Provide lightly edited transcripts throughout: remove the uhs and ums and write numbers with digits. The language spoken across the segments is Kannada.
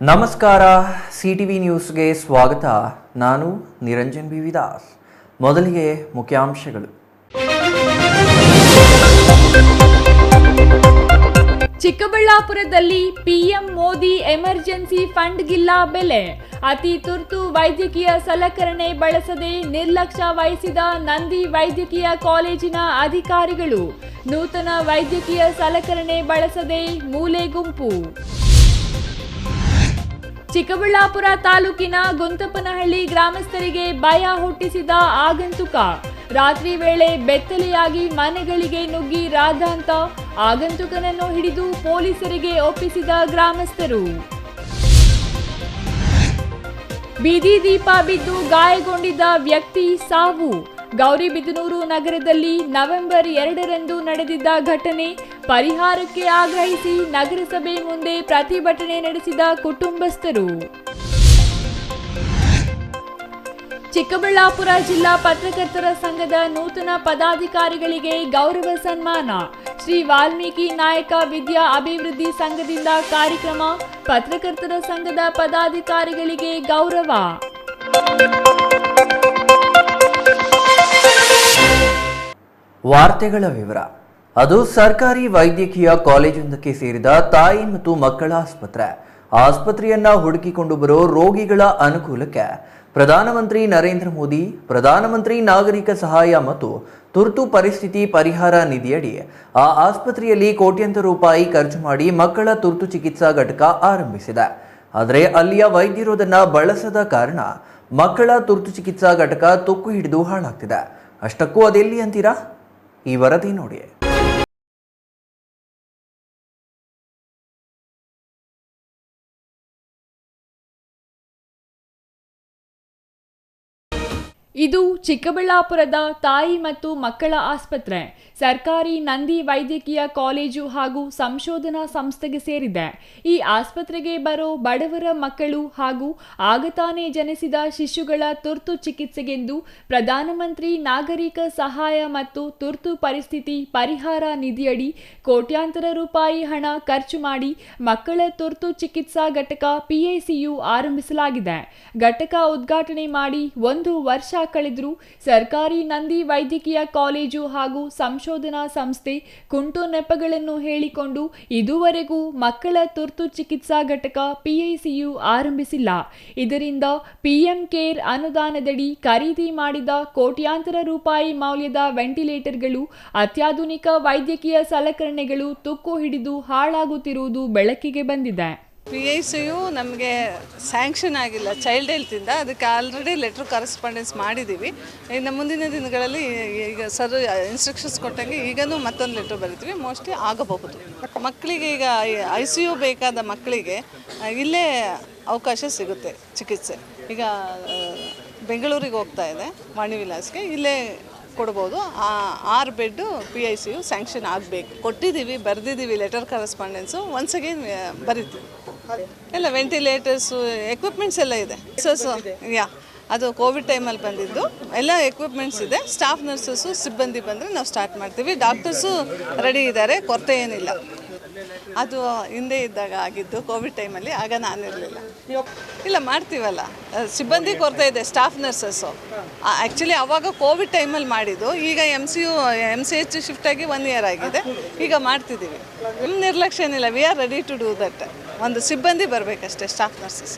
ನಮಸ್ಕಾರ, ಸಿಟಿವಿ ನ್ಯೂಸ್ಗೆ ಸ್ವಾಗತ. ನಾನು ನಿರಂಜನ್ ಬಿ ವಿದಾಸ್. ಮೊದಲಿಗೆ ಮುಖ್ಯಾಂಶಗಳು. ಚಿಕ್ಕಬಳ್ಳಾಪುರದಲ್ಲಿ ಪಿಎಂ ಮೋದಿ ಎಮರ್ಜೆನ್ಸಿ ಫಂಡ್ಗಿಲ್ಲ ಬೆಲೆ. ಅತಿ ತುರ್ತು ವೈದ್ಯಕೀಯ ಸಲಕರಣೆ ಬಳಸದೆ ನಿರ್ಲಕ್ಷ್ಯ ವಹಿಸಿದ ನಂದಿ ವೈದ್ಯಕೀಯ ಕಾಲೇಜಿನ ಅಧಿಕಾರಿಗಳು. ನೂತನ ವೈದ್ಯಕೀಯ ಸಲಕರಣೆ ಬಳಸದೆ ಮೂಲೆ ಗುಂಪು. ಚಿಕ್ಕಬಳ್ಳಾಪುರ ತಾಲೂಕಿನ ಗುಂತಪ್ಪನಹಳ್ಳಿ ಗ್ರಾಮಸ್ಥರಿಗೆ ಭಯ ಹುಟ್ಟಿಸಿದ ಆಗಂತುಕ. ರಾತ್ರಿ ವೇಳೆ ಬೆತ್ತಲೆಯಾಗಿ ಮನೆಗಳಿಗೆ ನುಗ್ಗಿ ರಾಧಾಂತ. ಆಗಂತುಕನನ್ನು ಹಿಡಿದು ಪೊಲೀಸರಿಗೆ ಒಪ್ಪಿಸಿದ ಗ್ರಾಮಸ್ಥರು. ಬೀದಿ ದೀಪ ಬಿದ್ದು ಗಾಯಗೊಂಡಿದ್ದ ವ್ಯಕ್ತಿ ಸಾವು. ಗೌರಿಬಿದನೂರು ನಗರದಲ್ಲಿ ನವೆಂಬರ್ 2ರಂದು ನಡೆದಿದ್ದ ಘಟನೆ. ಪರಿಹಾರಕ್ಕೆ ಆಗ್ರಹಿಸಿ ನಗರಸಭೆ ಮುಂದೆ ಪ್ರತಿಭಟನೆ ನಡೆಸಿದ ಕುಟುಂಬಸ್ಥರು. ಚಿಕ್ಕಬಳ್ಳಾಪುರ ಜಿಲ್ಲಾ ಪತ್ರಕರ್ತರ ಸಂಘದ ನೂತನ ಪದಾಧಿಕಾರಿಗಳಿಗೆ ಗೌರವ ಸನ್ಮಾನ. ಶ್ರೀ ವಾಲ್ಮೀಕಿ ನಾಯಕ ವಿದ್ಯಾ ಅಭಿವೃದ್ಧಿ ಸಂಘದಿಂದ ಕಾರ್ಯಕ್ರಮ. ಪತ್ರಕರ್ತರ ಸಂಘದ ಪದಾಧಿಕಾರಿಗಳಿಗೆ ಗೌರವ. ವಾರ್ತೆಗಳ ವಿವರ. ಅದು ಸರ್ಕಾರಿ ವೈದ್ಯಕೀಯ ಕಾಲೇಜೊಂದಕ್ಕೆ ಸೇರಿದ ತಾಯಿ ಮತ್ತು ಮಕ್ಕಳ ಆಸ್ಪತ್ರೆಯನ್ನ ಹುಡುಕಿಕೊಂಡು ಬರೋ ರೋಗಿಗಳ ಅನುಕೂಲಕ್ಕೆ ಪ್ರಧಾನಮಂತ್ರಿ ನರೇಂದ್ರ ಮೋದಿ ಪ್ರಧಾನಮಂತ್ರಿ ನಾಗರಿಕ ಸಹಾಯ ಮತ್ತು ತುರ್ತು ಪರಿಸ್ಥಿತಿ ಪರಿಹಾರ ನಿಧಿಯಡಿ ಆ ಆಸ್ಪತ್ರೆಯಲ್ಲಿ ಕೋಟ್ಯಂತರ ರೂಪಾಯಿ ಖರ್ಚು ಮಾಡಿ ಮಕ್ಕಳ ತುರ್ತು ಚಿಕಿತ್ಸಾ ಘಟಕ ಆರಂಭಿಸಿದೆ. ಆದರೆ ಅಲ್ಲಿಯ ವೈದ್ಯರೋದನ್ನ ಬಳಸದ ಕಾರಣ ಮಕ್ಕಳ ತುರ್ತು ಚಿಕಿತ್ಸಾ ಘಟಕ ತುಕ್ಕು ಹಿಡಿದು ಹಾಳಾಗ್ತಿದೆ. ಅಷ್ಟಕ್ಕೂ ಅದೆಲ್ಲಿ ಅಂತೀರಾ? ಈ ವರದಿ ನೋಡಿ. ಇದು ಚಿಕ್ಕಬಳ್ಳಾಪುರದ ತಾಯಿ ಮತ್ತು ಮಕ್ಕಳ ಆಸ್ಪತ್ರೆ. ಸರ್ಕಾರಿ ನಂದಿ ವೈದ್ಯಕೀಯ ಕಾಲೇಜು ಹಾಗೂ ಸಂಶೋಧನಾ ಸಂಸ್ಥೆಗೆ ಸೇರಿದೆ. ಈ ಆಸ್ಪತ್ರೆಗೆ ಬರೋ ಬಡವರ ಮಕ್ಕಳು ಹಾಗೂ ಆಗತಾನೆ ಜನಿಸಿದ ಶಿಶುಗಳ ತುರ್ತು ಚಿಕಿತ್ಸೆಗೆಂದು ಪ್ರಧಾನಮಂತ್ರಿ ನಾಗರಿಕ ಸಹಾಯ ಮತ್ತು ತುರ್ತು ಪರಿಸ್ಥಿತಿ ಪರಿಹಾರ ನಿಧಿಯಡಿ ಕೋಟ್ಯಾಂತರ ರೂಪಾಯಿ ಹಣ ಖರ್ಚು ಮಾಡಿ ಮಕ್ಕಳ ತುರ್ತು ಚಿಕಿತ್ಸಾ ಘಟಕ PICU ಆರಂಭಿಸಲಾಗಿದೆ. ಘಟಕ ಉದ್ಘಾಟನೆ ಮಾಡಿ 1 ವರ್ಷ ಕಳೆದರೂ ಸರ್ಕಾರಿ ನಂದಿ ವೈದ್ಯಕೀಯ ಕಾಲೇಜು ಹಾಗೂ ಸಂಶೋಧನಾ ಸಂಸ್ಥೆ ಕುಂಟು ನೆಪಗಳನ್ನು ಹೇಳಿಕೊಂಡು ಇದುವರೆಗೂ ಮಕ್ಕಳ ತುರ್ತು ಚಿಕಿತ್ಸಾ ಘಟಕ PICU ಆರಂಭಿಸಿಲ್ಲ. ಇದರಿಂದ PM ಕೇರ್ ಅನುದಾನದಡಿ ಖರೀದಿ ಮಾಡಿದ ಕೋಟ್ಯಾಂತರ ರೂಪಾಯಿ ಮೌಲ್ಯದ ವೆಂಟಿಲೇಟರ್ಗಳು, ಅತ್ಯಾಧುನಿಕ ವೈದ್ಯಕೀಯ ಸಲಕರಣೆಗಳು ತುಕ್ಕು ಹಿಡಿದು ಹಾಳಾಗುತ್ತಿರುವುದು ಬೆಳಕಿಗೆ ಬಂದಿದೆ. PICU ನಮಗೆ ಸ್ಯಾಂಕ್ಷನ್ ಆಗಿಲ್ಲ ಚೈಲ್ಡ್ ಹೆಲ್ತಿಂದ. ಅದಕ್ಕೆ ಆಲ್ರೆಡಿ ಲೆಟ್ರ್ ಕರೆಸ್ಪಾಂಡೆನ್ಸ್ ಮಾಡಿದ್ದೀವಿ. ಇನ್ನು ಮುಂದಿನ ದಿನಗಳಲ್ಲಿ ಈಗ ಸರ್ ಇನ್ಸ್ಟ್ರಕ್ಷನ್ಸ್ ಕೊಟ್ಟಂಗೆ ಈಗಲೂ ಮತ್ತೊಂದು ಲೆಟ್ರ್ ಬರೀತೀವಿ. ಮೋಸ್ಟ್ಲಿ ಆಗಬಹುದು. ಮಕ್ಕಳಿಗೆ ಈಗ ICU ಬೇಕಾದ ಮಕ್ಕಳಿಗೆ ಇಲ್ಲೇ ಅವಕಾಶ ಸಿಗುತ್ತೆ ಚಿಕಿತ್ಸೆ. ಈಗ ಬೆಂಗಳೂರಿಗೆ ಹೋಗ್ತಾ ಇದೆ ವಾಣಿ ವಿಲಾಸ್ಗೆ, ಇಲ್ಲೇ ಕೊಡ್ಬೋದು. 6 ಬೆಡ್ಡು PICU ಸ್ಯಾಂಕ್ಷನ್ ಆಗಬೇಕು. ಕೊಟ್ಟಿದ್ದೀವಿ, ಬರೆದಿದ್ದೀವಿ ಲೆಟರ್ ಕರೆಸ್ಪಾಂಡೆನ್ಸು. ಒನ್ಸ್ ಅಗೇನ್ ಬರೀತೀವಿ. ಎಲ್ಲ ವೆಂಟಿಲೇಟರ್ಸು ಎಕ್ವಿಪ್ಮೆಂಟ್ಸ್ ಎಲ್ಲ ಇದೆ. ಅದು ಕೋವಿಡ್ ಟೈಮಲ್ಲಿ ಬಂದಿದ್ದು ಎಲ್ಲ ಎಕ್ವಿಪ್ಮೆಂಟ್ಸ್ ಇದೆ. ಸ್ಟಾಫ್ ನರ್ಸಸ್ಸು ಸಿಬ್ಬಂದಿ ಬಂದರೆ ನಾವು ಸ್ಟಾರ್ಟ್ ಮಾಡ್ತೀವಿ. ಡಾಕ್ಟರ್ಸು ರೆಡಿ ಇದ್ದಾರೆ, ಕೊರತೆ ಏನಿಲ್ಲ. ಅದು ಹಿಂದೆ ಇದ್ದಾಗ ಆಗಿದ್ದು ಕೋವಿಡ್ ಟೈಮಲ್ಲಿ, ಆಗ ನಾನಿರಲಿಲ್ಲ. ಇಲ್ಲ ಮಾಡ್ತೀವಲ್ಲ, ಸಿಬ್ಬಂದಿ ಕೊರತೆ ಇದೆ, ಸ್ಟಾಫ್ ನರ್ಸಸ್ಸು. ಆ್ಯಕ್ಚುಲಿ ಅವಾಗ ಕೋವಿಡ್ ಟೈಮಲ್ಲಿ ಮಾಡಿದ್ದು. ಈಗ MCH ಶಿಫ್ಟ್ ಆಗಿ 1 ಇಯರ್ ಆಗಿದೆ. ಈಗ ಮಾಡ್ತಿದ್ದೀವಿ. ನಿರ್ಲಕ್ಷ್ಯ ಏನಿಲ್ಲ. We are ready to do that. ಒಂದು ಸಿಬ್ಬಂದಿ ಬರಬೇಕಷ್ಟೇ, ಸ್ಟಾಫ್ ನರ್ಸಸ್.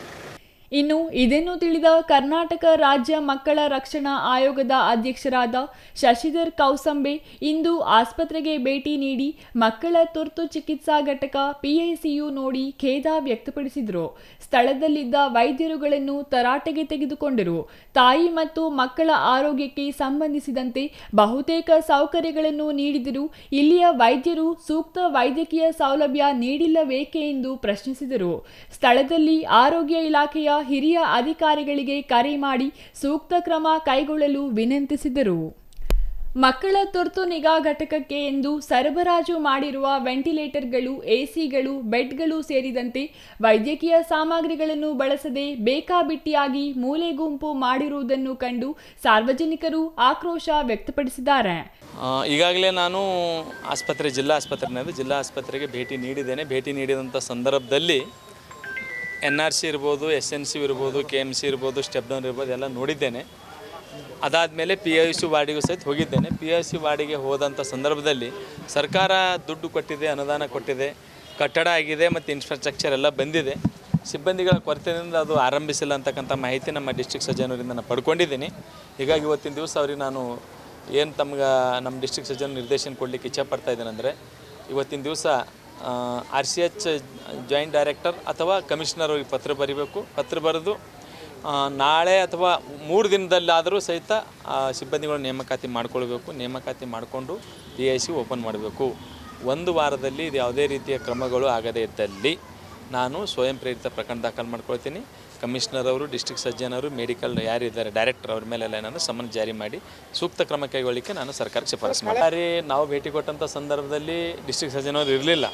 ಇನ್ನು ಇದನ್ನು ತಿಳಿದ ಕರ್ನಾಟಕ ರಾಜ್ಯ ಮಕ್ಕಳ ರಕ್ಷಣಾ ಆಯೋಗದ ಅಧ್ಯಕ್ಷರಾದ ಶಶಿಧರ್ ಕೌಸಂಬೆ ಇಂದು ಆಸ್ಪತ್ರೆಗೆ ಭೇಟಿ ನೀಡಿ ಮಕ್ಕಳ ತುರ್ತು ಚಿಕಿತ್ಸಾ ಘಟಕ PICU ನೋಡಿ ಖೇದ ವ್ಯಕ್ತಪಡಿಸಿದರು. ಸ್ಥಳದಲ್ಲಿದ್ದ ವೈದ್ಯರುಗಳನ್ನು ತರಾಟೆಗೆ ತೆಗೆದುಕೊಂಡರು. ತಾಯಿ ಮತ್ತು ಮಕ್ಕಳ ಆರೋಗ್ಯಕ್ಕೆ ಸಂಬಂಧಿಸಿದಂತೆ ಬಹುತೇಕ ಸೌಕರ್ಯಗಳನ್ನು ನೀಡಿದರೂ ಇಲ್ಲಿಯ ವೈದ್ಯರು ಸೂಕ್ತ ವೈದ್ಯಕೀಯ ಸೌಲಭ್ಯ ನೀಡಿಲ್ಲವೇಕೆ ಎಂದು ಪ್ರಶ್ನಿಸಿದರು. ಸ್ಥಳದಲ್ಲಿ ಆರೋಗ್ಯ ಇಲಾಖೆಯ ಹಿರಿಯ ಅಧಿಕಾರಿಗಳಿಗೆ ಕರೆ ಮಾಡಿ ಸೂಕ್ತ ಕ್ರಮ ಕೈಗೊಳ್ಳಲು ವಿನಂತಿಸಿದರು. ಮಕ್ಕಳ ತುರ್ತು ನಿಗಾ ಘಟಕಕ್ಕೆ ಎಂದು ಸರಬರಾಜು ಮಾಡಿರುವ ವೆಂಟಿಲೇಟರ್ಗಳು, ACಗಳು, ಬೆಡ್ಗಳು ಸೇರಿದಂತೆ ವೈದ್ಯಕೀಯ ಸಾಮಗ್ರಿಗಳನ್ನು ಬಳಸದೆ ಬೇಕಾಬಿಟ್ಟಿಯಾಗಿ ಮೂಲೆ ಗುಂಪು ಮಾಡಿರುವುದನ್ನು ಕಂಡು ಸಾರ್ವಜನಿಕರು ಆಕ್ರೋಶ ವ್ಯಕ್ತಪಡಿಸಿದ್ದಾರೆ. ಈಗಾಗಲೇ ನಾನು ಜಿಲ್ಲಾ ಆಸ್ಪತ್ರೆಗೆ ಭೇಟಿ ನೀಡಿದ್ದೇನೆ. ಭೇಟಿ ನೀಡಿದಂಥ ಸಂದರ್ಭದಲ್ಲಿ NRC ಇರ್ಬೋದು, SNC ಇರ್ಬೋದು, KMC ಇರ್ಬೋದು, ಸ್ಟೆಪ್ ಡೌನ್ ಇರ್ಬೋದು ಎಲ್ಲ ನೋಡಿದ್ದೇನೆ. ಅದಾದಮೇಲೆ PIC ವಾರ್ಡಿಗೂ ಸಹಿತ ಹೋಗಿದ್ದೇನೆ. PIC ವಾರ್ಡಿಗೆ ಹೋದಂಥ ಸಂದರ್ಭದಲ್ಲಿ ಸರ್ಕಾರ ದುಡ್ಡು ಕೊಟ್ಟಿದೆ, ಅನುದಾನ ಕೊಟ್ಟಿದೆ, ಕಟ್ಟಡ ಆಗಿದೆ ಮತ್ತು ಇನ್ಫ್ರಾಸ್ಟ್ರಕ್ಚರ್ ಎಲ್ಲ ಬಂದಿದೆ. ಸಿಬ್ಬಂದಿಗಳ ಕೊರತೆಯಿಂದ ಅದು ಆರಂಭಿಸಿಲ್ಲ ಅಂತಕ್ಕಂಥ ಮಾಹಿತಿ ನಮ್ಮ ಡಿಸ್ಟ್ರಿಕ್ಟ್ ಸರ್ಜನರಿಂದ ನಾನು ಪಡ್ಕೊಂಡಿದ್ದೀನಿ. ಹೀಗಾಗಿ ಇವತ್ತಿನ ದಿವಸ ಅವ್ರಿಗೆ ನಾನು ಏನು ನಮ್ಮ ಡಿಸ್ಟ್ರಿಕ್ಟ್ ಸರ್ಜನ್ ನಿರ್ದೇಶನ ಕೊಡಲಿಕ್ಕೆ ಇಚ್ಛೆ ಪಡ್ತಾ ಇದ್ದೇನೆ ಅಂದರೆ, ಇವತ್ತಿನ ದಿವಸ RCH ಜಾಯಿಂಟ್ ಡೈರೆಕ್ಟರ್ ಅಥವಾ ಕಮಿಷನರ್ ಅವ್ರಿಗೆ ಪತ್ರ ಬರೀಬೇಕು. ಪತ್ರ ಬರೆದು ನಾಳೆ ಅಥವಾ 3 ದಿನದಲ್ಲಾದರೂ ಸಹಿತ ಸಿಬ್ಬಂದಿಗಳು ನೇಮಕಾತಿ ಮಾಡ್ಕೊಳ್ಬೇಕು. ನೇಮಕಾತಿ ಮಾಡಿಕೊಂಡು PIC ಓಪನ್ ಮಾಡಬೇಕು. 1 ವಾರದಲ್ಲಿ ಇದು ಯಾವುದೇ ರೀತಿಯ ಕ್ರಮಗಳು ಆಗದೇ ಇದ್ದಲ್ಲಿ ನಾನು ಸ್ವಯಂ ಪ್ರೇರಿತ ಪ್ರಕರಣ ದಾಖಲು ಮಾಡ್ಕೊಳ್ತೀನಿ. ಕಮಿಷನರ್ ಅವರು, ಡಿಸ್ಟ್ರಿಕ್ಟ್ ಸರ್ಜನರು, ಮೆಡಿಕಲ್ ಯಾರಿದ್ದಾರೆ ಡೈರೆಕ್ಟರ್ ಅವ್ರ ಮೇಲೆಲ್ಲ ನಾನು ಸಮನ್ ಜಾರಿ ಮಾಡಿ ಸೂಕ್ತ ಕ್ರಮ ಕೈಗೊಳ್ಳಿಕ್ಕೆ ನಾನು ಸರ್ಕಾರಕ್ಕೆ ಶಿಫಾರಸು ಮಾಡಿ. ನಾವು ಭೇಟಿ ಕೊಟ್ಟಂಥ ಸಂದರ್ಭದಲ್ಲಿ ಡಿಸ್ಟ್ರಿಕ್ಟ್ ಸರ್ಜನವರು ಇರಲಿಲ್ಲ.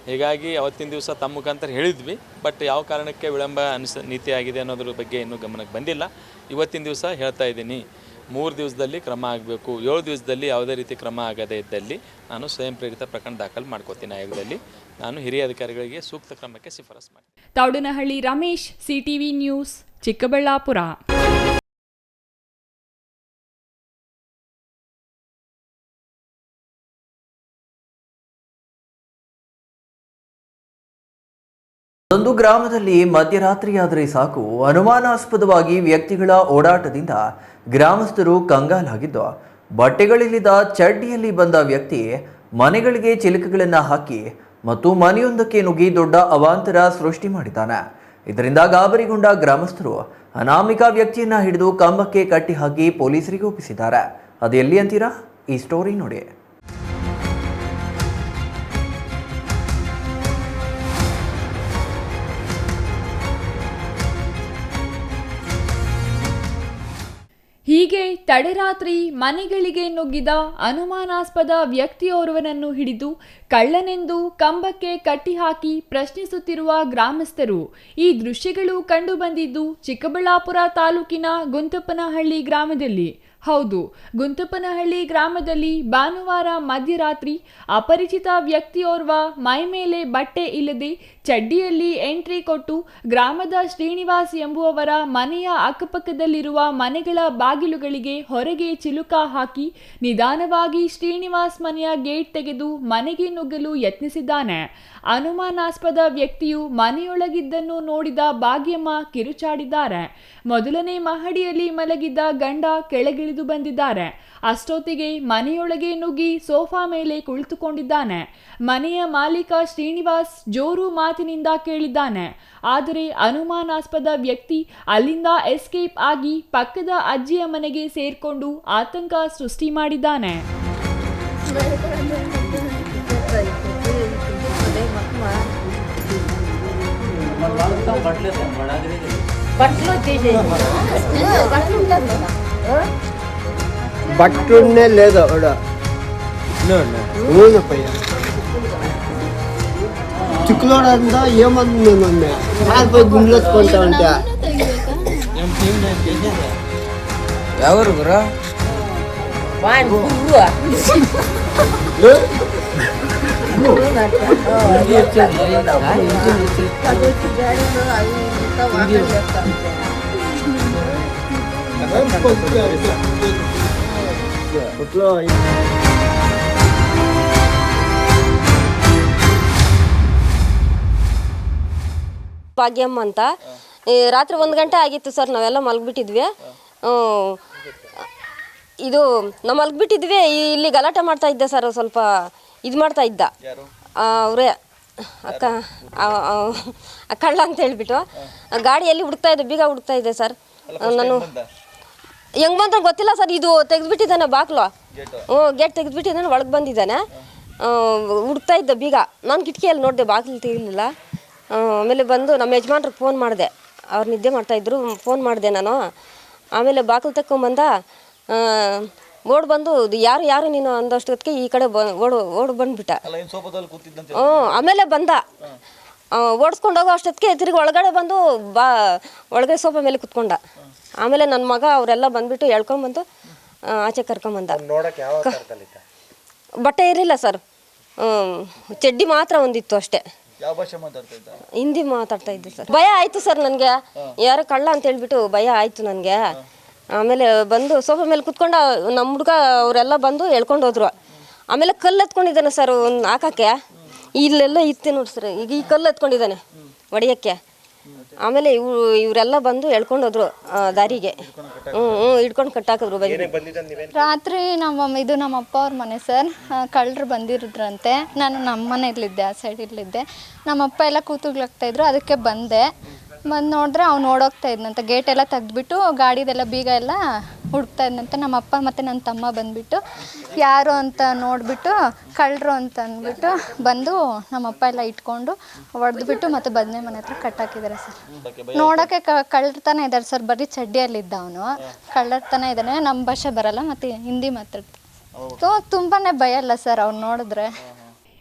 ಹೀಗಾಗಿ ಅವತ್ತಿನ ದಿವಸ ತಮ್ಮ ಮುಖಾಂತರ ಹೇಳಿದ್ವಿ. ಬಟ್ ಯಾವ ಕಾರಣಕ್ಕೆ ವಿಳಂಬ ನೀತಿ ಆಗಿದೆ ಅನ್ನೋದ್ರ ಬಗ್ಗೆ ಇನ್ನೂ ಗಮನಕ್ಕೆ ಬಂದಿಲ್ಲ. ಇವತ್ತಿನ ದಿವಸ ಹೇಳ್ತಾ ಇದ್ದೀನಿ, 3 ದಿವಸದಲ್ಲಿ ಕ್ರಮ ಆಗಬೇಕು. 7 ದಿವಸದಲ್ಲಿ ಯಾವುದೇ ರೀತಿ ಕ್ರಮ ಆಗದೇ ಇದ್ದಲ್ಲಿ ನಾನು ಸ್ವಯಂ ಪ್ರೇರಿತ ಪ್ರಕರಣ ದಾಖಲು ಮಾಡ್ಕೋತೀನಿ. ಆಯೋಗದಲ್ಲಿ ನಾನು ಹಿರಿಯ ಅಧಿಕಾರಿಗಳಿಗೆ ಸೂಕ್ತ ಕ್ರಮಕ್ಕೆ ಶಿಫಾರಸು ಮಾಡಿ. Thoudanahalli Ramesh, CTV news, Chikkaballapur. ಒಂದು ಗ್ರಾಮದಲ್ಲಿ ಮಧ್ಯರಾತ್ರಿಯಾದರೆ ಸಾಕು, ಅನುಮಾನಾಸ್ಪದವಾಗಿ ವ್ಯಕ್ತಿಗಳ ಓಡಾಟದಿಂದ ಗ್ರಾಮಸ್ಥರು ಕಂಗಾಲಾಗಿದ್ದು, ಬಟ್ಟೆಗಳಿಲ್ಲದ ಚಡ್ಡಿಯಲ್ಲಿ ಬಂದ ವ್ಯಕ್ತಿ ಮನೆಗಳಿಗೆ ಚಿಲಕಗಳನ್ನು ಹಾಕಿ ಮತ್ತು ಮನೆಯೊಂದಕ್ಕೆ ನುಗ್ಗಿ ದೊಡ್ಡ ಅವಾಂತರ ಸೃಷ್ಟಿ ಮಾಡಿದ್ದಾನೆ. ಇದರಿಂದ ಗಾಬರಿಗೊಂಡ ಗ್ರಾಮಸ್ಥರು ಅನಾಮಿಕ ವ್ಯಕ್ತಿಯನ್ನ ಹಿಡಿದು ಕಂಬಕ್ಕೆ ಕಟ್ಟಿ ಹಾಕಿ ಪೊಲೀಸರಿಗೆ ಒಪ್ಪಿಸಿದ್ದಾರೆ. ಅದು ಎಲ್ಲಿ ಅಂತೀರಾ? ಈ ಸ್ಟೋರಿ ನೋಡಿ. ಹೀಗೆ ತಡರಾತ್ರಿ ಮನೆಗಳಿಗೆ ನುಗ್ಗಿದ ಅನುಮಾನಾಸ್ಪದ ವ್ಯಕ್ತಿಯೋರ್ವನನ್ನು ಹಿಡಿದು ಕಳ್ಳನೆಂದು ಕಂಬಕ್ಕೆ ಕಟ್ಟಿಹಾಕಿ ಪ್ರಶ್ನಿಸುತ್ತಿರುವ ಗ್ರಾಮಸ್ಥರು. ಈ ದೃಶ್ಯಗಳು ಕಂಡುಬಂದಿದ್ದು ಚಿಕ್ಕಬಳ್ಳಾಪುರ ತಾಲೂಕಿನ ಗುಂತಪ್ಪನಹಳ್ಳಿ ಗ್ರಾಮದಲ್ಲಿ. ಹೌದು, ಗುಂತಪ್ಪನಹಳ್ಳಿ ಗ್ರಾಮದಲ್ಲಿ ಭಾನುವಾರ ಮಧ್ಯರಾತ್ರಿ ಅಪರಿಚಿತ ವ್ಯಕ್ತಿಯೋರ್ವ ಮೈಮೇಲೆ ಬಟ್ಟೆ ಇಲ್ಲದೆ ಚಡ್ಡಿಯಲ್ಲಿ ಎಂಟ್ರಿ ಕೊಟ್ಟು ಗ್ರಾಮದ ಶ್ರೀನಿವಾಸ್ ಎಂಬುವವರ ಮನೆಯ ಅಕ್ಕಪಕ್ಕದಲ್ಲಿರುವ ಮನೆಗಳ ಬಾಗಿಲುಗಳಿಗೆ ಹೊರಗೆ ಚಿಲುಕ ಹಾಕಿ ನಿಧಾನವಾಗಿ ಶ್ರೀನಿವಾಸ್ ಮನೆಯ ಗೇಟ್ ತೆಗೆದು ಮನೆಗೆ ನುಗ್ಗಲು ಯತ್ನಿಸಿದ್ದಾನೆ. ಅನುಮಾನಾಸ್ಪದ ವ್ಯಕ್ತಿಯು ಮನೆಯೊಳಗಿದ್ದನ್ನು ನೋಡಿದ ಭಾಗ್ಯಮ್ಮ ಕಿರುಚಾಡಿದ್ದಾರೆ. ಮೊದಲನೇ ಮಹಡಿಯಲ್ಲಿ ಮಲಗಿದ್ದ ಗಂಡ ಕೆಳಗಿಳಿದು ಬಂದಿದ್ದಾರೆ. ಅಷ್ಟೊತ್ತಿಗೆ ಮನೆಯೊಳಗೆ ನುಗ್ಗಿ ಸೋಫಾ ಮೇಲೆ ಕುಳಿತುಕೊಂಡಿದ್ದಾನೆ. ಮನೆಯ ಮಾಲೀಕ ಶ್ರೀನಿವಾಸ್ ಜೋರು ಮಾತಿನಿಂದ ಕೇಳಿದ್ದಾನೆ. ಆದರೆ ಅನುಮಾನಾಸ್ಪದ ವ್ಯಕ್ತಿ ಅಲ್ಲಿಂದ ಎಸ್ಕೇಪ್ ಆಗಿ ಪಕ್ಕದ ಅಜ್ಜಿಯ ಮನೆಗೆ ಸೇರ್ಕೊಂಡು ಆತಂಕ ಸೃಷ್ಟಿ ಮಾಡಿದ್ದಾನೆ. బట్టుండే లేదు చిక్కులోడంతా ఏమంది మమ్మీ పోయి గుండెలుసుకుంటా ఉంటా. ఎవరు గురా ಭಾಗ್ಯಮ್ಮ ಅಂತ. ರಾತ್ರಿ 1 ಗಂಟೆ ಆಗಿತ್ತು ಸರ್, ನಾವೆಲ್ಲ ಮಲಗಿಬಿಟ್ಟಿದ್ವಿ. ಇದು ನಾವು ಮಲಗಿಬಿಟ್ಟಿದ್ವಿ, ಇಲ್ಲಿ ಗಲಾಟೆ ಮಾಡ್ತಾ ಇದ್ದೆ ಸರ್. ಸ್ವಲ್ಪ ಇದು ಮಾಡ್ತಾ ಇದ್ದ ಅವರೇ ಕಳ್ಳ ಅಂತ ಹೇಳ್ಬಿಟ್ಟು ಗಾಡಿಯಲ್ಲಿ ಹುಡುಕ್ತಾ ಇದ್ದೆ, ಬೀಗ ಹುಡುಕ್ತಾ ಇದ್ದೆ ಸರ್. ನಾನು ಹೆಂಗೆ ಬಂದ್ರೆ ಗೊತ್ತಿಲ್ಲ ಸರ್. ಇದು ತೆಗೆದ್ಬಿಟ್ಟಿದ್ದಾನೆ ಬಾಕ್ಲು. ಗೇಟ್ ತೆಗೆದ್ಬಿಟ್ಟಿದ್ದಾನೆ, ಒಳಗೆ ಬಂದಿದ್ದಾನೆ. ಹುಡುಕ್ತಾ ಇದ್ದೆ ಬೀಗ. ನಾನು ಕಿಟಕಿಯಲ್ಲಿ ನೋಡಿದೆ, ಬಾಗಿಲು ತೆಗಿಲಿಲ್ಲ. ಆಮೇಲೆ ಬಂದು ನಮ್ಮ ಯಜಮಾನ್ರಿಗೆ ಫೋನ್ ಮಾಡಿದೆ. ಅವ್ರು ನಿದ್ದೆ ಮಾಡ್ತಾಯಿದ್ರು, ಫೋನ್ ಮಾಡಿದೆ ನಾನು. ಆಮೇಲೆ ಬಾಗಿಲು ತಕ್ಕೊಂಬಂದ, ಓಡ್ ಬಂದು ಯಾರು ನೀನು ಅಂದಷ್ಟೊತ್ತಿಗೆ ಈ ಕಡೆ ಓಡ್ ಬಂದ್ಬಿಟ್ಟ. ಆಮೇಲೆ ಬಂದ ಓಡಿಸ್ಕೊಂಡು ಹೋಗೋ ಅಷ್ಟೊತ್ತಿಗೆ ತಿರುಗಿ ಒಳಗಡೆ ಬಂದು ಒಳಗಡೆ ಸೋಫಾ ಮೇಲೆ ಕುತ್ಕೊಂಡ. ಆಮೇಲೆ ನನ್ನ ಮಗ ಅವರೆಲ್ಲ ಬಂದ್ಬಿಟ್ಟು ಎಳ್ಕೊಂಬಂದು ಆಚೆ ಕರ್ಕೊಂಬಂದ. ನೋಡಕ್ಕೆ ಯಾವ ಥರದಲ್ಲಿದ್ದ? ಬಟ್ಟೆ ಇರಲಿಲ್ಲ ಸರ್, ಚಡ್ಡಿ ಮಾತ್ರ ಒಂದಿತ್ತು ಅಷ್ಟೇ. ಯಾವ ಭಾಷೆ ಮಾತಾಡ್ತಾ ಇದ್ದ? ಹಿಂದಿ ಮಾತಾಡ್ತಾ ಇದ್ದೆ ಸರ್. ಭಯ ಆಯಿತು ಸರ್ ನನಗೆ, ಯಾರು ಕಳ್ಳ ಅಂತ ಹೇಳ್ಬಿಟ್ಟು ಭಯ ಆಯಿತು ನನಗೆ. ಆಮೇಲೆ ಬಂದು ಸೋಫಾ ಮೇಲೆ ಕುತ್ಕೊಂಡು ನಮ್ಮ ಹುಡುಗ ಅವರೆಲ್ಲ ಬಂದು ಎಳ್ಕೊಂಡು ಹೋದ್ರು. ಆಮೇಲೆ ಕಲ್ಲು ಎತ್ಕೊಂಡಿದ್ದಾನೆ ಸರ್ ಒಂದು ಹಾಕಕ್ಕೆ, ಇಲ್ಲೆಲ್ಲ ಇತ್ತೆ ನೋಡಿ ಸರ್, ಈಗ ಈ ಕಲ್ಲು ಎತ್ಕೊಂಡಿದ್ದಾನೆ ಹೊಡೆಯೋಕ್ಕೆ. ಆಮೇಲೆ ಇವರೆಲ್ಲ ಬಂದು ಎಳ್ಕೊಂಡು ಹೋದ್ರು ದಾರಿಗೆ. ಹಿಡ್ಕೊಂಡು ಕಟ್ಟಾಕಿದ್ರು. ರಾತ್ರಿ ನಮ್ಮ ಅಪ್ಪ ಅವ್ರ ಮನೆ ಸರ್, ಕಳ್ಳರು ಬಂದಿರಿದ್ರಂತೆ. ನಾನು ನಮ್ಮ ಮನೆಯಲ್ಲಿದ್ದೆ, ಆ ಸೈಡಲ್ಲಿದ್ದೆ. ನಮ್ಮಪ್ಪ ಎಲ್ಲ ಕೂತುಗ್ಲಾಗ್ತಾಯಿದ್ರು, ಅದಕ್ಕೆ ಬಂದು ನೋಡಿದ್ರೆ ಅವ್ನು ಓಡೋಗ್ತಾ ಇದ್ನಂತೆ. ಗೇಟೆಲ್ಲ ತೆಗ್ದುಬಿಟ್ಟು ಗಾಡಿದೆಲ್ಲ ಬೀಗ ಎಲ್ಲ ಹುಡುಕ್ತಾ ಇದ್ನಂತೆ. ನಮ್ಮಪ್ಪ ಮತ್ತು ನನ್ನ ತಮ್ಮ ಬಂದುಬಿಟ್ಟು ಯಾರು ಅಂತ ನೋಡಿಬಿಟ್ಟು ಕಳ್ಳರು ಅಂತ ಅಂದ್ಬಿಟ್ಟು ಬಂದು ನಮ್ಮಪ್ಪ ಎಲ್ಲ ಇಟ್ಕೊಂಡು ಹೊಡೆದ್ಬಿಟ್ಟು ಮತ್ತು ಬದನೆ ಮನೆ ಹತ್ರ ಕಟ್ಟಾಕಿದ್ದಾರೆ ಸರ್. ನೋಡೋಕ್ಕೆ ಕಳ್ಳತನ ಇದ್ದಾರೆ ಸರ್, ಬರೀ ಚಡ್ಡಿಯಲ್ಲಿದ್ದ ಅವನು. ಕಳ್ಳತನ ಇದ್ದಾನೆ, ನಮ್ಮ ಭಾಷೆ ಬರಲ್ಲ ಮತ್ತು ಹಿಂದಿ ಮಾತಾಡ್ತಾರೆ. ತುಂಬಾ ಭಯ ಅಲ್ಲ ಸರ್ ಅವ್ನು ನೋಡಿದ್ರೆ.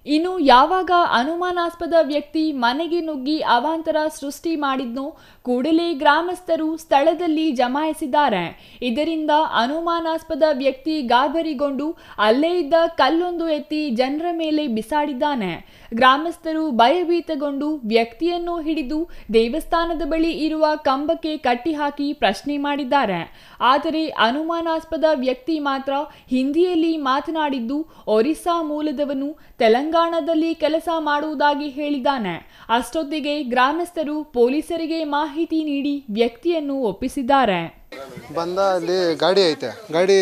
ಇನ್ನು ಯಾವಾಗ ಅನುಮಾನಾಸ್ಪದ ವ್ಯಕ್ತಿ ಮನೆಗೆ ನುಗ್ಗಿ ಅವಾಂತರ ಸೃಷ್ಟಿ ಮಾಡಿದ್ನೋ ಕೂಡಲೇ ಗ್ರಾಮಸ್ಥರು ಸ್ಥಳದಲ್ಲಿ ಜಮಾಯಿಸಿದ್ದಾರೆ. ಇದರಿಂದ ಅನುಮಾನಾಸ್ಪದ ವ್ಯಕ್ತಿ ಗಾಬರಿಗೊಂಡು ಅಲ್ಲೇ ಇದ್ದ ಕಲ್ಲೊಂದು ಎತ್ತಿ ಜನರ ಮೇಲೆ ಬಿಸಾಡಿದ್ದಾನೆ. ಗ್ರಾಮಸ್ಥರು ಭಯಭೀತಗೊಂಡು ವ್ಯಕ್ತಿಯನ್ನು ಹಿಡಿದು ದೇವಸ್ಥಾನದ ಬಳಿ ಇರುವ ಕಂಬಕ್ಕೆ ಕಟ್ಟಿಹಾಕಿ ಪ್ರಶ್ನೆ ಮಾಡಿದ್ದಾರೆ. ಆದರೆ ಅನುಮಾನಾಸ್ಪದ ವ್ಯಕ್ತಿ ಮಾತ್ರ ಹಿಂದಿಯಲ್ಲಿ ಮಾತನಾಡಿದ್ದು ಒರಿಸ್ಸಾ ಮೂಲದವನು, ತೆಲಂಗಾಣದಲ್ಲಿ ಕೆಲಸ ಮಾಡುವುದಾಗಿ ಹೇಳಿದ್ದಾನೆ. ಅಷ್ಟೊತ್ತಿಗೆ ಗ್ರಾಮಸ್ಥರು ಪೊಲೀಸರಿಗೆ ಮಾಹಿತಿ ನೀಡಿ ವ್ಯಕ್ತಿಯನ್ನು ಒಪ್ಪಿಸಿದ್ದಾರೆ. ಬಂದ ಅಲ್ಲಿ ಗಾಡಿ ಐತೆ, ಗಾಡಿ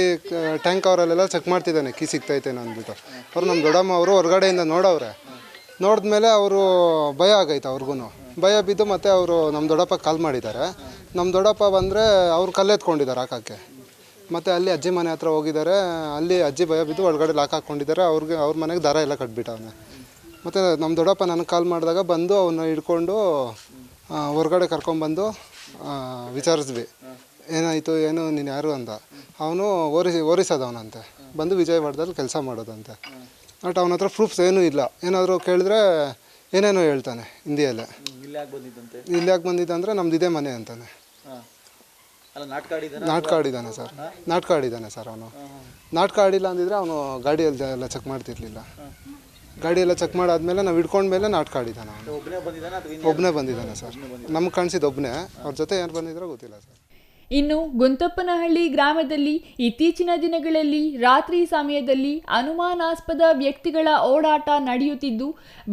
ಟ್ಯಾಂಕ್ ಅವರಲ್ಲೆಲ್ಲ ಚೆಕ್ ಮಾಡ್ತಿದ್ದಾನೆ, ಕೀ ಸಿಗ್ತೈತೇನೋ ಅಂದ್ಬಿಟ್ಟು. ಅವ್ರು ನಮ್ಮ ದೊಡ್ಡಮ್ಮ ಅವರು ಹೊರಗಡೆಯಿಂದ ನೋಡವ್ರೆ. ನೋಡಿದ್ಮೇಲೆ ಅವರು ಭಯ ಆಗೈತೆ ಅವ್ರಿಗೂ. ಭಯ ಬಿದ್ದು ಮತ್ತೆ ಅವರು ನಮ್ಮ ದೊಡ್ಡಪ್ಪ ಕಾಲ್ ಮಾಡಿದ್ದಾರೆ. ನಮ್ಮ ದೊಡ್ಡಪ್ಪ ಬಂದರೆ ಅವ್ರು ಕಲ್ಲೆತ್ಕೊಂಡಿದ್ದಾರೆ ಹಾಕೋಕ್ಕೆ. ಮತ್ತು ಅಲ್ಲಿ ಅಜ್ಜಿ ಮನೆ ಹತ್ರ ಹೋಗಿದ್ದಾರೆ. ಅಲ್ಲಿ ಅಜ್ಜಿ ಭಯ ಬಿದ್ದು ಒಳಗಡೆ ಲಾಕ್ ಹಾಕ್ಕೊಂಡಿದ್ದಾರೆ. ಅವ್ರ ಮನೆಗೆ ದಾರ ಎಲ್ಲ ಕಟ್ಬಿಟ್ಟವನೆ. ಮತ್ತು ನಮ್ಮ ದೊಡ್ಡಪ್ಪ ನನಗೆ ಕಾಲ್ ಮಾಡಿದಾಗ ಬಂದು ಅವನ್ನ ಹಿಡ್ಕೊಂಡು ಹೊರಗಡೆ ಕರ್ಕೊಂಬಂದು ವಿಚಾರಿಸಿದ್ವಿ, ಏನಾಯಿತು, ಏನು, ನೀನು ಯಾರು ಅಂತ. ಅವನು ಓರಿಸೋದವನಂತೆ, ಬಂದು ವಿಜಯವಾಡದಲ್ಲಿ ಕೆಲಸ ಮಾಡೋದಂತೆ. ಬಟ್ ಅವನ ಹತ್ರ ಪ್ರೂಫ್ಸ್ ಏನೂ ಇಲ್ಲ. ಏನಾದರೂ ಕೇಳಿದ್ರೆ ಏನೇನೋ ಹೇಳ್ತಾನೆ ಹಿಂದಿಯಲ್ಲೇ. ಇಲ್ಲಿ ಯಾಕೆ ಬಂದಿದ್ದ ಅಂದರೆ ನಮ್ದು ಇದೇ ಮನೆ ಅಂತಾನೆ. ನಾಟಕ ಆಡಿದ್ದಾನೆ ಸರ್, ನಾಟಕ ಆಡಿದ್ದಾನೆ ಸರ್ ಅವನು. ನಾಟಕ ಆಡಿಲ್ಲ ಅಂದಿದ್ರೆ ಅವನು ಗಾಡಿಯಲ್ಲಿ ಎಲ್ಲ ಚೆಕ್ ಮಾಡ್ತಿರ್ಲಿಲ್ಲ. ಗಾಡಿ ಎಲ್ಲ ಚೆಕ್ ಮಾಡಾದ್ಮೇಲೆ ನಾವು ಹಿಡ್ಕೊಂಡ್ಮೇಲೆ ನಾಟಕ ಆಡಿದ್ದಾನೆ ಅವನು. ಒಬ್ಬನೇ ಬಂದಿದ್ದಾನೆ ಸರ್, ನಮ್ಗೆ ಕಾಣಿಸಿದ್ದು ಒಬ್ಬನೇ. ಅವ್ರ ಜೊತೆ ಯಾರು ಬಂದಿದ್ರೋ ಗೊತ್ತಿಲ್ಲ ಸರ್. ಇನ್ನು ಗುಂತಪ್ಪನಹಳ್ಳಿ ಗ್ರಾಮದಲ್ಲಿ ಇತ್ತೀಚಿನ ದಿನಗಳಲ್ಲಿ ರಾತ್ರಿ ಸಮಯದಲ್ಲಿ ಅನುಮಾನಾಸ್ಪದ ವ್ಯಕ್ತಿಗಳ ಓಡಾಟ ನಡೆಯುತ್ತಿದ್ದು,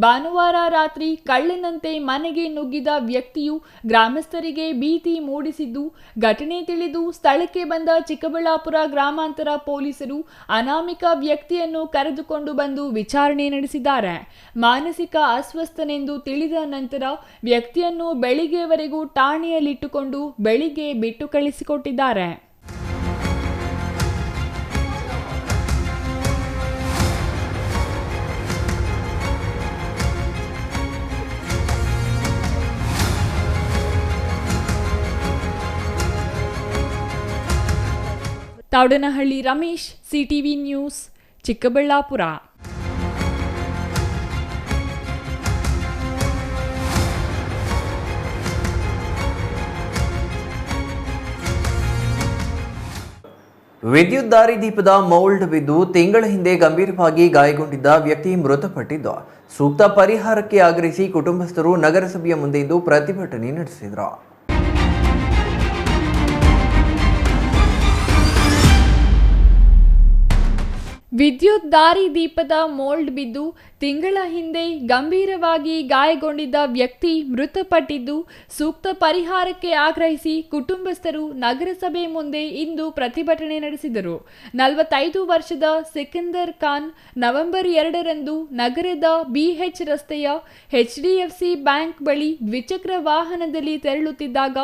ಭಾನುವಾರ ರಾತ್ರಿ ಕಳ್ಳನಂತೆ ಮನೆಗೆ ನುಗ್ಗಿದ ವ್ಯಕ್ತಿಯು ಗ್ರಾಮಸ್ಥರಿಗೆ ಭೀತಿ ಮೂಡಿಸಿದ್ದು, ಘಟನೆ ತಿಳಿದು ಸ್ಥಳಕ್ಕೆ ಬಂದ ಚಿಕ್ಕಬಳ್ಳಾಪುರ ಗ್ರಾಮಾಂತರ ಪೊಲೀಸರು ಅನಾಮಿಕ ವ್ಯಕ್ತಿಯನ್ನು ಕರೆದುಕೊಂಡು ಬಂದು ವಿಚಾರಣೆ ನಡೆಸಿದ್ದಾರೆ. ಮಾನಸಿಕ ಅಸ್ವಸ್ಥನೆಂದು ತಿಳಿದ ನಂತರ ವ್ಯಕ್ತಿಯನ್ನು ಬೆಳಿಗ್ಗೆವರೆಗೂ ಠಾಣೆಯಲ್ಲಿಟ್ಟುಕೊಂಡು ಬೆಳಿಗ್ಗೆ ಬಿಟ್ಟು ಕಳಿಸಿಕೊಟ್ಟಿದ್ದಾರೆ. Thoudanahalli Ramesh, CTV news, Chikkaballapur. ವಿದ್ಯುತ್ ದಾರಿದೀಪದ ಮೌಲ್ಡ್ ಬಿದ್ದು ತಿಂಗಳ ಹಿಂದೆ ಗಂಭೀರವಾಗಿ ಗಾಯಗೊಂಡಿದ್ದ ವ್ಯಕ್ತಿ ಮೃತಪಟ್ಟಿದ್ದು, ಸೂಕ್ತ ಪರಿಹಾರಕ್ಕೆ ಆಗ್ರಹಿಸಿ ಕುಟುಂಬಸ್ಥರು ನಗರಸಭೆಯ ಮುಂದೆ ಇಂದು ಪ್ರತಿಭಟನೆ ನಡೆಸಿದರು. ವಿದ್ಯುತ್ ದಾರಿದೀಪದ ಮೋಲ್ಡ್ ಬಿದ್ದು ತಿಂಗಳ ಹಿಂದೆ ಗಂಭೀರವಾಗಿ ಗಾಯಗೊಂಡಿದ್ದ ವ್ಯಕ್ತಿ ಮೃತಪಟ್ಟಿದ್ದು, ಸೂಕ್ತ ಪರಿಹಾರಕ್ಕೆ ಆಗ್ರಹಿಸಿ ಕುಟುಂಬಸ್ಥರು ನಗರಸಭೆ ಮುಂದೆ ಇಂದು ಪ್ರತಿಭಟನೆ ನಡೆಸಿದರು. 45 ವರ್ಷದ ಸಿಕಂದರ್ ಖಾನ್ ನವೆಂಬರ್ 2ರಂದು ನಗರದ BH ರಸ್ತೆಯ HDFC ಬ್ಯಾಂಕ್ ಬಳಿ ದ್ವಿಚಕ್ರ ವಾಹನದಲ್ಲಿ ತೆರಳುತ್ತಿದ್ದಾಗ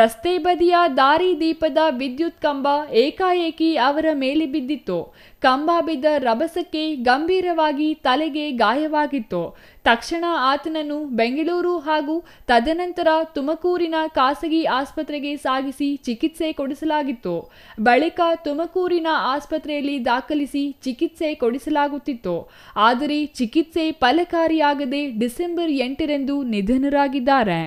ರಸ್ತೆ ಬದಿಯ ದಾರಿದೀಪದ ವಿದ್ಯುತ್ ಕಂಬ ಏಕಾಏಕಿ ಅವರ ಮೇಲೆ ಬಿದ್ದಿತ್ತು. ಕಂಬ ಬಿದ್ದ ರಭಸಕ್ಕೆ ಗಂಭೀರವಾಗಿ ತಲೆಗೆ ಗಾಯವಾಗಿತ್ತು. ತಕ್ಷಣ ಆತನನ್ನು ಬೆಂಗಳೂರು ಹಾಗೂ ತದನಂತರ ತುಮಕೂರಿನ ಖಾಸಗಿ ಆಸ್ಪತ್ರೆಗೆ ಸಾಗಿಸಿ ಚಿಕಿತ್ಸೆ ಕೊಡಿಸಲಾಗಿತ್ತು. ಬಳಿಕ ತುಮಕೂರಿನ ಆಸ್ಪತ್ರೆಯಲ್ಲಿ ದಾಖಲಿಸಿ ಚಿಕಿತ್ಸೆ ಕೊಡಿಸಲಾಗುತ್ತಿತ್ತು. ಆದರೆ ಚಿಕಿತ್ಸೆ ಫಲಕಾರಿಯಾಗದೆ ಡಿಸೆಂಬರ್ 8ರಂದು ನಿಧನರಾಗಿದ್ದಾರೆ.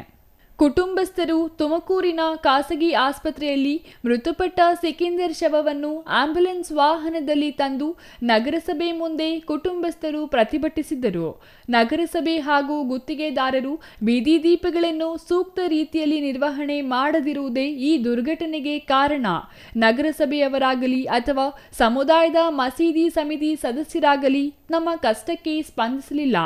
ಕುಟುಂಬಸ್ಥರು ತುಮಕೂರಿನ ಖಾಸಗಿ ಆಸ್ಪತ್ರೆಯಲ್ಲಿ ಮೃತಪಟ್ಟ ಸಿಕಿಂದರ್ ಶವವನ್ನು ಆಂಬ್ಯುಲೆನ್ಸ್ ವಾಹನದಲ್ಲಿ ತಂದು ನಗರಸಭೆ ಮುಂದೆ ಕುಟುಂಬಸ್ಥರು ಪ್ರತಿಭಟಿಸಿದರು. ನಗರಸಭೆ ಹಾಗೂ ಗುತ್ತಿಗೆದಾರರು ಬೀದಿ ದೀಪಗಳನ್ನು ಸೂಕ್ತ ರೀತಿಯಲ್ಲಿ ನಿರ್ವಹಣೆ ಮಾಡದಿರುವುದೇ ಈ ದುರ್ಘಟನೆಗೆ ಕಾರಣ. ನಗರಸಭೆಯವರಾಗಲಿ ಅಥವಾ ಸಮುದಾಯದ ಮಸೀದಿ ಸಮಿತಿ ಸದಸ್ಯರಾಗಲಿ ನಮ್ಮ ಕಷ್ಟಕ್ಕೆ ಸ್ಪಂದಿಸಲಿಲ್ಲ.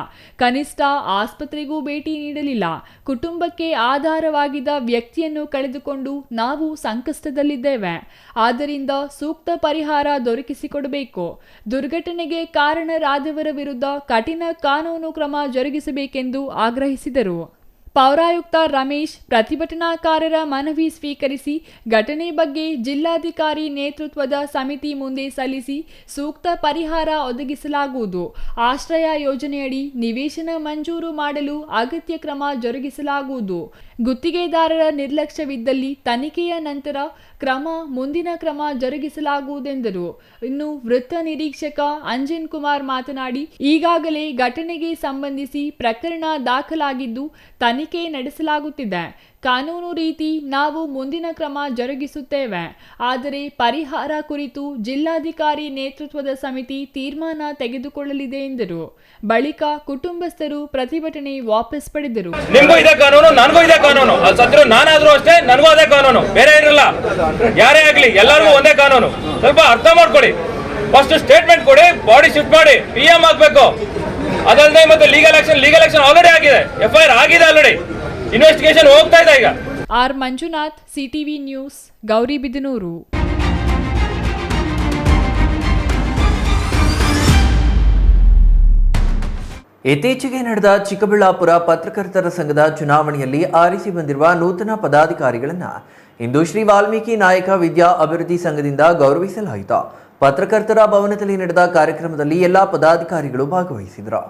ಕನಿಷ್ಠ ಆಸ್ಪತ್ರೆಗೂ ಭೇಟಿ ನೀಡಲಿಲ್ಲ. ಕುಟುಂಬಕ್ಕೆ ಆಧಾರವಾಗಿದ್ದ ವ್ಯಕ್ತಿಯನ್ನು ಕಳೆದುಕೊಂಡು ನಾವು ಸಂಕಷ್ಟದಲ್ಲಿದ್ದೇವೆ. ಆದ್ದರಿಂದ ಸೂಕ್ತ ಪರಿಹಾರ ದೊರಕಿಸಿಕೊಡಬೇಕು. ದುರ್ಘಟನೆಗೆ ಕಾರಣರಾದವರ ವಿರುದ್ಧ ಕಠಿಣ ಕಾನೂನು ಕ್ರಮ ಜರುಗಿಸಬೇಕೆಂದು ಆಗ್ರಹಿಸಿದರು. ಪೌರಾಯುಕ್ತ ರಮೇಶ್ ಪ್ರತಿಭಟನಾಕಾರರ ಮನವಿ ಸ್ವೀಕರಿಸಿ ಘಟನೆ ಬಗ್ಗೆ ಜಿಲ್ಲಾಧಿಕಾರಿ ನೇತೃತ್ವದ ಸಮಿತಿ ಮುಂದೆ ಸಲ್ಲಿಸಿ ಸೂಕ್ತ ಪರಿಹಾರ ಒದಗಿಸಲಾಗುವುದು. ಆಶ್ರಯ ಯೋಜನೆಯಡಿ ನಿವೇಶನ ಮಂಜೂರು ಮಾಡಲು ಅಗತ್ಯ ಕ್ರಮ ಜರುಗಿಸಲಾಗುವುದು. ಗುತ್ತಿಗೆದಾರರ ನಿರ್ಲಕ್ಷ್ಯವಿದ್ದಲ್ಲಿ ತನಿಖೆಯ ನಂತರ ಮುಂದಿನ ಕ್ರಮ ಜರುಗಿಸಲಾಗುವುದೆಂದರು. ಇನ್ನು ವೃತ್ತ ನಿರೀಕ್ಷಕ ಅಂಜನ್ ಕುಮಾರ್ ಮಾತನಾಡಿ, ಈಗಾಗಲೇ ಘಟನೆಗೆ ಸಂಬಂಧಿಸಿ ಪ್ರಕರಣ ದಾಖಲಾಗಿದ್ದು ತನಿಖೆ ನಡೆಸಲಾಗುತ್ತಿದೆ. ಕಾನೂನು ರೀತಿ ನಾವು ಮುಂದಿನ ಕ್ರಮ ಜರುಗಿಸುತ್ತೇವೆ. ಆದರೆ ಪರಿಹಾರ ಕುರಿತು ಜಿಲ್ಲಾಧಿಕಾರಿ ನೇತೃತ್ವದ ಸಮಿತಿ ತೀರ್ಮಾನ ತೆಗೆದುಕೊಳ್ಳಲಿದೆ ಎಂದರು. ಬಳಿಕ ಕುಟುಂಬಸ್ಥರು ಪ್ರತಿಭಟನೆ ವಾಪಸ್ ಪಡೆದರು. ನಿಮಗೂ ಇದೆ ಕಾನೂನು, ನನಗೂ ಇದೆ ಕಾನೂನು. ಸತ್ರು ನಾನಾದ್ರೂ ಅಷ್ಟೇ, ನನಗೂ ಅದೇ ಕಾನೂನು, ಬೇರೆ ಇರಲ್ಲ. ಯಾರೇ ಆಗ್ಲಿ ಎಲ್ಲರಿಗೂ ಒಂದೇ ಕಾನೂನು. ಸ್ವಲ್ಪ ಅರ್ಥ ಮಾಡ್ಕೊಳ್ಳಿ. ಫಸ್ಟ್ ಸ್ಟೇಟ್ಮೆಂಟ್ ಕೊಡಿ, ಬಾಡಿ ಶಿಫ್ಟ್ ಮಾಡಿ PM ಆಗ್ಬೇಕು. ಅದಲ್ಲದೆ ಮತ್ತೆ ಲೀಗಲ್ ಆಕ್ಷನ್ ಆಲ್ರೆಡಿ ಆಗಿದೆ, FIR ಆಗಿದೆ ಆಲ್ರೆಡಿ, ಇನ್ವೆಸ್ಟಿಗೇಷನ್ ಹೋಗ್ತಾ ಇದೆ ಈಗ. R Manjunath, CTV news, Gauribidanur. ಇತ್ತೀಚೆಗೆ ನಡೆದ ಚಿಕ್ಕಬಳ್ಳಾಪುರ ಪತ್ರಕರ್ತರ ಸಂಘದ ಚುನಾವಣೆಯಲ್ಲಿ ಆರಿಸಿ ಬಂದಿರುವ ನೂತನ ಪದಾಧಿಕಾರಿಗಳನ್ನು ಇಂದು ಶ್ರೀ ವಾಲ್ಮೀಕಿ ನಾಯಕ ವಿದ್ಯಾ ಅಭಿವೃದ್ಧಿ ಸಂಘದಿಂದ ಗೌರವಿಸಲಾಯಿತು. ಪತ್ರಕರ್ತರ ಭವನದಲ್ಲಿ ನಡೆದ ಕಾರ್ಯಕ್ರಮದಲ್ಲಿ ಎಲ್ಲಾ ಪದಾಧಿಕಾರಿಗಳು ಭಾಗವಹಿಸಿದರು.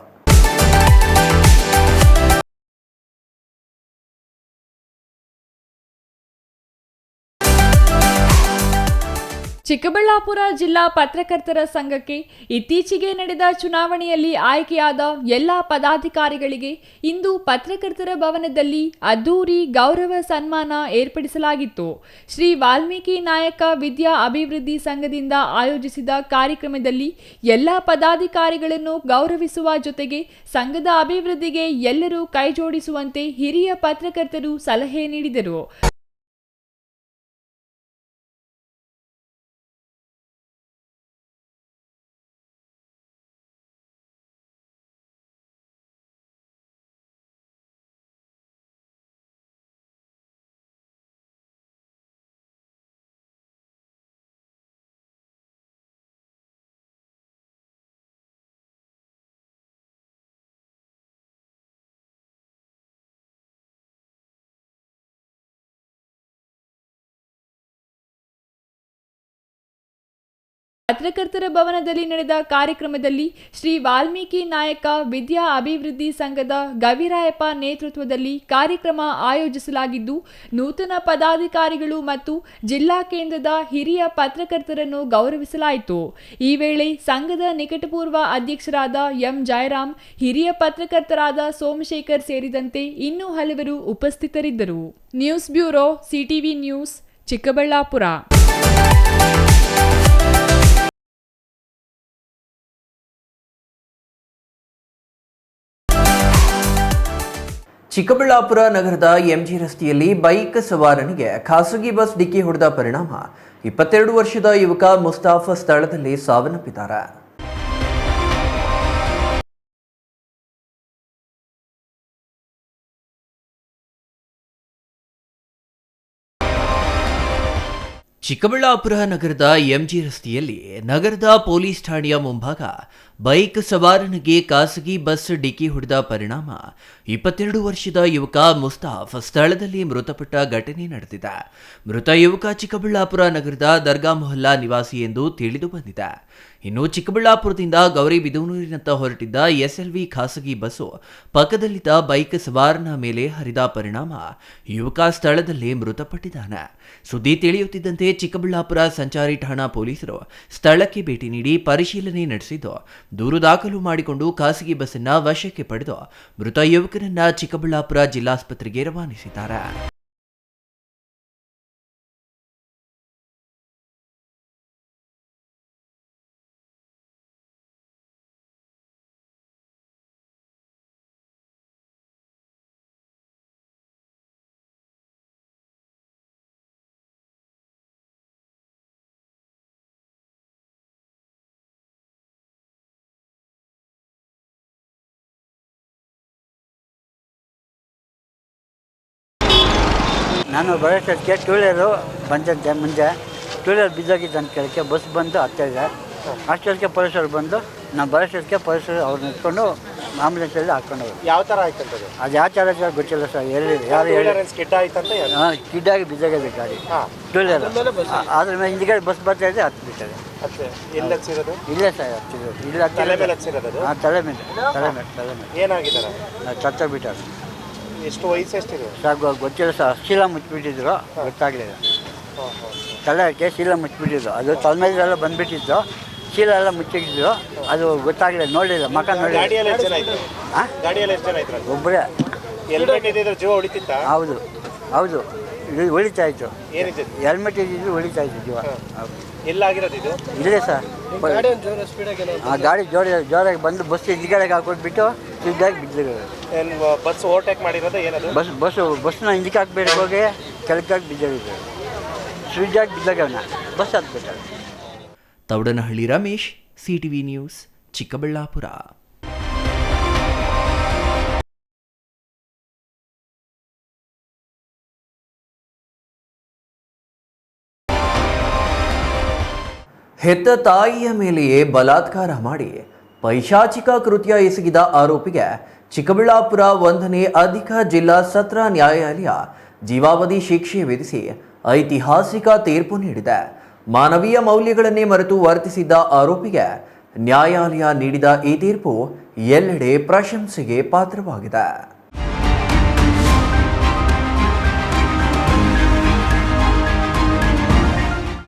ಚಿಕ್ಕಬಳ್ಳಾಪುರ ಜಿಲ್ಲಾ ಪತ್ರಕರ್ತರ ಸಂಘಕ್ಕೆ ಇತ್ತೀಚೆಗೆ ನಡೆದ ಚುನಾವಣೆಯಲ್ಲಿ ಆಯ್ಕೆಯಾದ ಎಲ್ಲ ಪದಾಧಿಕಾರಿಗಳಿಗೆ ಇಂದು ಪತ್ರಕರ್ತರ ಭವನದಲ್ಲಿ ಅದ್ದೂರಿ ಗೌರವ ಸನ್ಮಾನ ಏರ್ಪಡಿಸಲಾಗಿತ್ತು. ಶ್ರೀ ವಾಲ್ಮೀಕಿ ನಾಯಕ ವಿದ್ಯಾ ಅಭಿವೃದ್ಧಿ ಸಂಘದಿಂದ ಆಯೋಜಿಸಿದ ಕಾರ್ಯಕ್ರಮದಲ್ಲಿ ಎಲ್ಲ ಪದಾಧಿಕಾರಿಗಳನ್ನು ಗೌರವಿಸುವ ಜೊತೆಗೆ ಸಂಘದ ಅಭಿವೃದ್ಧಿಗೆ ಎಲ್ಲರೂ ಕೈಜೋಡಿಸುವಂತೆ ಹಿರಿಯ ಪತ್ರಕರ್ತರು ಸಲಹೆ ನೀಡಿದರು. ಪತ್ರಕರ್ತರ ಭವನದಲ್ಲಿ ನಡೆದ ಕಾರ್ಯಕ್ರಮದಲ್ಲಿ ಶ್ರೀ ವಾಲ್ಮೀಕಿ ನಾಯಕ ವಿದ್ಯಾ ಅಭಿವೃದ್ಧಿ ಸಂಘದ ಗವಿರಾಯಪ್ಪ ನೇತೃತ್ವದಲ್ಲಿ ಕಾರ್ಯಕ್ರಮ ಆಯೋಜಿಸಲಾಗಿದ್ದು, ನೂತನ ಪದಾಧಿಕಾರಿಗಳು ಮತ್ತು ಜಿಲ್ಲಾ ಕೇಂದ್ರದ ಹಿರಿಯ ಪತ್ರಕರ್ತರನ್ನು ಗೌರವಿಸಲಾಯಿತು. ಈ ವೇಳೆ ಸಂಘದ ನಿಕಟಪೂರ್ವ ಅಧ್ಯಕ್ಷರಾದ ಎಂ ಜಯರಾಮ್, ಹಿರಿಯ ಪತ್ರಕರ್ತರಾದ ಸೋಮಶೇಖರ್ ಸೇರಿದಂತೆ ಇನ್ನೂ ಹಲವರು ಉಪಸ್ಥಿತರಿದ್ದರು. News bureau, CTV news, Chikkaballapur. Chikkaballapur ನಗರದ MG ರಸ್ತೆಯಲ್ಲಿ ಬೈಕ್ ಸವಾರನಿಗೆ ಖಾಸಗಿ ಬಸ್ ಡಿಕ್ಕಿ ಹೊಡೆದ ಪರಿಣಾಮ 22 ವರ್ಷದ ಯುವಕ ಮುಸ್ತಾಫ್ ಸ್ಥಳದಲ್ಲಿ ಸಾವನ್ನಪ್ಪಿದ್ದಾರೆ. ಚಿಕ್ಕಬಳ್ಳಾಪುರ ನಗರದ MG ರಸ್ತೆಯಲ್ಲಿ ನಗರದ ಪೊಲೀಸ್ ಠಾಣೆಯ ಮುಂಭಾಗ ಬೈಕ್ ಸವಾರನಿಗೆ ಖಾಸಗಿ ಬಸ್ ಡಿಕ್ಕಿ ಹೊಡೆದ ಪರಿಣಾಮ 22 ವರ್ಷದ ಯುವಕ ಮುಸ್ತಾಫ್ ಸ್ಥಳದಲ್ಲಿ ಮೃತಪಟ್ಟ ಘಟನೆ ನಡೆದಿದೆ. ಮೃತ ಯುವಕ ಚಿಕ್ಕಬಳ್ಳಾಪುರ ನಗರದ ದರ್ಗಾ ಮೊಹಲ್ಲಾ ನಿವಾಸಿ ಎಂದು ತಿಳಿದು ಬಂದಿದೆ. ಇನ್ನು ಚಿಕ್ಕಬಳ್ಳಾಪುರದಿಂದ ಗೌರಿಬಿದನೂರಿನತ್ತ ಹೊರಟಿದ್ದ SLV ಖಾಸಗಿ ಬಸ್ಸು ಪಕ್ಕದಲ್ಲಿದ್ದ ಬೈಕ್ ಸವಾರನ ಮೇಲೆ ಹರಿದ ಪರಿಣಾಮ ಯುವಕ ಸ್ಥಳದಲ್ಲಿ ಮೃತಪಟ್ಟಿದ್ದಾನೆ. ಸುದ್ದಿ ತಿಳಿಯುತ್ತಿದ್ದಂತೆ ಚಿಕ್ಕಬಳ್ಳಾಪುರ ಸಂಚಾರಿ ಠಾಣಾ ಪೊಲೀಸರು ಸ್ಥಳಕ್ಕೆ ಭೇಟಿ ನೀಡಿ ಪರಿಶೀಲನೆ ನಡೆಸಿದ್ದು ದೂರು ದಾಖಲು ಮಾಡಿಕೊಂಡು ಖಾಸಗಿ ಬಸ್ಸನ್ನ ವಶಕ್ಕೆ ಪಡೆದು ಮೃತ ಯುವಕನನ್ನ ಚಿಕ್ಕಬಳ್ಳಾಪುರ ಜಿಲ್ಲಾಸ್ಪತ್ರೆಗೆ ರವಾನಿಸಿದ್ದಾರೆ. ನಾನು ಬರೋಷ್ಟೊತ್ತಿಗೆ ಟೂ ವೀಲರು ಬಂದಂತೆ ಮುಂದೆ ಟೂ ವೀಲರ್ ಬಿದ್ದೋಗಿದ್ದು ಅಂತ ಕೇಳಕ್ಕೆ ಬಸ್ ಬಂದು ಹತ್ತಿದೆ. ಅಷ್ಟೊತ್ತಿಗೆ ಪೊಲೀಸರು ಬಂದು ನಾನು ಬರೋಷ್ಟೊತ್ತಿಗೆ ಪೊಲೀಸರು ಅವ್ರನ್ನ ನಿಂತ್ಕೊಂಡು ಆಂಬುಲೆನ್ಸಲ್ಲಿ ಹಾಕ್ಕೊಂಡು ಹೋಗಿ. ಯಾವ ಥರ ಆಯ್ತು ಅದು? ಅದು ಯಾವ ಥರ ಗೊತ್ತಿಲ್ಲ ಸರ್. ಎಲ್ಲಿ ಯಾರು ಹೇಳಿ ಸ್ಕಿಡ್ ಆಯ್ತಂತ ಹಾಂ ಕಿಡ್ಡಾಗಿ ಬಿದ್ದೋಗಿದೆ ಗಾಡಿ ಟೂ ವೀಲರ್. ಅದ್ರ ಮೇಲೆ ಹಿಂದ್ಗಡೆ ಬಸ್ ಬರ್ತಾ ಇದೆ, ಹತ್ತು ಬಿಟ್ಟದೆ. ಎಲ್ಲಿ ಹಚ್ಚಿರೋದು? ಇಲ್ಲೇ ಸರ್ ಹಚ್ಚಿದ್ರು. ಇಲ್ಲ ತಲೆ ಮೇಲೆ ಹಚ್ಚಿರೋದು? ಹಾಂ ತಲೆ ಮೇಲೆ ಏನಾಗಿದ್ದಾರೆ? ಸತ್ತೋಗ್ಬಿಟ್ಟಾರೆ. ಎಷ್ಟು ವಯಸ್ಸು ಎಷ್ಟಿದೆ ಸರ್? ಗೊತ್ತಿಲ್ಲ ಸರ್. ಶೀಲ ಮುಚ್ಚಿಬಿಟ್ಟಿದ್ರು, ಗೊತ್ತಾಗಲಿಲ್ಲ. ತಲೆಗೆ ಶೀಲ ಮುಚ್ಚಿಬಿಟ್ಟಿದ್ದು, ಅದು ತಲೆ ಮೇಲೆಲ್ಲ ಬಂದುಬಿಟ್ಟಿದ್ದು, ಶೀಲ ಎಲ್ಲ ಮುಚ್ಚಿಟ್ಟಿದ್ರು, ಅದು ಗೊತ್ತಾಗಲಿಲ್ಲ, ನೋಡಲಿಲ್ಲ, ಮಕ ನೋಡಲಿಲ್ಲ. ಗಾಡಿಯಲ್ಲಿ ಎಷ್ಟು ಜನ ಇದ್ರು? ಗಾಡಿಯಲ್ಲಿ ಎಷ್ಟು ಜನ ಇದ್ರು? ಒಬ್ಬರೇ. ಹೆಲ್ಮೆಟ್ ಇದ್ದಿದ್ರೆ ಜೀವ ಹೊಡಿತಿತ್ತ? ಹೌದು ಇದು ಉಳಿತಾ ಇತ್ತು. ಏನಿದೆ? ಹೆಲ್ಮೆಟ್ ಇದ್ದಿದ್ದು ಉಳಿತಾ ಇತ್ತು ಜೀವ. ಎಲ್ಲಾಗಿರೋದು ಇದು? ಇಲ್ಲೇ ಸರ್. ಆ ಗಾಡಿ ಜೋರಾಗಿ ಬಂದು ಬಸ್ ಹಿಂದ್ಗಡೆಗೆ ಹಾಕೊಟ್ಬಿಟ್ಟು ಸ್ಪೀಡಾಗಿ ಬಿದ್ದಿರೋದು. ಬಸ್ ಓವರ್ಟೇಕ್ ಮಾಡಿರೋದು ಏನದು? ಬಸ್ನ ಹಿಂದಕ್ಕೆ ಹಾಕ್ಬಿಟ್ಟು ಹೋಗಿ ಕೆಳಕಾಗಿ ಬಿದ್ದಿರೋದು. ಸ್ಪೀಡಾಗಿ ಬಿದ್ದಾಗವನ್ನ ಬಸ್ ಹತ್ಬಿಟ್ಟಾರೆ. Thoudanahalli Ramesh, CTV news, Chikkaballapur. ಹೆತ್ತ ತಾಯಿಯ ಮೇಲೆಯೇ ಬಲಾತ್ಕಾರ ಮಾಡಿ ಪೈಶಾಚಿಕ ಕೃತ್ಯ ಎಸಗಿದ ಆರೋಪಿಗೆ ಚಿಕ್ಕಬಳ್ಳಾಪುರ 1ನೇ ಅಧಿಕ ಜಿಲ್ಲಾ ಸತ್ರ ನ್ಯಾಯಾಲಯ ಜೀವಾವಧಿ ಶಿಕ್ಷೆ ವಿಧಿಸಿ ಐತಿಹಾಸಿಕ ತೀರ್ಪು ನೀಡಿದೆ. ಮಾನವೀಯ ಮೌಲ್ಯಗಳನ್ನೇ ಮರೆತು ವರ್ತಿಸಿದ್ದ ಆರೋಪಿಗೆ ನ್ಯಾಯಾಲಯ ನೀಡಿದ ಈ ತೀರ್ಪು ಎಲ್ಲೆಡೆ ಪ್ರಶಂಸೆಗೆ ಪಾತ್ರವಾಗಿದೆ.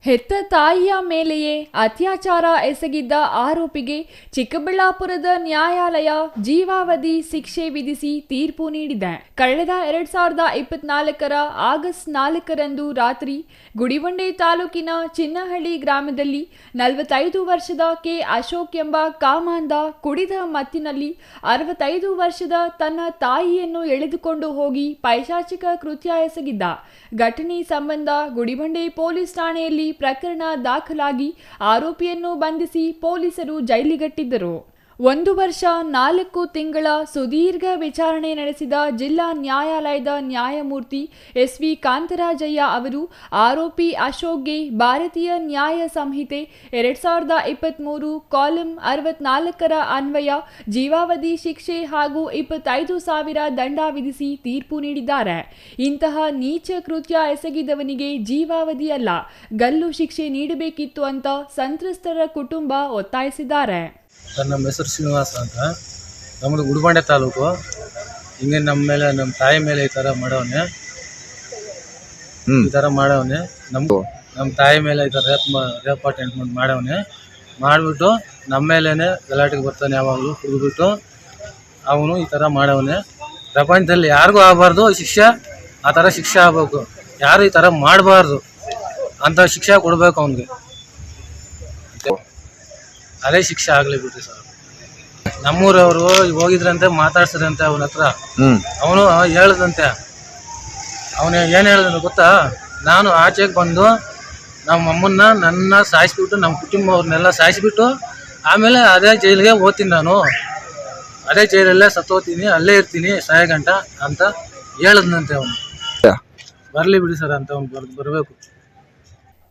ಹೆತ್ತ ತಾಯಿಯ ಮೇಲೆಯೇ ಅತ್ಯಾಚಾರ ಎಸಗಿದ್ದ ಆರೋಪಿಗೆ ಚಿಕ್ಕಬಳ್ಳಾಪುರದ ನ್ಯಾಯಾಲಯ ಜೀವಾವಧಿ ಶಿಕ್ಷೆ ವಿಧಿಸಿ ತೀರ್ಪು ನೀಡಿದೆ. ಕಳೆದ 2024 ಆಗಸ್ಟ್ 4ರಂದು ರಾತ್ರಿ ಗುಡಿಬಂಡೆ ತಾಲೂಕಿನ ಚಿನ್ನಹಳ್ಳಿ ಗ್ರಾಮದಲ್ಲಿ 45 ವರ್ಷದ ಕೆ ಅಶೋಕ್ ಎಂಬ ಕಾಮಾಂಧ ಕುಡಿದ ಮತ್ತಿನಲ್ಲಿ 65 ವರ್ಷದ ತನ್ನ ತಾಯಿಯನ್ನು ಎಳೆದುಕೊಂಡು ಹೋಗಿ ಪೈಶಾಚಿಕ ಕೃತ್ಯ ಎಸಗಿದ್ದ ಘಟನೆ ಸಂಬಂಧ ಗುಡಿಬಂಡೆ ಪೊಲೀಸ್ ಠಾಣೆಯಲ್ಲಿ ಪ್ರಕರಣ ದಾಖಲಾಗಿ ಆರೋಪಿಯನ್ನು ಬಂಧಿಸಿ ಪೊಲೀಸರು ಜೈಲಿಗಟ್ಟಿದ್ದರು. 1 ವರ್ಷ 4 ತಿಂಗಳ ಸುದೀರ್ಘ ವಿಚಾರಣೆ ನಡೆಸಿದ ಜಿಲ್ಲಾ ನ್ಯಾಯಾಲಯದ ನ್ಯಾಯಮೂರ್ತಿ ಎಸ್.ವಿ. ಕಾಂತರಾಜಯ್ಯ ಅವರು ಆರೋಪಿ ಅಶೋಕ್ಗೆ ಭಾರತೀಯ ನ್ಯಾಯ ಸಂಹಿತೆ 2023 ಕಾಲಂ 64 ಅನ್ವಯ ಜೀವಾವಧಿ ಶಿಕ್ಷೆ ಹಾಗೂ 25,000 ದಂಡ ವಿಧಿಸಿ ತೀರ್ಪು ನೀಡಿದ್ದಾರೆ. ಇಂತಹ ನೀಚ ಕೃತ್ಯ ಎಸಗಿದವನಿಗೆ ಜೀವಾವಧಿ ಅಲ್ಲ, ಗಲ್ಲು ಶಿಕ್ಷೆ ನೀಡಬೇಕಿತ್ತು ಅಂತ ಸಂತ್ರಸ್ತರ ಕುಟುಂಬ ಒತ್ತಾಯಿಸಿದ್ದಾರೆ. ಸರ್, ನಮ್ಮ ಹೆಸರು ಶ್ರೀನಿವಾಸ ಅಂತ. ನಮ್ಮದು ಗುಡಿಬಂಡೆ ತಾಲೂಕು. ಹಿಂಗೆ ನಮ್ಮ ತಾಯಿ ಮೇಲೆ ಈ ಥರ ಮಾಡವನೆ. ನಮ್ಮ ತಾಯಿ ಮೇಲೆ ಈ ಥರ ರೇಪ್ ಅಟೆಂಪ್ಟ್ ಮಾಡವನೆ. ಮಾಡಿಬಿಟ್ಟು ನಮ್ಮ ಮೇಲೇ ಗಲಾಟೆಗೆ ಬರ್ತಾನೆ. ಯಾವಾಗಲೂ ಕುಡಿದ್ಬಿಟ್ಟು ಅವನು ಈ ಥರ ಮಾಡವನೆ. ಪ್ರಪಂಚದಲ್ಲಿ ಯಾರಿಗೂ ಆಗಬಾರ್ದು ಶಿಕ್ಷೆ. ಆ ಥರ ಶಿಕ್ಷೆ ಆಗಬೇಕು. ಯಾರು ಈ ಥರ ಮಾಡಬಾರ್ದು ಅಂತ ಶಿಕ್ಷೆ ಕೊಡಬೇಕು ಅವನಿಗೆ. ಅದೇ ಶಿಕ್ಷೆ ಆಗಲಿ ಬಿಡ್ರಿ ಸರ್. ನಮ್ಮೂರವರು ಹೋಗಿದ್ರಂತೆ, ಮಾತಾಡ್ಸಿದ್ರಂತೆ ಅವನ ಹತ್ರ. ಅವನು ಹೇಳ್ದಂತೆ, ಅವನು ಏನು ಹೇಳಿದ್ರು ಗೊತ್ತಾ? ನಾನು ಆಚೆಗೆ ಬಂದು ನಮ್ಮ ಅಮ್ಮನ್ನ ನನ್ನ ಸಾಯಿಸ್ಬಿಟ್ಟು ನಮ್ಮ ಕುಟುಂಬವ್ರನ್ನೆಲ್ಲ ಸಾಯಿಸ್ಬಿಟ್ಟು ಆಮೇಲೆ ಅದೇ ಜೈಲಿಗೆ ಹೋಗ್ತೀನಿ, ನಾನು ಅದೇ ಜೈಲಲ್ಲೇ ಸತ್ತೋಗ್ತೀನಿ, ಅಲ್ಲೇ ಇರ್ತೀನಿ ಸಾಯಗಂಟ ಅಂತ ಹೇಳಿದ್ನಂತೆ ಅವನು. ಬರಲಿ ಬಿಡಿ ಸರ್ ಅಂತ ಅವ್ನು ಬರಬೇಕು.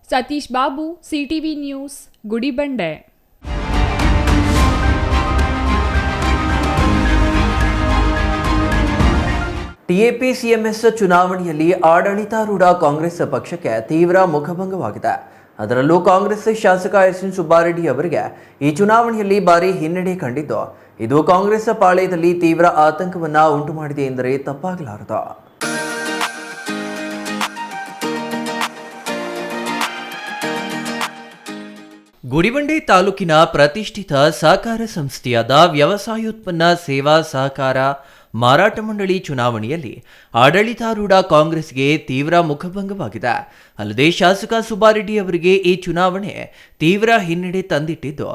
Satish Babu, CTV news, Gudibande. TAPCMS ಚುನಾವಣೆಯಲ್ಲಿ ಆಡಳಿತಾರೂಢ ಕಾಂಗ್ರೆಸ್ ಪಕ್ಷಕ್ಕೆ ತೀವ್ರ ಮುಖಭಂಗವಾಗಿದೆ. ಅದರಲ್ಲೂ ಕಾಂಗ್ರೆಸ್ ಶಾಸಕ ಎಸ್.ಎನ್. ಸುಬ್ಬಾರೆಡ್ಡಿ ಅವರಿಗೆ ಈ ಚುನಾವಣೆಯಲ್ಲಿ ಭಾರಿ ಹಿನ್ನಡೆ ಕಂಡಿದ್ದು, ಇದು ಕಾಂಗ್ರೆಸ್ ಪಾಳೆಯದಲ್ಲಿ ತೀವ್ರ ಆತಂಕವನ್ನ ಉಂಟು ಮಾಡಿದೆ ಎಂದರೆ ತಪ್ಪಾಗಲಾರದು. ಗುಡಿಬಂಡೆ ತಾಲೂಕಿನ ಪ್ರತಿಷ್ಠಿತ ಸಹಕಾರ ಸಂಸ್ಥೆಯಾದ ವ್ಯವಸಾಯೋತ್ಪನ್ನ ಸೇವಾ ಸಹಕಾರ ಮಾರಾಟ ಮಂಡಳಿ ಚುನಾವಣೆಯಲ್ಲಿ ಆಡಳಿತಾರೂಢ ಕಾಂಗ್ರೆಸ್ಗೆ ತೀವ್ರ ಮುಖಭಂಗವಾಗಿದೆ. ಅಲ್ಲದೆ ಶಾಸಕ ಸುಬ್ಬಾರೆಡ್ಡಿ ಅವರಿಗೆ ಈ ಚುನಾವಣೆ ತೀವ್ರ ಹಿನ್ನಡೆ ತಂದಿಟ್ಟಿದ್ದು,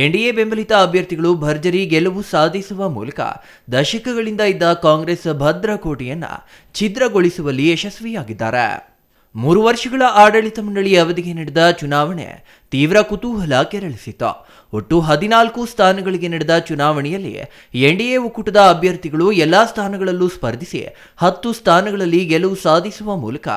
ಎನ್ಡಿಎ ಬೆಂಬಲಿತ ಅಭ್ಯರ್ಥಿಗಳು ಭರ್ಜರಿ ಗೆಲುವು ಸಾಧಿಸುವ ಮೂಲಕ ದಶಕಗಳಿಂದ ಇದ್ದ ಕಾಂಗ್ರೆಸ್ ಭದ್ರಕೋಟೆಯನ್ನ ಛಿದ್ರಗೊಳಿಸುವಲ್ಲಿ ಯಶಸ್ವಿಯಾಗಿದ್ದಾರೆ. 3 ವರ್ಷಗಳ ಆಡಳಿತ ಮಂಡಳಿ ಅವಧಿಗೆ ನಡೆದ ಚುನಾವಣೆ ತೀವ್ರ ಕುತೂಹಲ ಕೆರಳಿಸಿತು. ಒಟ್ಟು 14 ಸ್ಥಾನಗಳಿಗೆ ನಡೆದ ಚುನಾವಣೆಯಲ್ಲಿ ಎನ್ಡಿಎ ಒಕ್ಕೂಟದ ಅಭ್ಯರ್ಥಿಗಳು ಎಲ್ಲಾ ಸ್ಥಾನಗಳಲ್ಲೂ ಸ್ಪರ್ಧಿಸಿ 10 ಸ್ಥಾನಗಳಲ್ಲಿ ಗೆಲುವು ಸಾಧಿಸುವ ಮೂಲಕ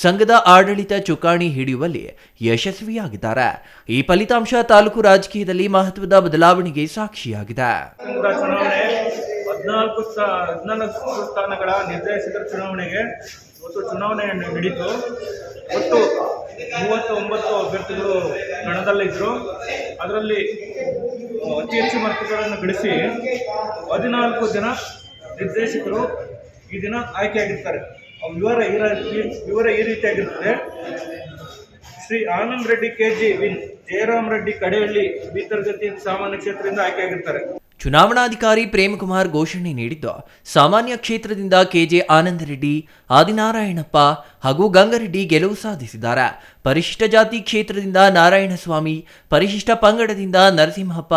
ಸಂಘದ ಆಡಳಿತ ಚುಕ್ಕಾಣಿ ಹಿಡಿಯುವಲ್ಲಿ ಯಶಸ್ವಿಯಾಗಿದ್ದಾರೆ. ಈ ಫಲಿತಾಂಶ ತಾಲೂಕು ರಾಜಕೀಯದಲ್ಲಿ ಮಹತ್ವದ ಬದಲಾವಣೆಗೆ ಸಾಕ್ಷಿಯಾಗಿದೆ. 14 ಸ್ಥಾನಗಳ ನಿರ್ದೇಶಕರ ಚುನಾವಣೆಗೆ ಇವತ್ತು ಚುನಾವಣೆ ನಡೀತು. ಒಟ್ಟು 39 ಅಭ್ಯರ್ಥಿಗಳು ಕಣದಲ್ಲಿದ್ದರು. ಅದರಲ್ಲಿ ಅತಿ ಹೆಚ್ಚು ಮತಗಳನ್ನು ಗಳಿಸಿ 14 ಜನ ನಿರ್ದೇಶಕರು ಈ ದಿನ ಆಯ್ಕೆಯಾಗಿರ್ತಾರೆ. ವಿವರ ಈ ರೀತಿಯಾಗಿರ್ತದೆ. Shri Anand Reddy KG win, Jayaram Reddy Kadehalli B ತರಗತಿ ಸಾಮಾನ್ಯ ಕ್ಷೇತ್ರದಿಂದ ಆಯ್ಕೆಯಾಗಿರ್ತಾರೆ. ಚುನಾವಣಾಧಿಕಾರಿ ಪ್ರೇಮಕುಮಾರ್ ಘೋಷಣೆ ನೀಡಿದ್ದು, ಸಾಮಾನ್ಯ ಕ್ಷೇತ್ರದಿಂದ ಕೆಜೆ ಆನಂದ ರೆಡ್ಡಿ, ಆದಿನಾರಾಯಣಪ್ಪ ಹಾಗೂ ಗಂಗರೆಡ್ಡಿ ಗೆಲುವು ಸಾಧಿಸಿದ್ದಾರೆ. ಪರಿಶಿಷ್ಟ ಜಾತಿ ಕ್ಷೇತ್ರದಿಂದ ನಾರಾಯಣಸ್ವಾಮಿ, ಪರಿಶಿಷ್ಟ ಪಂಗಡದಿಂದ ನರಸಿಂಹಪ್ಪ,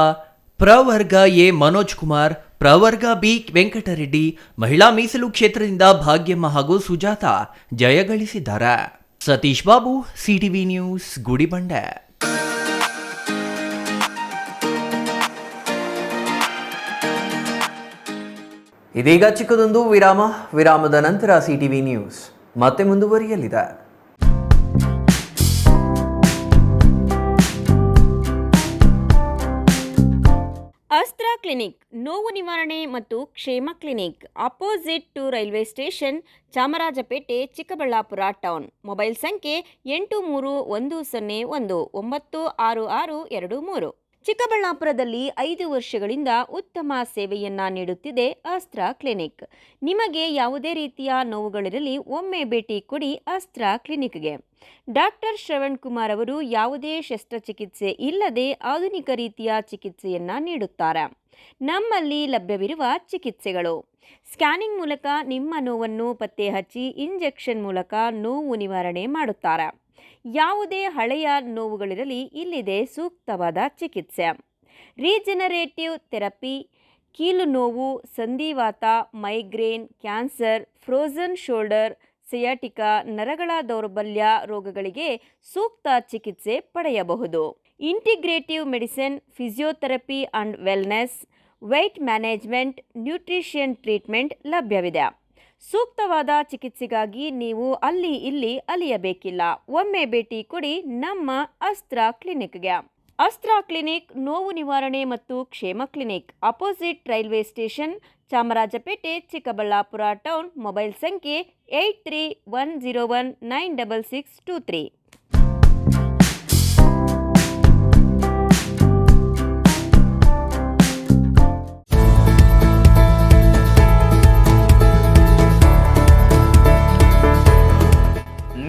ಪ್ರವರ್ಗ ಎ ಮನೋಜ್ ಕುಮಾರ್, ಪ್ರವರ್ಗ ಬಿ ವೆಂಕಟರೆಡ್ಡಿ, ಮಹಿಳಾ ಮೀಸಲು ಕ್ಷೇತ್ರದಿಂದ ಭಾಗ್ಯಮ್ಮ ಹಾಗೂ ಸುಜಾತ ಜಯಗಳಿಸಿದ್ದಾರೆ. Satish Babu, CTV news, Gudibande. ಇದೀಗ ಚಿಕ್ಕದೊಂದು ವಿರಾಮದ ನಂತರ ಸಿಟಿವಿ ನ್ಯೂಸ್ ಮತ್ತೆ ಮುಂದುವರಿಯಲಿದೆ. ಅಸ್ತ್ರ ಕ್ಲಿನಿಕ್, ನೋವು ನಿವಾರಣೆ ಮತ್ತು ಕ್ಷೇಮ clinic, opposite to railway station, Chamarajpet, Chikkaballapur town. Mobile ಸಂಖ್ಯೆ 8310196623. ಚಿಕ್ಕಬಳ್ಳಾಪುರದಲ್ಲಿ 5 ವರ್ಷಗಳಿಂದ ಉತ್ತಮ ಸೇವೆಯನ್ನ ನೀಡುತ್ತಿದೆ ಅಸ್ತ್ರ ಕ್ಲಿನಿಕ್. ನಿಮಗೆ ಯಾವುದೇ ರೀತಿಯ ನೋವುಗಳಿರಲಿ ಒಮ್ಮೆ ಭೇಟಿ ಕೊಡಿ ಅಸ್ತ್ರ ಕ್ಲಿನಿಕ್ಗೆ. ಡಾಕ್ಟರ್ ಶ್ರವಣ್ ಕುಮಾರ್ ಅವರು ಯಾವುದೇ ಶಸ್ತ್ರಚಿಕಿತ್ಸೆ ಇಲ್ಲದೆ ಆಧುನಿಕ ರೀತಿಯ ಚಿಕಿತ್ಸೆಯನ್ನ ನೀಡುತ್ತಾರೆ. ನಮ್ಮಲ್ಲಿ ಲಭ್ಯವಿರುವ ಚಿಕಿತ್ಸೆಗಳು: ಸ್ಕ್ಯಾನಿಂಗ್ ಮೂಲಕ ನಿಮ್ಮ ನೋವನ್ನು ಪತ್ತೆ ಹಚ್ಚಿ ಇಂಜೆಕ್ಷನ್ ಮೂಲಕ ನೋವು ನಿವಾರಣೆ ಮಾಡುತ್ತಾರೆ. ಯಾವುದೇ ಹಳೆಯ ನೋವುಗಳಿರಲಿ ಇಲ್ಲಿದೆ ಸೂಕ್ತವಾದ ಚಿಕಿತ್ಸೆ. ರೀಜನರೇಟಿವ್ ಥೆರಪಿ, ಕೀಲು ನೋವು, ಸಂಧಿವಾತ, migraine, cancer, frozen shoulder, sciatica, ನರಗಳ ದೌರ್ಬಲ್ಯ ರೋಗಗಳಿಗೆ ಸೂಕ್ತ ಚಿಕಿತ್ಸೆ ಪಡೆಯಬಹುದು. Integrative medicine, physiotherapy and wellness, weight management, nutrition treatment ಲಭ್ಯವಿದೆ. ಸೂಕ್ತವಾದ ಚಿಕಿತ್ಸೆಗಾಗಿ ನೀವು ಅಲ್ಲಿ ಇಲ್ಲಿ ಅಲಿಯಬೇಕಿಲ್ಲ. ಒಮ್ಮೆ ಭೇಟಿ ಕೊಡಿ ನಮ್ಮ ಅಸ್ತ್ರ ಕ್ಲಿನಿಕ್ಗೆ. ಅಸ್ತ್ರ ಕ್ಲಿನಿಕ್ ನೋವು ನಿವಾರಣೆ ಮತ್ತು ಕ್ಷೇಮ clinic, opposite railway station, Chamarajpet, Chikkaballapur town. Mobile ಸಂಖ್ಯೆ 8310196623.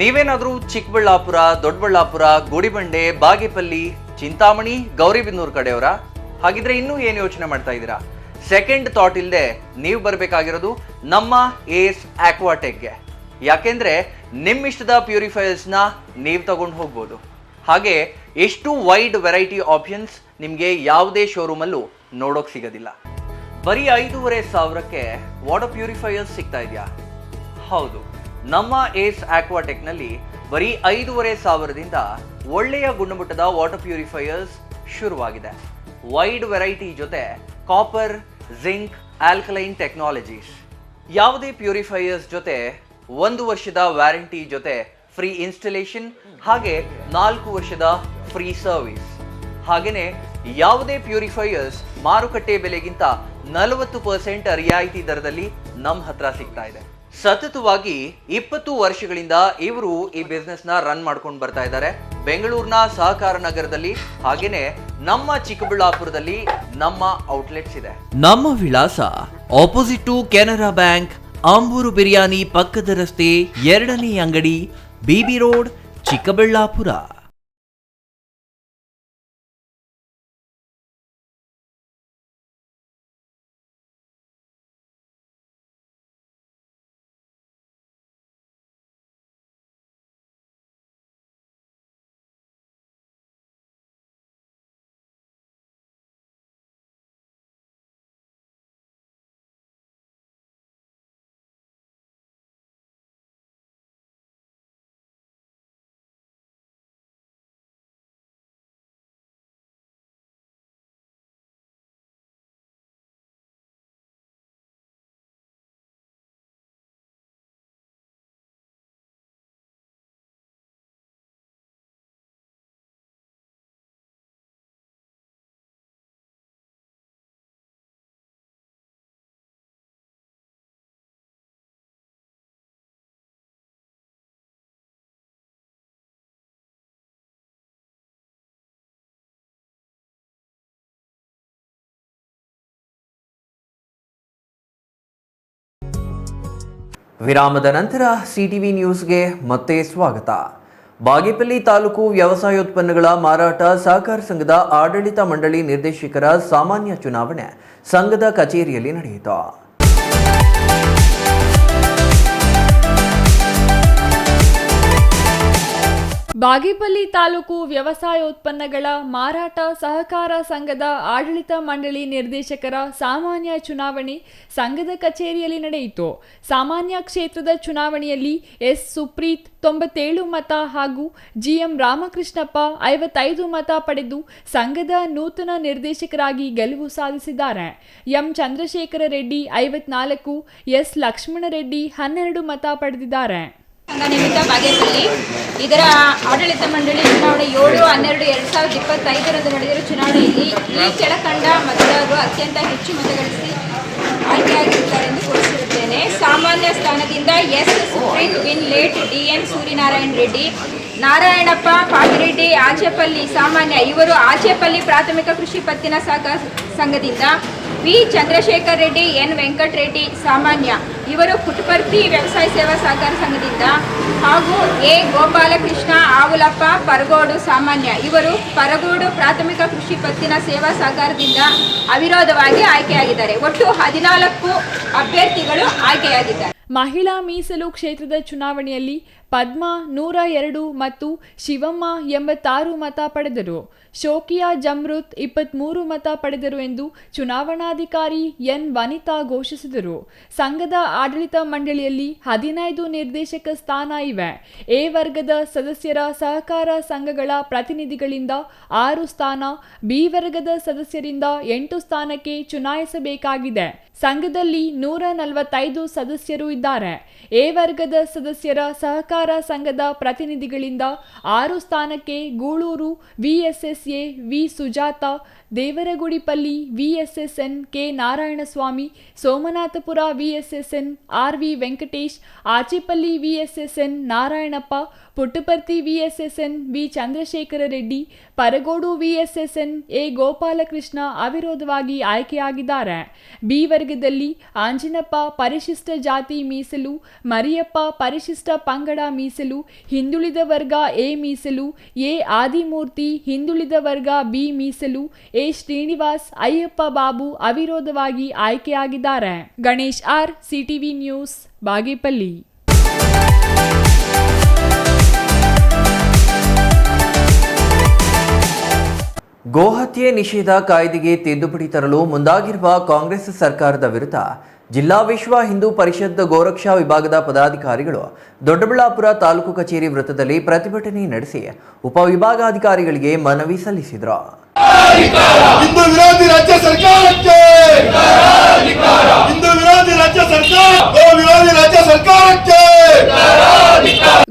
ನೀವೇನಾದರೂ ಚಿಕ್ಕಬಳ್ಳಾಪುರ, ದೊಡ್ಡಬಳ್ಳಾಪುರ, ಗುಡಿಬಂಡೆ, ಬಾಗೇಪಲ್ಲಿ, ಚಿಂತಾಮಣಿ, ಗೌರಿಬಿದನೂರು ಕಡೆಯವರ? ಹಾಗಿದ್ರೆ ಇನ್ನೂ ಏನು ಯೋಚನೆ ಮಾಡ್ತಾ ಇದ್ದೀರಾ? ಸೆಕೆಂಡ್ ಥಾಟ್ ಇಲ್ಲದೆ ನೀವು ಬರಬೇಕಾಗಿರೋದು ನಮ್ಮ ಏಸ್ ಆಕ್ವಾಟೆಕ್ಗೆ. ಯಾಕೆಂದ್ರೆ ನಿಮ್ಮಿಷ್ಟದ ಪ್ಯೂರಿಫೈಯರ್ಸ್ನ ನೀವು ತಗೊಂಡು ಹೋಗ್ಬೋದು. ಹಾಗೆ ಎಷ್ಟು ವೈಡ್ ವೆರೈಟಿ ಆಪ್ಷನ್ಸ್ ನಿಮಗೆ ಯಾವುದೇ ಶೋರೂಮಲ್ಲೂ ನೋಡೋಕೆ ಸಿಗೋದಿಲ್ಲ. ಬರೀ 5,500ಕ್ಕೆ ವಾಟರ್ ಪ್ಯೂರಿಫೈಯರ್ಸ್ ಸಿಗ್ತಾ ಇದೆಯಾ? ಹೌದು, ನಮ್ಮ ಏಸ್ ಆಕ್ವಾಟೆಕ್ನಲ್ಲಿ ಬರೀ 5,500ದಿಂದ ಒಳ್ಳೆಯ ಗುಣಮಟ್ಟದ ವಾಟರ್ ಪ್ಯೂರಿಫೈಯರ್ಸ್ ಶುರುವಾಗಿದೆ. ವೈಡ್ ವೆರೈಟಿ ಜೊತೆ ಕಾಪರ್, ಜಿಂಕ್, ಆಲ್ಕಲೈನ್ ಟೆಕ್ನಾಲಜೀಸ್. ಯಾವುದೇ ಪ್ಯೂರಿಫೈಯರ್ಸ್ ಜೊತೆ 1 ವರ್ಷದ ವ್ಯಾರಂಟಿ ಜೊತೆ ಫ್ರೀ ಇನ್ಸ್ಟಾಲೇಷನ್, ಹಾಗೆ 4 ವರ್ಷದ ಫ್ರೀ ಸರ್ವಿಸ್. ಹಾಗೆಯೇ ಯಾವುದೇ ಪ್ಯೂರಿಫೈಯರ್ಸ್ ಮಾರುಕಟ್ಟೆ ಬೆಲೆಗಿಂತ 40% ರಿಯಾಯಿತಿ ದರದಲ್ಲಿ ನಮ್ಮ ಹತ್ರ ಸಿಗ್ತಾ ಇದೆ. ಸತತವಾಗಿ 20 ವರ್ಷಗಳಿಂದ ಇವರು ಈ ಬಿಸ್ನೆಸ್ ನ ರನ್ ಮಾಡ್ಕೊಂಡು ಬರ್ತಾ ಇದ್ದಾರೆ. ಬೆಂಗಳೂರಿನ ಸಹಕಾರ ನಗರದಲ್ಲಿ, ಹಾಗೇನೆ ನಮ್ಮ ಚಿಕ್ಕಬಳ್ಳಾಪುರದಲ್ಲಿ ನಮ್ಮ ಔಟ್ಲೆಟ್ಸ್ ಇದೆ. ನಮ್ಮ ವಿಳಾಸ opposite to Canara bank, Ambur biryani ಪಕ್ಕದ ರಸ್ತೆ, 2ನೇ ಅಂಗಡಿ, ಬಿಬಿ ರೋಡ್, ಚಿಕ್ಕಬಳ್ಳಾಪುರ. ವಿರಾಮದ ನಂತರ ಸಿಟಿವಿ ನ್ಯೂಸ್ಗೆ ಮತ್ತೆ ಸ್ವಾಗತ. ಬಾಗೇಪಲ್ಲಿ ತಾಲೂಕು ವ್ಯವಸಾಯೋತ್ಪನ್ನಗಳ ಮಾರಾಟ ಸಹಕಾರ ಸಂಘದ ಆಡಳಿತ ಮಂಡಳಿ ನಿರ್ದೇಶಕರ ಸಾಮಾನ್ಯ ಚುನಾವಣೆ ಸಂಘದ ಕಚೇರಿಯಲ್ಲಿ ನಡೆಯಿತು. ಬಾಗೇಪಲ್ಲಿ ತಾಲೂಕು ವ್ಯವಸಾಯೋತ್ಪನ್ನಗಳ ಮಾರಾಟ ಸಹಕಾರ ಸಂಘದ ಆಡಳಿತ ಮಂಡಳಿ ನಿರ್ದೇಶಕರ ಸಾಮಾನ್ಯ ಚುನಾವಣೆ ಸಂಘದ ಕಚೇರಿಯಲ್ಲಿ ನಡೆಯಿತು. ಸಾಮಾನ್ಯ ಕ್ಷೇತ್ರದ ಚುನಾವಣೆಯಲ್ಲಿ ಎಸ್ ಸುಪ್ರೀತ್ 97 ಮತ ಹಾಗೂ ಜಿಎಂ ರಾಮಕೃಷ್ಣಪ್ಪ 55 ಮತ ಪಡೆದು ಸಂಘದ ನೂತನ ನಿರ್ದೇಶಕರಾಗಿ ಗೆಲುವು ಸಾಧಿಸಿದ್ದಾರೆ. ಎಂ ಚಂದ್ರಶೇಖರ ರೆಡ್ಡಿ 54, ಎಸ್ ಲಕ್ಷ್ಮಣ ರೆಡ್ಡಿ 12 ಮತ ಪಡೆದಿದ್ದಾರೆ. ಸಂಘ ನಿಮಿತ್ತ ಬಾಗೇಪಲ್ಲಿ ಇದರ ಆಡಳಿತ ಮಂಡಳಿ ಚುನಾವಣೆ 7/12/2025 ನಡೆದಿರುವ ಚುನಾವಣೆಯಲ್ಲಿ ಈ ಕೆಳಕಂಡ ಮತದಾರರು ಅತ್ಯಂತ ಹೆಚ್ಚು ಮತ ಗಳಿಸಿ ಆಯ್ಕೆಯಾಗಿರುತ್ತಾರೆ ಎಂದು ಘೋಷಿಸಿರುತ್ತೇನೆ. ಸಾಮಾನ್ಯ ಸ್ಥಾನದಿಂದ S Supreeth win late DN Suryanarayana Reddy, Narayanappa Pagireddy Achepalli ಸಾಮಾನ್ಯ, ಇವರು ಆಚೆಪಲ್ಲಿ ಪ್ರಾಥಮಿಕ ಕೃಷಿ ಪತ್ತಿನ ಸಹಕಾರ ಸಂಘದಿಂದ. ವಿ ಚಂದ್ರಶೇಖರ್ ರೆಡ್ಡಿ ಎನ್ ವೆಂಕಟರೆಡ್ಡಿ ಸಾಮಾನ್ಯ, ಇವರು ಪುಟ್ಟಪರ್ತಿ ವ್ಯವಸಾಯ ಸೇವಾ ಸಹಕಾರ ಸಂಘದಿಂದ. ಹಾಗೂ ಎ ಗೋಪಾಲಕೃಷ್ಣ ಆವುಲಪ್ಪ ಪರಗೋಡು ಸಾಮಾನ್ಯ, ಇವರು ಪರಗೋಡು ಪ್ರಾಥಮಿಕ ಕೃಷಿ ಪತ್ತಿನ ಸೇವಾ ಸಹಕಾರದಿಂದ ಅವಿರೋಧವಾಗಿ ಆಯ್ಕೆಯಾಗಿದ್ದಾರೆ. ಒಟ್ಟು 14 ಅಭ್ಯರ್ಥಿಗಳು ಆಯ್ಕೆಯಾಗಿದ್ದಾರೆ. ಮಹಿಳಾ ಮೀಸಲು ಕ್ಷೇತ್ರದ ಚುನಾವಣೆಯಲ್ಲಿ ಪದ್ಮಾ 102 ಮತ್ತು ಶಿವಮ್ಮ 86 ಮತ ಪಡೆದರು. ಶೋಕಿಯಾ ಜಮ್ರುತ್ 23 ಮತ ಪಡೆದರು ಎಂದು ಚುನಾವಣಾಧಿಕಾರಿ ಎನ್ ವನಿತಾ ಘೋಷಿಸಿದರು. ಸಂಘದ ಆಡಳಿತ ಮಂಡಳಿಯಲ್ಲಿ 15 ನಿರ್ದೇಶಕ ಸ್ಥಾನ ಇವೆ. ಎ ವರ್ಗದ ಸದಸ್ಯರ ಸಹಕಾರ ಸಂಘಗಳ ಪ್ರತಿನಿಧಿಗಳಿಂದ 6 ಸ್ಥಾನ, ಬಿ ವರ್ಗದ ಸದಸ್ಯರಿಂದ 8 ಸ್ಥಾನಕ್ಕೆ ಚುನಾಯಿಸಬೇಕಾಗಿದೆ. ಸಂಘದಲ್ಲಿ 145 ಸದಸ್ಯರು ಇದ್ದಾರೆ. ಎ ವರ್ಗದ ಸದಸ್ಯರ ಸಹಕಾರ ಸಂಘದ ಪ್ರತಿನಿಧಿಗಳಿಂದ 6 ಸ್ಥಾನಕ್ಕೆ Gulur VSSA V Sujatha, Devaragudipalli VSSN K Narayanaswamy, Somanathapura VSSN RV Venkatesh, Achepalli VSSN Narayanappa, Puttaparthi VSSN V Chandrashekara Reddy, Paragodu VSSN A Gopalakrishna ಅವಿರೋಧವಾಗಿ ಆಯ್ಕೆಯಾಗಿದ್ದಾರೆ. ಬಿ ವರ್ಗದಲ್ಲಿ ಆಂಜಿನಪ್ಪ ಪರಿಶಿಷ್ಟ ಜಾತಿ ಮೀಸಲು, ಮರಿಯಪ್ಪ ಪರಿಶಿಷ್ಟ ಪಂಗಡ ಮೀಸಲು, ಹಿಂದುಳಿದ ವರ್ಗ ಎ ಮೀಸಲು, ಎ ಆದಿಮೂರ್ತಿ ಹಿಂದುಳಿದ ವರ್ಗ ಬಿ ಮೀಸಲು, ಎ ಶ್ರೀನಿವಾಸ್, ಅಯ್ಯಪ್ಪ ಬಾಬು ಅವಿರೋಧವಾಗಿ ಆಯ್ಕೆಯಾಗಿದ್ದಾರೆ. Ganesh R, CTV news, Bagepalli. ಗೋಹತ್ಯೆ ನಿಷೇಧ ಕಾಯ್ದೆಗೆ ತಿದ್ದುಪಡಿ ತರಲು ಮುಂದಾಗಿರುವ ಕಾಂಗ್ರೆಸ್ ಸರ್ಕಾರದ ವಿರುದ್ಧ ಜಿಲ್ಲಾ ವಿಶ್ವ ಹಿಂದೂ ಪರಿಷತ್ ಗೋರಕ್ಷಾ ವಿಭಾಗದ ಪದಾಧಿಕಾರಿಗಳು ದೊಡ್ಡಬಳ್ಳಾಪುರ ತಾಲೂಕು ಕಚೇರಿ ವೃತ್ತದಲ್ಲಿ ಪ್ರತಿಭಟನೆ ನಡೆಸಿ ಉಪವಿಭಾಗಾಧಿಕಾರಿಗಳಿಗೆ ಮನವಿ ಸಲ್ಲಿಸಿದರು. ಹಿಂದೂ ವಿರೋಧಿ ರಾಜ್ಯ ಸರ್ಕಾರಕ್ಕೆ, ಹಿಂದೂ ವಿರೋಧಿ ರಾಜ್ಯ ಸರ್ಕಾರ, ಗೋ ವಿರೋಧಿ ರಾಜ್ಯ ಸರ್ಕಾರಕ್ಕೆ.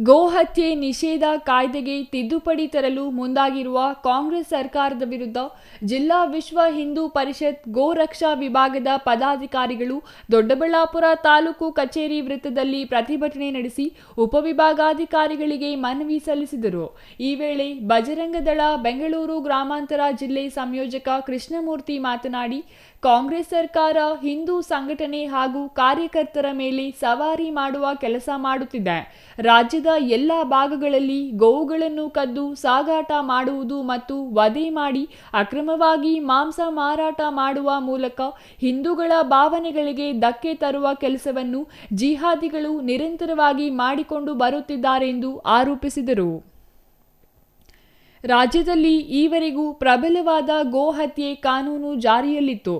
ಗೋಹತ್ಯೆ ನಿಷೇಧ ಕಾಯ್ದೆಗೆ ತಿದ್ದುಪಡಿ ತರಲು ಮುಂದಾಗಿರುವ ಕಾಂಗ್ರೆಸ್ ಸರ್ಕಾರದ ವಿರುದ್ಧ ಜಿಲ್ಲಾ ವಿಶ್ವ ಹಿಂದೂ ಪರಿಷತ್ ಗೋರಕ್ಷಾ ವಿಭಾಗದ ಪದಾಧಿಕಾರಿಗಳು ದೊಡ್ಡಬಳ್ಳಾಪುರ ತಾಲೂಕು ಕಚೇರಿ ವೃತ್ತದಲ್ಲಿ ಪ್ರತಿಭಟನೆ ನಡೆಸಿ ಉಪವಿಭಾಗಾಧಿಕಾರಿಗಳಿಗೆ ಮನವಿ ಸಲ್ಲಿಸಿದರು. ಈ ವೇಳೆ ಬಜರಂಗ ದಳ ಬೆಂಗಳೂರು ಗ್ರಾಮಾಂತರ ಜಿಲ್ಲೆ ಸಂಯೋಜಕ ಕೃಷ್ಣಮೂರ್ತಿ ಮಾತನಾಡಿ, ಕಾಂಗ್ರೆಸ್ ಸರ್ಕಾರ ಹಿಂದೂ ಸಂಘಟನೆ ಹಾಗೂ ಕಾರ್ಯಕರ್ತರ ಮೇಲೆ ಸವಾರಿ ಮಾಡುವ ಕೆಲಸ ಮಾಡುತ್ತಿದೆ. ರಾಜ್ಯದ ಎಲ್ಲ ಭಾಗಗಳಲ್ಲಿ ಗೋವುಗಳನ್ನು ಕದ್ದು ಸಾಗಾಟ ಮಾಡುವುದು ಮತ್ತು ವಧೆ ಮಾಡಿ ಅಕ್ರಮವಾಗಿ ಮಾಂಸ ಮಾರಾಟ ಮಾಡುವ ಮೂಲಕ ಹಿಂದೂಗಳ ಭಾವನೆಗಳಿಗೆ ಧಕ್ಕೆ ತರುವ ಕೆಲಸವನ್ನು ಜಿಹಾದಿಗಳು ನಿರಂತರವಾಗಿ ಮಾಡಿಕೊಂಡು ಬರುತ್ತಿದ್ದಾರೆಂದು ಆರೋಪಿಸಿದರು. ರಾಜ್ಯದಲ್ಲಿ ಈವರೆಗೂ ಪ್ರಬಲವಾದ ಗೋಹತ್ಯೆ ಕಾನೂನು ಜಾರಿಯಲ್ಲಿತ್ತು.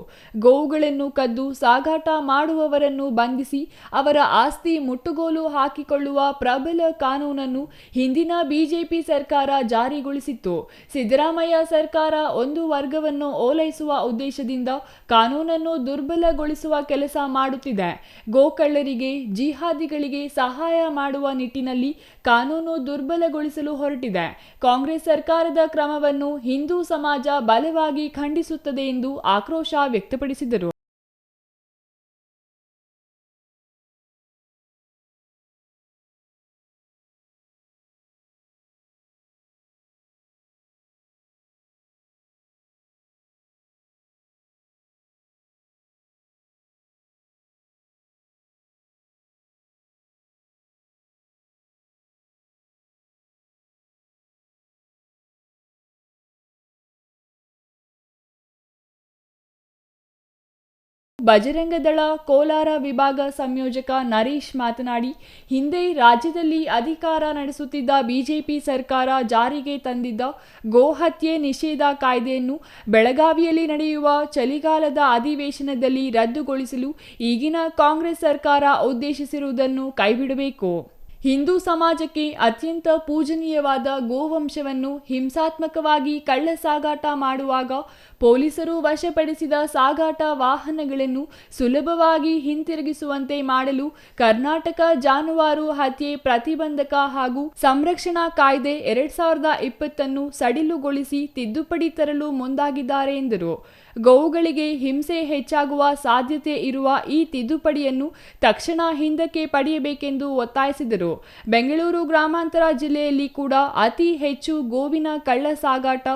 ಗೋವುಗಳನ್ನು ಕದ್ದು ಸಾಗಾಟ ಮಾಡುವವರನ್ನು ಬಂಧಿಸಿ ಅವರ ಆಸ್ತಿ ಮುಟ್ಟುಗೋಲು ಹಾಕಿಕೊಳ್ಳುವ ಪ್ರಬಲ ಕಾನೂನನ್ನು ಹಿಂದಿನ ಬಿಜೆಪಿ ಸರ್ಕಾರ ಜಾರಿಗೊಳಿಸಿತ್ತು. ಸಿದ್ದರಾಮಯ್ಯ ಸರ್ಕಾರ ಒಂದು ವರ್ಗವನ್ನು ಓಲೈಸುವ ಉದ್ದೇಶದಿಂದ ಕಾನೂನನ್ನು ದುರ್ಬಲಗೊಳಿಸುವ ಕೆಲಸ ಮಾಡುತ್ತಿದೆ. ಗೋಕಳ್ಳರಿಗೆ, ಜಿಹಾದಿಗಳಿಗೆ ಸಹಾಯ ಮಾಡುವ ನಿಟ್ಟಿನಲ್ಲಿ ಕಾನೂನು ದುರ್ಬಲಗೊಳಿಸಲು ಹೊರಟಿದೆ. ಕಾಂಗ್ರೆಸ್ ಸರ್ಕಾರದ ಕ್ರಮವನ್ನು ಹಿಂದೂ ಸಮಾಜ ಬಲವಾಗಿ ಖಂಡಿಸುತ್ತದೆ ಎಂದು ಆಕ್ರೋಶ ವ್ಯಕ್ತಪಡಿಸಿದರು. ಬಜರಂಗದಳ ಕೋಲಾರ ವಿಭಾಗ ಸಂಯೋಜಕ ನರೇಶ್ ಮಾತನಾಡಿ, ಹಿಂದೆ ರಾಜ್ಯದಲ್ಲಿ ಅಧಿಕಾರ ನಡೆಸುತ್ತಿದ್ದ ಬಿಜೆಪಿ ಸರ್ಕಾರ ಜಾರಿಗೆ ತಂದಿದ್ದ ಗೋಹತ್ಯೆ ನಿಷೇಧ ಕಾಯ್ದೆಯನ್ನು ಬೆಳಗಾವಿಯಲ್ಲಿ ನಡೆಯುವ ಚಳಿಗಾಲದ ಅಧಿವೇಶನದಲ್ಲಿ ರದ್ದುಗೊಳಿಸಲು ಈಗಿನ ಕಾಂಗ್ರೆಸ್ ಸರ್ಕಾರ ಉದ್ದೇಶಿಸಿರುವುದನ್ನು ಕೈಬಿಡಬೇಕು. ಹಿಂದೂ ಸಮಾಜಕ್ಕೆ ಅತ್ಯಂತ ಪೂಜನೀಯವಾದ ಗೋವಂಶವನ್ನು ಹಿಂಸಾತ್ಮಕವಾಗಿ ಕಳ್ಳ ಸಾಗಾಟ ಮಾಡುವಾಗ ಪೊಲೀಸರು ವಶಪಡಿಸಿದ ಸಾಗಾಟ ವಾಹನಗಳನ್ನು ಸುಲಭವಾಗಿ ಹಿಂತಿರುಗಿಸುವಂತೆ ಮಾಡಲು ಕರ್ನಾಟಕ ಜಾನುವಾರು ಹತ್ಯೆ ಪ್ರತಿಬಂಧಕ ಹಾಗೂ ಸಂರಕ್ಷಣಾ ಕಾಯ್ದೆ 2020 ಸಡಿಲುಗೊಳಿಸಿ ತಿದ್ದುಪಡಿ ತರಲು ಮುಂದಾಗಿದ್ದಾರೆ ಎಂದರು. ಗೋವುಗಳಿಗೆ ಹಿಂಸೆ ಹೆಚ್ಚಾಗುವ ಸಾಧ್ಯತೆ ಇರುವ ಈ ತಿದ್ದುಪಡಿಯನ್ನು ತಕ್ಷಣ ಹಿಂದಕ್ಕೆ ಪಡೆಯಬೇಕೆಂದು ಒತ್ತಾಯಿಸಿದರು. ಬೆಂಗಳೂರು ಗ್ರಾಮಾಂತರ ಜಿಲ್ಲೆಯಲ್ಲಿ ಕೂಡ ಅತಿ ಹೆಚ್ಚು ಗೋವಿನ ಕಳ್ಳ ಸಾಗಾಟ,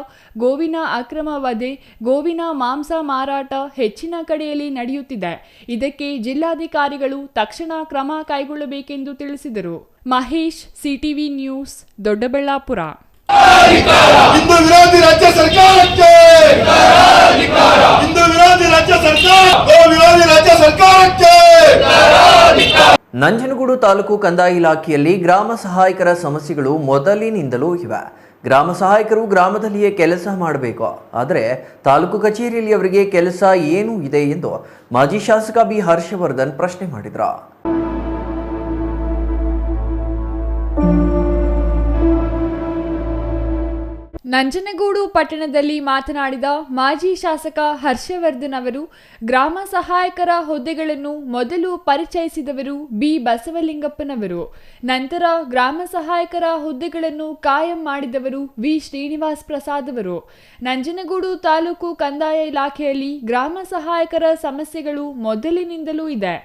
ಗೋವಿನ ಅಕ್ರಮ ವಧೆ, ಗೋವಿನ ಮಾಂಸ ಮಾರಾಟ ಹೆಚ್ಚಿನ ಕಡೆಯಲ್ಲಿ ನಡೆಯುತ್ತಿದೆ. ಇದಕ್ಕೆ ಜಿಲ್ಲಾಧಿಕಾರಿಗಳು ತಕ್ಷಣ ಕ್ರಮ ಕೈಗೊಳ್ಳಬೇಕೆಂದು ತಿಳಿಸಿದರು. Mahesh, CTV news, Doddaballapur. ಹಿಂದೂ ವಿರೋಧಿ ರಾಜ್ಯ ಸರ್ಕಾರಕ್ಕೆ, ಹಿಂದೂ ವಿರೋಧಿ ರಾಜ್ಯ ಸರ್ಕಾರ, ಗೋ ವಿರೋಧಿ ರಾಜ್ಯ ಸರ್ಕಾರಕ್ಕೆ. ನಂಜನಗೂಡು ತಾಲೂಕು ಕಂದಾಯ ಇಲಾಖೆಯಲ್ಲಿ ಗ್ರಾಮ ಸಹಾಯಕರ ಸಮಸ್ಯೆಗಳು ಮೊದಲಿನಿಂದಲೂ ಇವೆ. ಗ್ರಾಮ ಸಹಾಯಕರು ಗ್ರಾಮದಲ್ಲಿಯೇ ಕೆಲಸ ಮಾಡಬೇಕು. ಆದರೆ ತಾಲೂಕು ಕಚೇರಿಯಲ್ಲಿ ಅವರಿಗೆ ಕೆಲಸ ಏನು ಇದೆ ಎಂದು ಮಾಜಿ ಶಾಸಕ ಬಿ ಹರ್ಷವರ್ಧನ್ ಪ್ರಶ್ನೆ ಮಾಡಿದರು. ನಂಜನಗೂಡು ಪಟ್ಟಣದಲ್ಲಿ ಮಾತನಾಡಿದ ಮಾಜಿ ಶಾಸಕ ಹರ್ಷವರ್ಧನ್ ಅವರು, ಗ್ರಾಮ ಸಹಾಯಕರ ಹುದ್ದೆಗಳನ್ನು ಮೊದಲು ಪರಿಚಯಿಸಿದವರು ಬಿ ಬಸವಲಿಂಗಪ್ಪನವರು. ನಂತರ ಗ್ರಾಮ ಸಹಾಯಕರ ಹುದ್ದೆಗಳನ್ನು ಕಾಯಂ ಮಾಡಿದವರು ವಿ ಶ್ರೀನಿವಾಸ್ ಪ್ರಸಾದ್ ಅವರು. ನಂಜನಗೂಡು ತಾಲೂಕು ಕಂದಾಯ ಇಲಾಖೆಯಲ್ಲಿ ಗ್ರಾಮ ಸಹಾಯಕರ ಸಮಸ್ಯೆಗಳು ಮೊದಲಿನಿಂದಲೂ ಇದೆ.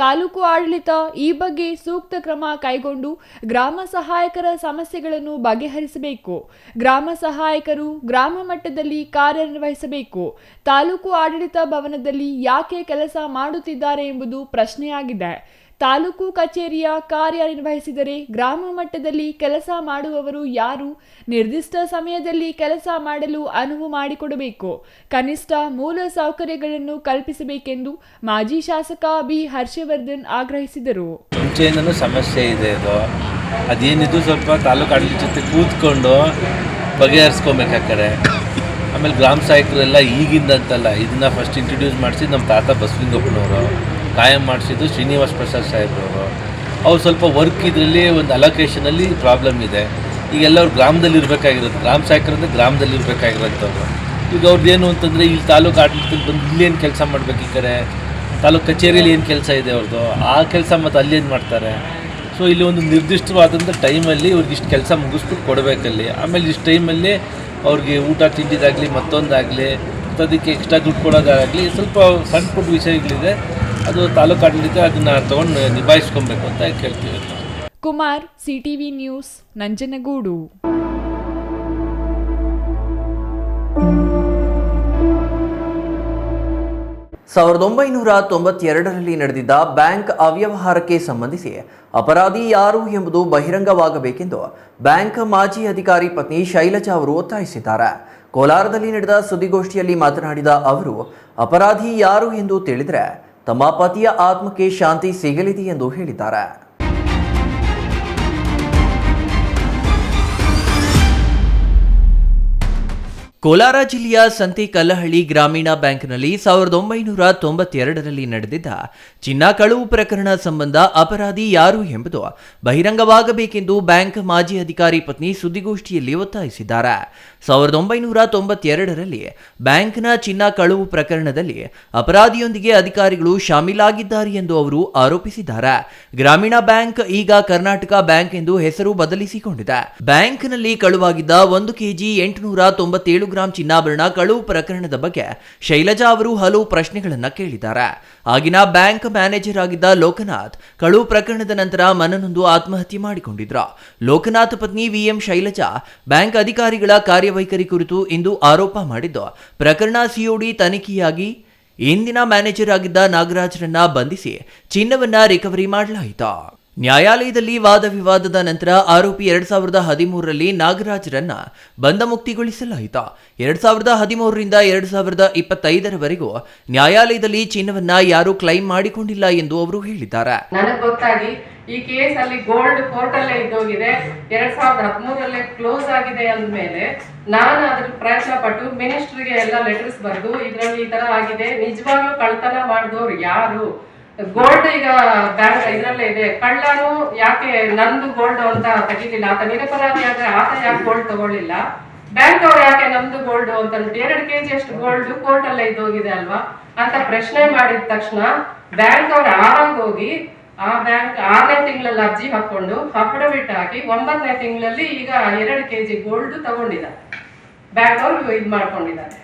ತಾಲೂಕು ಆಡಳಿತ ಈ ಬಗ್ಗೆ ಸೂಕ್ತ ಕ್ರಮ ಕೈಗೊಂಡು ಗ್ರಾಮ ಸಹಾಯಕರ ಸಮಸ್ಯೆಗಳನ್ನು ಬಗೆಹರಿಸಬೇಕು. ಗ್ರಾಮ ಸಹಾಯಕರು ಗ್ರಾಮ ಮಟ್ಟದಲ್ಲಿ ಕಾರ್ಯನಿರ್ವಹಿಸಬೇಕು. ತಾಲೂಕು ಆಡಳಿತ ಭವನದಲ್ಲಿ ಯಾಕೆ ಕೆಲಸ ಮಾಡುತ್ತಿದ್ದಾರೆ ಎಂಬುದು ಪ್ರಶ್ನೆಯಾಗಿದೆ. ತಾಲೂಕು ಕಚೇರಿಯ ಕಾರ್ಯನಿರ್ವಹಿಸಿದರೆ ಗ್ರಾಮ ಮಟ್ಟದಲ್ಲಿ ಕೆಲಸ ಮಾಡುವವರು ಯಾರು? ನಿರ್ದಿಷ್ಟ ಸಮಯದಲ್ಲಿ ಕೆಲಸ ಮಾಡಲು ಅನುವು ಮಾಡಿಕೊಡಬೇಕು. ಕನಿಷ್ಠ ಮೂಲ ಸೌಕರ್ಯಗಳನ್ನು ಕಲ್ಪಿಸಬೇಕೆಂದು ಮಾಜಿ ಶಾಸಕ ಬಿ ಹರ್ಷವರ್ಧನ್ ಆಗ್ರಹಿಸಿದರು. ಮುಂಚೆಯಿಂದನೂ ಸಮಸ್ಯೆ ಇದೆ. ಅದೇನಿದು ಸ್ವಲ್ಪ ತಾಲೂಕು ಆಡಳಿತ ಜೊತೆ ಕೂತ್ಕೊಂಡು ಬಗೆಹರಿಸ್ಕೊಬೇಕಾಗ್ತದೆ. ಆಮೇಲೆ ಗ್ರಾಮ ಸಹಾಯಕರೆಲ್ಲ ಈಗಿಂದ ಅಂತಲ್ಲ, ಇದನ್ನ ಫಸ್ಟ್ ಇಂಟ್ರೊಡ್ಯೂಸ್ ಮಾಡಿಸಿ ನಮ್ಮ ತಾತ ಬಸವಲಿಂಗಪ್ಪನವರು, ಕಾಯಂ ಮಾಡಿಸಿದ್ದು ಶ್ರೀನಿವಾಸ್ ಪ್ರಸಾದ್ ಸಾಹೇಬ್ರವರು. ಅವ್ರು ಸ್ವಲ್ಪ ವರ್ಕ್ ಇದರಲ್ಲಿ ಒಂದು ಅಲೋಕೇಶನಲ್ಲಿ ಪ್ರಾಬ್ಲಮ್ ಇದೆ. ಈಗೆಲ್ಲ ಅವ್ರು ಗ್ರಾಮದಲ್ಲಿ ಇರಬೇಕಾಗಿರೋದು, ಗ್ರಾಮ ಸಹಾಯಕರಂದರೆ ಗ್ರಾಮದಲ್ಲಿ ಇರಬೇಕಾಗಿರೋಂಥವ್ರು. ಈಗ ಅವ್ರದ್ದೇನು ಅಂತಂದರೆ ಇಲ್ಲಿ ತಾಲೂಕು ಆಡಳಿತಕ್ಕೆ ಬಂದು ಇಲ್ಲೇನು ಕೆಲಸ ಮಾಡಬೇಕು, ಈ ಕಡೆ ತಾಲೂಕು ಕಚೇರಿಯಲ್ಲಿ ಏನು ಕೆಲಸ ಇದೆ ಅವ್ರದ್ದು, ಆ ಕೆಲಸ ಮತ್ತು ಅಲ್ಲೇನು ಮಾಡ್ತಾರೆ. ಸೊ ಇಲ್ಲಿ ಒಂದು ನಿರ್ದಿಷ್ಟವಾದಂಥ ಟೈಮಲ್ಲಿ ಅವ್ರಿಗೆ ಇಷ್ಟು ಕೆಲಸ ಮುಗಿಸ್ಬಿಟ್ಟು ಕೊಡಬೇಕಲ್ಲಿ. ಆಮೇಲೆ ಇಷ್ಟು ಟೈಮಲ್ಲಿ ಅವ್ರಿಗೆ ಊಟ ತಿಂಡಿದಾಗಲಿ ಮತ್ತೊಂದಾಗಲಿ ಅದಕ್ಕೆ ಎಕ್ಸ್ಟ್ರಾ ದುಡ್ಡು ಕೊಡೋದಾಗಲಿ ಸ್ವಲ್ಪ ಸಣ್ಣ ಪುಟ್ಟ ವಿಷಯಗಳಿದೆ. ಅದು ತಾಲೂಕು ಆಡಳಿತ ಅದನ್ನು ತೊಗೊಂಡು ನಿಭಾಯಿಸ್ಕೊಬೇಕು ಅಂತ ಕೇಳ್ತೀವಿ. Kumar, CTV news, Nanjangud. ಸಾವಿರದ 1992ರಲ್ಲಿ ನಡೆದಿದ್ದ ಬ್ಯಾಂಕ್ ಅವ್ಯವಹಾರಕ್ಕೆ ಸಂಬಂಧಿಸಿ ಅಪರಾಧಿ ಯಾರು ಎಂಬುದು ಬಹಿರಂಗವಾಗಬೇಕೆಂದು ಬ್ಯಾಂಕ್ ಮಾಜಿ ಅಧಿಕಾರಿ ಪತ್ನಿ ಶೈಲಜಾ ಅವರು ಒತ್ತಾಯಿಸಿದ್ದಾರೆ. ಕೋಲಾರದಲ್ಲಿ ನಡೆದ ಸುದ್ದಿಗೋಷ್ಠಿಯಲ್ಲಿ ಮಾತನಾಡಿದ ಅವರು, ಅಪರಾಧಿ ಯಾರು ಎಂದು ತಿಳಿದರೆ ತಮ್ಮ ಪತಿಯ ಆತ್ಮಕ್ಕೆ ಶಾಂತಿ ಸಿಗಲಿದೆ ಎಂದು ಹೇಳಿದ್ದಾರೆ. ಕೋಲಾರ ಜಿಲ್ಲೆಯ ಸಂತೆಕಲ್ಲಹಳ್ಳಿ ಗ್ರಾಮೀಣ ಬ್ಯಾಂಕ್ನಲ್ಲಿ 1992ರಲ್ಲಿ ನಡೆದಿದ್ದ ಚಿನ್ನ ಕಳವು ಪ್ರಕರಣ ಸಂಬಂಧ ಅಪರಾಧಿ ಯಾರು ಎಂಬುದು ಬಹಿರಂಗವಾಗಬೇಕೆಂದು ಬ್ಯಾಂಕ್ ಮಾಜಿ ಅಧಿಕಾರಿ ಪತ್ನಿ ಸುದ್ದಿಗೋಷ್ಠಿಯಲ್ಲಿ ಒತ್ತಾಯಿಸಿದ್ದಾರೆ. 1992ರಲ್ಲಿ ಬ್ಯಾಂಕ್ನ ಚಿನ್ನ ಕಳವು ಪ್ರಕರಣದಲ್ಲಿ ಅಪರಾಧಿಯೊಂದಿಗೆ ಅಧಿಕಾರಿಗಳು ಶಾಮೀಲಾಗಿದ್ದಾರೆ ಎಂದು ಅವರು ಆರೋಪಿಸಿದ್ದಾರೆ. ಗ್ರಾಮೀಣ ಬ್ಯಾಂಕ್ ಈಗ ಕರ್ನಾಟಕ ಬ್ಯಾಂಕ್ ಎಂದು ಹೆಸರು ಬದಲಿಸಿಕೊಂಡಿದೆ. ಬ್ಯಾಂಕ್ನಲ್ಲಿ ಕಳುವಾಗಿದ್ದ 1 ಕೆಜಿ 897 ಗ್ರಾಂ ಚಿನ್ನಾಭರಣ ಕಳವು ಪ್ರಕರಣದ ಬಗ್ಗೆ ಶೈಲಜಾ ಅವರು ಹಲವು ಪ್ರಶ್ನೆಗಳನ್ನು ಕೇಳಿದ್ದಾರೆ. ಆಗಿನ ಬ್ಯಾಂಕ್ ಮ್ಯಾನೇಜರ್ ಆಗಿದ್ದ ಲೋಕನಾಥ್ ಕಳವು ಪ್ರಕರಣದ ನಂತರ ಮನನೊಂದು ಆತ್ಮಹತ್ಯೆ ಮಾಡಿಕೊಂಡಿದ್ರು. ಲೋಕನಾಥ್ ಪತ್ನಿ ವಿಎಂ ಶೈಲಜಾ ಬ್ಯಾಂಕ್ ಅಧಿಕಾರಿಗಳ ಕಾರ್ಯವೈಖರಿ ಕುರಿತು ಇಂದು ಆರೋಪ ಮಾಡಿದ್ದು, ಪ್ರಕರಣ ಸಿಒಡಿ ತನಿಖೆಯಾಗಿ ಇಂದಿನ ಮ್ಯಾನೇಜರ್ ಆಗಿದ್ದ ನಾಗರಾಜ್ರನ್ನ ಬಂಧಿಸಿ ಚಿನ್ನವನ್ನ ರಿಕವರಿ ಮಾಡಲಾಯಿತು. ನ್ಯಾಯಾಲಯದಲ್ಲಿ ವಾದ ವಿವಾದದ ನಂತರ ಆರೋಪಿ 2013ರಲ್ಲಿ ನಾಗರಾಜ್ರನ್ನ ಬಂಧ ಮುಕ್ತಿಗೊಳಿಸಲಾಯಿತು. 2013ರಿಂದ 2025ರವರೆಗೂ ನ್ಯಾಯಾಲಯದಲ್ಲಿ ಚಿನ್ನವನ್ನ ಯಾರೂ ಕ್ಲೈಮ್ ಮಾಡಿಕೊಂಡಿಲ್ಲ ಎಂದು ಅವರು ಹೇಳಿದ್ದಾರೆ. ನನಗೆ ಗೊತ್ತಾಗಿ ಈ ಕೇಸ್ ಅಲ್ಲಿ ಗೋಲ್ಡ್ ಕೋರ್ಟ್ ಅಲ್ಲೇ ಇದ್ದೋಗಿದೆ, 2013ರಲ್ಲೇ ಕ್ಲೋಸ್ ಆಗಿದೆ ಅಂದ್ಮೇಲೆ ನಾನು ಅದ್ರ ಪ್ರಯತ್ನ ಪಟ್ಟು ಮಿನಿಸ್ಟ್ರಿಗೆ ಎಲ್ಲ ಲೆಟರ್ಸ್ ಬರೆದು ಇದ್ರಲ್ಲಿ ಈ ತರ ಆಗಿದೆ, ನಿಜವಾಗ್ಲೂ ಕಳ್ತನ ಮಾಡಿದವ್ರು ಯಾರು, ಗೋಲ್ಡ್ ಈಗ ಬ್ಯಾಂಕ್ ಇದ್ರಲ್ಲೇ ಇದೆ, ಕಳ್ಳನು ಯಾಕೆ ನಂದು ಗೋಲ್ಡ್ ಅಂತ ತೆಗಿಲಿಲ್ಲ, ಆತ ನಿರಪರಾಧಿ ಆದ್ರೆ ಆತ ಯಾಕೆ ಗೋಲ್ಡ್ ತಗೊಳ್ಳಿಲ್ಲ, ಬ್ಯಾಂಕ್ ಅವ್ರು ಯಾಕೆ ನಮ್ದು ಗೋಲ್ಡ್ ಅಂತ 2 kg ಅಷ್ಟು ಗೋಲ್ಡ್ ಕೋರ್ಟ್ ಅಲ್ಲೇ ಇದ್ದೋಗಿದೆ ಅಲ್ವಾ ಅಂತ ಪ್ರಶ್ನೆ ಮಾಡಿದ ತಕ್ಷಣ ಬ್ಯಾಂಕ್ ಅವ್ರು ಆವಾಗ ಹೋಗಿ ಆ ಬ್ಯಾಂಕ್ 6ನೇ ತಿಂಗಳಲ್ಲಿ ಅರ್ಜಿ ಹಾಕೊಂಡು ಅಫಿಡವಿಟ್ ಹಾಕಿ 9ನೇ ತಿಂಗಳಲ್ಲಿ ಈಗ 2 kg ಗೋಲ್ಡ್ ತಗೊಂಡಿದ್ದಾರೆ, ಬ್ಯಾಂಕ್ ಅವ್ರು ಇದು ಮಾಡ್ಕೊಂಡಿದ್ದಾರೆ.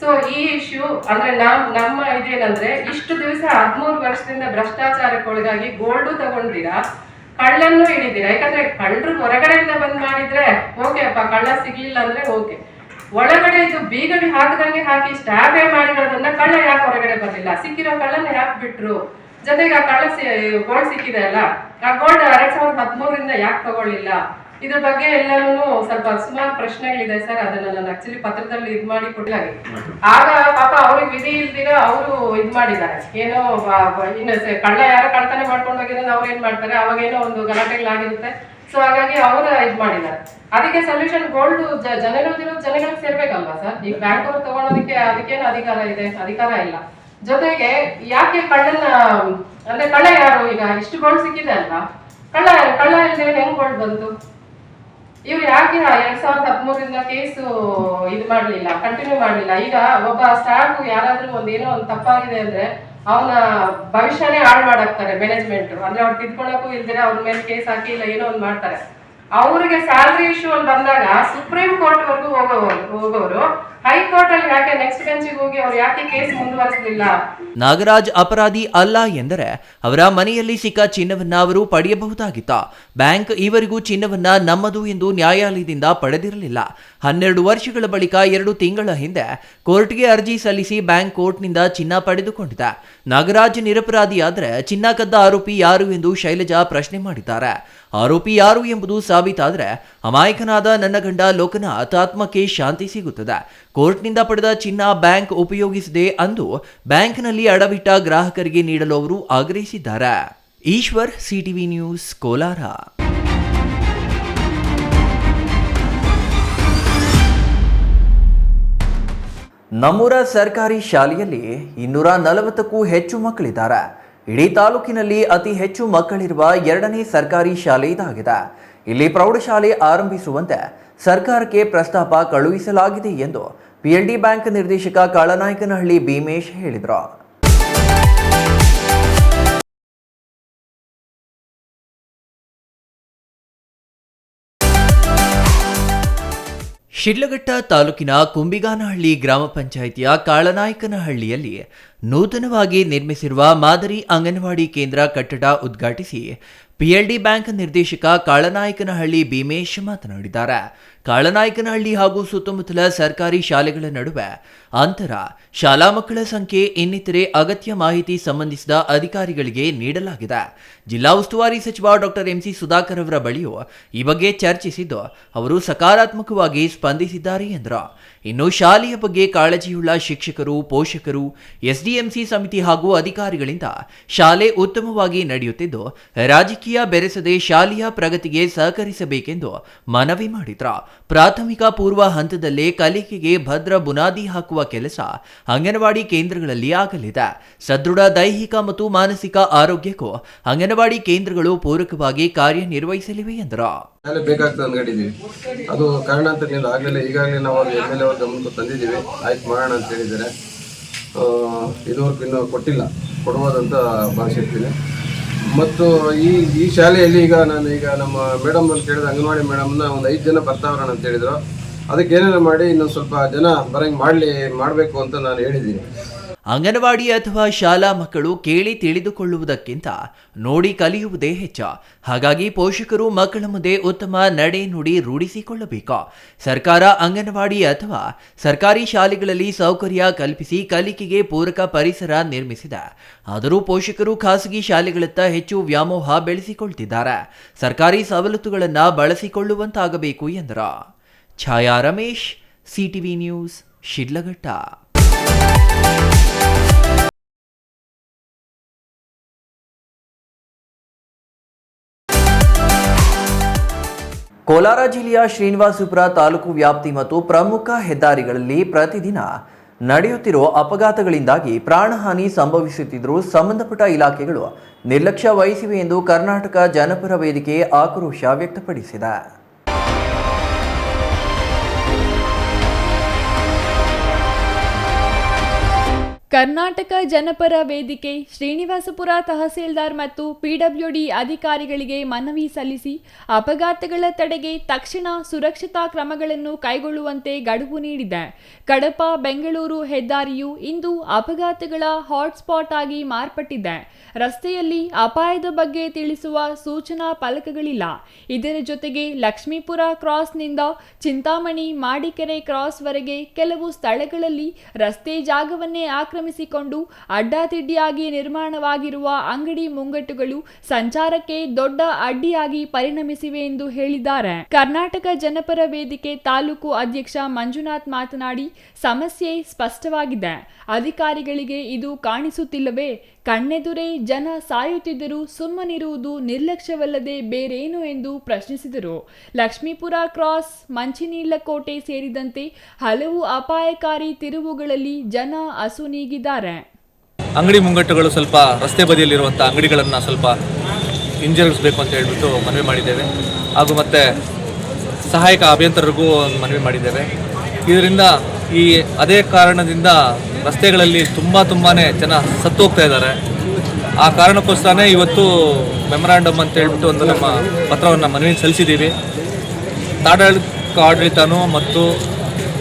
ಸೊ ಈ ಇಶ್ಯೂ ಅಂದ್ರೆ ನಮ್ಮ ಇದೇನಂದ್ರೆ ಇಷ್ಟು ದಿವಸ 13 ವರ್ಷದಿಂದ ಭ್ರಷ್ಟಾಚಾರಕ್ಕೊಳಗಾಗಿ ಗೋಲ್ಡು ತಗೊಂಡಿರಾ, ಕಳ್ಳನ್ನು ಹಿಡಿದಿರಾ. ಯಾಕಂದ್ರೆ ಕಳ್ಳರು ಹೊರಗಡೆಯಿಂದ ಬಂದ್ ಮಾಡಿದ್ರೆ ಓಕೆ ಅಪ್ಪ, ಕಳ್ಳ ಸಿಗ್ಲಿಲ್ಲ ಅಂದ್ರೆ ಓಕೆ, ಒಳಗಡೆ ಇದು ಬೀಗಡಿ ಹಾಕದಂಗೆ ಹಾಕಿ ಸ್ಟ್ಯಾಬೇ ಮಾಡಿರೋದನ್ನ ಕಳ್ಳ ಯಾಕೆ ಹೊರಗಡೆ ಬರ್ಲಿಲ್ಲ, ಸಿಕ್ಕಿರೋ ಕಳ್ಳನ ಯಾಕೆ ಬಿಟ್ರು, ಜೊತೆಗೆ ಆ ಕಳ್ಳ ಗೋಲ್ಡ್ ಸಿಕ್ಕಿದೆ ಅಲ್ಲ, ಆ ಗೋಲ್ಡ್ 2013ರಿಂದ ಯಾಕೆ ತಗೊಳ್ಳಿಲ್ಲ, ಇದ್ರ ಬಗ್ಗೆ ಎಲ್ಲಾನು ಸ್ವಲ್ಪ ಸುಮಾರು ಪ್ರಶ್ನೆಗಳಿದೆ ಸರ್. ಅದನ್ನ ನಾನು ಆಕ್ಚುಲಿ ಪತ್ರದಲ್ಲಿ ಇದ್ ಮಾಡಿ ಕೊಡಲಾಗಿ ಆಗ ಪಾಪ ಅವ್ರಿಗೆ ವಿಧಿ ಇಲ್ದಿರ ಅವರು ಇದ್ ಮಾಡಿದ್ದಾರೆ, ಏನೋ ಇನ್ನು ಕಳ್ಳ ಯಾರೋ ಕಳ್ತನ ಮಾಡ್ಕೊಂಡು ಹೋಗಿರೋದು ಅವ್ರು ಏನ್ ಮಾಡ್ತಾರೆ, ಅವಾಗೇನೋ ಒಂದು ಗಲಾಟೆಗಳಾಗಿರುತ್ತೆ. ಸೊ ಹಾಗಾಗಿ ಅವ್ರ ಇದ್ ಮಾಡಿದ್ದಾರೆ. ಅದಕ್ಕೆ ಸೊಲ್ಯೂಷನ್ ಗೋಲ್ಡ್ ಜನಗಳಿಗೆ ಸೇರ್ಬೇಕಲ್ವಾ ಸರ್. ಈಗ ಬ್ಯಾಂಕ್ ಅವ್ರು ತಗೊಳೋದಕ್ಕೆ ಅದಕ್ಕೇನು ಅಧಿಕಾರ ಇದೆ? ಅಧಿಕಾರ ಇಲ್ಲ. ಜೊತೆಗೆ ಯಾಕೆ ಕಳ್ಳನ ಅಂದ್ರೆ ಕಳ್ಳ ಯಾರು, ಈಗ ಇಷ್ಟು ಗೋಲ್ಡ್ ಸಿಕ್ಕಿದೆ ಅಲ್ವಾ, ಕಳ್ಳ ಇಲ್ದೇ ಹೆಂಗ್ ಗೋಲ್ಡ್ ಬಂತು? ಇವ್ರು ಯಾಕೆ 2013ರಿಂದ ಕೇಸು ಇದು ಮಾಡ್ಲಿಲ್ಲ, ಕಂಟಿನ್ಯೂ ಮಾಡ್ಲಿಲ್ಲ? ಈಗ ಒಬ್ಬ ಸ್ಟಾಫ್ ಯಾರಾದ್ರೂ ಒಂದೇನೋ ಒಂದು ತಪ್ಪಾಗಿದೆ ಅಂದ್ರೆ ಅವನ ಭವಿಷ್ಯನೇ ಹಾಳು ಮಾಡಾಕ್ತಾರೆ ಮ್ಯಾನೇಜ್ಮೆಂಟ್. ಅಂದ್ರೆ ಅವ್ರು ತಿದ್ಕೊಳಕ್ಕೂ ಇಲ್ದಿರ ಅವ್ರ ಮೇಲೆ ಕೇಸ್ ಹಾಕಿ ಇಲ್ಲ ಏನೋ ಒಂದು ಮಾಡ್ತಾರೆ. ಅವ್ರಿಗೆ ಸ್ಯಾಲರಿ ಇಶ್ಯೂ ಅಲ್ಲಿ ಬಂದಾಗ ಸುಪ್ರೀಂ ಕೋರ್ಟ್ ವರ್ಗೂ ಹೋಗೋರು ಹೈಕೋರ್ಟ್ ಅಲ್ಲಿ ಯಾಕೆ ನೆಕ್ಸ್ಟ್ ಬೆಂಚಿಗೆ ಹೋಗಿ ಅವ್ರು ಯಾಕೆ ಕೇಸ್ ಮುಂದುವರಿಸಲಿಲ್ಲ? ನಾಗರಾಜ್ ಅಪರಾಧಿ ಅಲ್ಲ ಎಂದರೆ ಅವರ ಮನೆಯಲ್ಲಿ ಸಿಕ್ಕ ಚಿನ್ನವನ್ನ ಅವರು ಪಡೆಯಬಹುದಾಗಿತ್ತ. ಬ್ಯಾಂಕ್ ಈವರೆಗೂ ಚಿನ್ನವನ್ನ ನಮ್ಮದು ಎಂದು ನ್ಯಾಯಾಲಯದಿಂದ ಪಡೆದಿರಲಿಲ್ಲ. 12 ವರ್ಷಗಳ ಬಳಿಕ 2 ತಿಂಗಳ ಹಿಂದೆ ಕೋರ್ಟ್ಗೆ ಅರ್ಜಿ ಸಲ್ಲಿಸಿ ಬ್ಯಾಂಕ್ ಕೋರ್ಟ್ನಿಂದ ಚಿನ್ನ ಪಡೆದುಕೊಂಡಿದೆ. ನಾಗರಾಜ್ ನಿರಪರಾಧಿಯಾದರೆ ಚಿನ್ನ ಕದ್ದ ಆರೋಪಿ ಯಾರು ಎಂದು ಶೈಲಜಾ ಪ್ರಶ್ನೆ ಮಾಡಿದ್ದಾರೆ. ಆರೋಪಿ ಯಾರು ಎಂಬುದು ಸಾಬೀತಾದರೆ ಅಮಾಯಕನಾದ ನನ್ನ ಗಂಡ ಲೋಕನಾಥ್ ಆತ್ಮಕ್ಕೆ ಶಾಂತಿ ಸಿಗುತ್ತದೆ. ಕೋರ್ಟ್ನಿಂದ ಪಡೆದ ಚಿನ್ನ ಬ್ಯಾಂಕ್ ಉಪಯೋಗಿಸದೆ ಅಂದು ಬ್ಯಾಂಕ್ನಲ್ಲಿ ಅಡವಿಟ್ಟ ಗ್ರಾಹಕರಿಗೆ ನೀಡಲು ಅವರು ಆಗ್ರಹಿಸಿದ್ದಾರೆ. Eshwar, CTV news, Kolar. ನಮ್ಮೂರ ಸರ್ಕಾರಿ ಶಾಲೆಯಲ್ಲಿ 240ಕ್ಕೂ ಹೆಚ್ಚು ಮಕ್ಕಳಿದ್ದಾರೆ. ಇಡೀ ತಾಲೂಕಿನಲ್ಲಿ ಅತಿ ಹೆಚ್ಚು ಮಕ್ಕಳಿರುವ 2ನೇ ಸರ್ಕಾರಿ ಶಾಲೆ ಇದಾಗಿದೆ. ಇಲ್ಲಿ ಪ್ರೌಢಶಾಲೆ ಆರಂಭಿಸುವಂತೆ ಸರ್ಕಾರಕ್ಕೆ ಪ್ರಸ್ತಾಪ ಕಳುಹಿಸಲಾಗಿದೆ ಎಂದು PLD ಬ್ಯಾಂಕ್ ನಿರ್ದೇಶಕ ಕಾಳನಾಯಕನಹಳ್ಳಿ ಭೀಮೇಶ್ ಹೇಳಿದರು. ಶಿಡ್ಲಘಟ್ಟ ತಾಲೂಕಿನ ಕುಂಬಿಗಾನಹಳ್ಳಿ ಗ್ರಾಮ ಪಂಚಾಯಿತಿಯ ಕಾಳನಾಯಕನಹಳ್ಳಿಯಲ್ಲಿ ನೂತನವಾಗಿ ನಿರ್ಮಿಸಿರುವ ಮಾದರಿ ಅಂಗನವಾಡಿ ಕೇಂದ್ರ ಕಟ್ಟಡ ಉದ್ಘಾಟಿಸಿ PLD ಬ್ಯಾಂಕ್ ನಿರ್ದೇಶಕ ಕಾಳನಾಯಕನಹಳ್ಳಿ ಭೀಮೇಶ್ ಮಾತನಾಡಿದ್ದಾರೆ. ಕಾಳನಾಯಕನಹಳ್ಳಿ ಹಾಗೂ ಸುತ್ತಮುತ್ತಲ ಸರ್ಕಾರಿ ಶಾಲೆಗಳ ನಡುವೆ ಅಂತರ, ಶಾಲಾ ಮಕ್ಕಳ ಸಂಖ್ಯೆ ಇನ್ನಿತರೆ ಅಗತ್ಯ ಮಾಹಿತಿ ಸಂಬಂಧಿಸಿದ ಅಧಿಕಾರಿಗಳಿಗೆ ನೀಡಲಾಗಿದೆ. ಜಿಲ್ಲಾ ಉಸ್ತುವಾರಿ ಸಚಿವ ಡಾಕ್ಟರ್ MC ಸುಧಾಕರ್ ಅವರ ಬಳಿಯೂ ಈ ಬಗ್ಗೆ ಚರ್ಚಿಸಿದ್ದು ಅವರು ಸಕಾರಾತ್ಮಕವಾಗಿ ಸ್ಪಂದಿಸಿದ್ದಾರೆ ಎಂದರು. ಇನ್ನು ಶಾಲೆಯ ಬಗ್ಗೆ ಕಾಳಜಿಯುಳ್ಳ ಶಿಕ್ಷಕರು, ಪೋಷಕರು, SDMC ಸಮಿತಿ ಹಾಗೂ ಅಧಿಕಾರಿಗಳಿಂದ ಶಾಲೆ ಉತ್ತಮವಾಗಿ ನಡೆಯುತ್ತಿದ್ದು ರಾಜಕೀಯ ಬೆರೆಸದೆ ಶಾಲೆಯ ಪ್ರಗತಿಗೆ ಸಹಕರಿಸಬೇಕೆಂದು ಮನವಿ ಮಾಡಿದ್ರು. ಪ್ರಾಥಮಿಕ ಪೂರ್ವ ಹಂತದಲ್ಲೇ ಕಲಿಕೆಗೆ ಭದ್ರ ಬುನಾದಿ ಹಾಕುವ ಕೆಲಸ ಅಂಗನವಾಡಿ ಕೇಂದ್ರಗಳಲ್ಲಿ ಆಗಲಿದೆ. ಸದೃಢ ದೈಹಿಕ ಮತ್ತು ಮಾನಸಿಕ ಆರೋಗ್ಯಕ್ಕೂ ಅಂಗನವಾಡಿ ಕೇಂದ್ರಗಳು ಪೂರಕವಾಗಿ ಕಾರ್ಯನಿರ್ವಹಿಸಲಿವೆ ಎಂದರು. ಬೇಕಾಗ್ತದೆ ಅಂದ್ಕೊಂಡಿದ್ದೀವಿ, ಅದು ಕಾರಣಾಂತರದಿಂದ ಆಗಲಿಲ್ಲ. ಈಗಾಗಲೇ ನಾವು MLA ಅವ್ರ ಗಮನಕ್ಕೆ ತಂದಿದ್ದೀವಿ, ಆಯ್ತು ಮಾಡೋಣ ಅಂತ ಹೇಳಿದ್ದಾರೆ. ಇದುವರೆಗೂ ಇನ್ನೂ ಕೊಟ್ಟಿಲ್ಲ, ಕೊಡ್ಬೋದಂತ ಭಾವಿಸಿರ್ತೀನಿ. ಮತ್ತು ಈ ಶಾಲೆಯಲ್ಲಿ ಈಗ ನಮ್ಮ ಮೇಡಮ್ ಅಂತ ಕೇಳಿದ ಅಂಗನವಾಡಿ ಮೇಡಮ್ನ ಒಂದು 5 ಜನ ಬರ್ತಾವ್ರಣ ಅಂತ ಹೇಳಿದ್ರು. ಅದಕ್ಕೆ ಏನೇನೋ ಮಾಡಿ ಇನ್ನೊಂದು ಸ್ವಲ್ಪ ಜನ ಬರಂಗೆ ಮಾಡಬೇಕು ಅಂತ ನಾನು ಹೇಳಿದ್ದೀನಿ. ಅಂಗನವಾಡಿ ಅಥವಾ ಶಾಲಾ ಮಕ್ಕಳು ಕೇಳಿ ತಿಳಿದುಕೊಳ್ಳುವುದಕ್ಕಿಂತ ನೋಡಿ ಕಲಿಯುವುದೇ ಹೆಚ್ಚು. ಹಾಗಾಗಿ ಪೋಷಕರು ಮಕ್ಕಳ ಮುಂದೆ ಉತ್ತಮ ನಡೆ ನುಡಿ ರೂಢಿಸಿಕೊಳ್ಳಬೇಕು. ಸರ್ಕಾರ ಅಂಗನವಾಡಿ ಅಥವಾ ಸರ್ಕಾರಿ ಶಾಲೆಗಳಲ್ಲಿ ಸೌಕರ್ಯ ಕಲ್ಪಿಸಿ ಕಲಿಕೆಗೆ ಪೂರಕ ಪರಿಸರ ನಿರ್ಮಿಸಿದೆ. ಆದರೂ ಪೋಷಕರು ಖಾಸಗಿ ಶಾಲೆಗಳತ್ತ ಹೆಚ್ಚು ವ್ಯಾಮೋಹ ಬೆಳೆಸಿಕೊಳ್ತಿದ್ದಾರೆ. ಸರ್ಕಾರಿ ಸವಲತ್ತುಗಳನ್ನು ಬಳಸಿಕೊಳ್ಳುವಂತಾಗಬೇಕು ಎಂದರು. ಛಾಯಾ ರಮೇಶ್, ಸಿಟಿವಿ ನ್ಯೂಸ್, ಶಿಡ್ಲಘಟ್ಟ. ಕೋಲಾರ ಜಿಲ್ಲೆಯ ಶ್ರೀನಿವಾಸಪುರ ತಾಲೂಕು ವ್ಯಾಪ್ತಿ ಮತ್ತು ಪ್ರಮುಖ ಹೆದ್ದಾರಿಗಳಲ್ಲಿ ಪ್ರತಿದಿನ ನಡೆಯುತ್ತಿರುವ ಅಪಘಾತಗಳಿಂದಾಗಿ ಪ್ರಾಣಹಾನಿ ಸಂಭವಿಸುತ್ತಿದ್ದರೂ ಸಂಬಂಧಪಟ್ಟ ಇಲಾಖೆಗಳು ನಿರ್ಲಕ್ಷ್ಯ ವಹಿಸಿವೆ ಎಂದು ಕರ್ನಾಟಕ ಜನಪರ ವೇದಿಕೆ ಆಕ್ರೋಶ ವ್ಯಕ್ತಪಡಿಸಿದೆ. ಕರ್ನಾಟಕ ಜನಪರ ವೇದಿಕೆ ಶ್ರೀನಿವಾಸಪುರ ತಹಸೀಲ್ದಾರ್ ಮತ್ತು ಪಿಡಬ್ಲ್ಯೂಡಿ ಅಧಿಕಾರಿಗಳಿಗೆ ಮನವಿ ಸಲ್ಲಿಸಿ ಅಪಘಾತಗಳ ತಡೆಗೆ ತಕ್ಷಣ ಸುರಕ್ಷತಾ ಕ್ರಮಗಳನ್ನು ಕೈಗೊಳ್ಳುವಂತೆ ಗಡುವು ನೀಡಿದೆ. ಕಡಪ ಬೆಂಗಳೂರು ಹೆದ್ದಾರಿಯು ಇಂದು ಅಪಘಾತಗಳ ಹಾಟ್ಸ್ಪಾಟ್ ಆಗಿ ಮಾರ್ಪಟ್ಟಿದೆ. ರಸ್ತೆಯಲ್ಲಿ ಅಪಾಯದ ಬಗ್ಗೆ ತಿಳಿಸುವ ಸೂಚನಾ ಫಲಕಗಳಿಲ್ಲ. ಇದರ ಜೊತೆಗೆ ಲಕ್ಷ್ಮೀಪುರ ಕ್ರಾಸ್ನಿಂದ ಚಿಂತಾಮಣಿ ಮಾಡಿಕೆರೆ ಕ್ರಾಸ್ವರೆಗೆ ಕೆಲವು ಸ್ಥಳಗಳಲ್ಲಿ ರಸ್ತೆ ಜಾಗವನ್ನೇ ಆಕ್ರಮಿಸಿಕೊಂಡು ಅಡ್ಡಾದಿಡ್ಡಿಯಾಗಿ ನಿರ್ಮಾಣವಾಗಿರುವ ಅಂಗಡಿ ಮುಂಗಟ್ಟುಗಳು ಸಂಚಾರಕ್ಕೆ ದೊಡ್ಡ ಅಡ್ಡಿಯಾಗಿ ಪರಿಣಮಿಸಿವೆ ಎಂದು ಹೇಳಿದ್ದಾರೆ. ಕರ್ನಾಟಕ ಜನಪರ ವೇದಿಕೆ ತಾಲೂಕು ಅಧ್ಯಕ್ಷ ಮಂಜುನಾಥ್ ಮಾತನಾಡಿ, ಸಮಸ್ಯೆ ಸ್ಪಷ್ಟವಾಗಿದೆ. ಅಧಿಕಾರಿಗಳಿಗೆ ಇದು ಕಾಣಿಸುತ್ತಿಲ್ಲವೇ? ಕಣ್ಣೆದುರೇ ಜನ ಸಾಯುತ್ತಿದ್ದರೂ ಸುಮ್ಮನಿರುವುದು ನಿರ್ಲಕ್ಷ್ಯವಲ್ಲದೆ ಬೇರೇನು ಎಂದು ಪ್ರಶ್ನಿಸಿದರು. ಲಕ್ಷ್ಮೀಪುರ ಕ್ರಾಸ್, ಮಂಚಿನೀಲಕೋಟೆ ಸೇರಿದಂತೆ ಹಲವು ಅಪಾಯಕಾರಿ ತಿರುವುಗಳಲ್ಲಿ ಜನ ಅಸುನೀಗಿದ್ದಾರೆ. ಅಂಗಡಿ ಮುಂಗಟ್ಟುಗಳು ಸ್ವಲ್ಪ ರಸ್ತೆ ಬದಿಯಲ್ಲಿರುವಂಥ ಅಂಗಡಿಗಳನ್ನು ಸ್ವಲ್ಪ ಹಿಂಜರಿಸಬೇಕು ಅಂತ ಹೇಳಿಬಿಟ್ಟು ಮನವಿ ಮಾಡಿದ್ದೇವೆ. ಹಾಗೂ ಮತ್ತು ಸಹಾಯಕ ಅಭಿಯಂತರರಿಗೂ ಮನವಿ ಮಾಡಿದ್ದೇವೆ. ಇದರಿಂದ ಅದೇ ಕಾರಣದಿಂದ ರಸ್ತೆಗಳಲ್ಲಿ ತುಂಬಾ ಜನ ಸತ್ತು ಹೋಗ್ತಾ ಇದ್ದಾರೆ. ಆ ಕಾರಣಕ್ಕೋಸ್ಕರನೇ ಇವತ್ತು ಮೆಮೊರಾಂಡಮ್ ಅಂತ ಹೇಳ್ಬಿಟ್ಟು ಒಂದು ನಮ್ಮ ಪತ್ರವನ್ನು ಮನವಿ ಸಲ್ಲಿಸಿದ್ದೀವಿ. ತಾಡಳಿತ ಆಡಳಿತನೂ ಮತ್ತು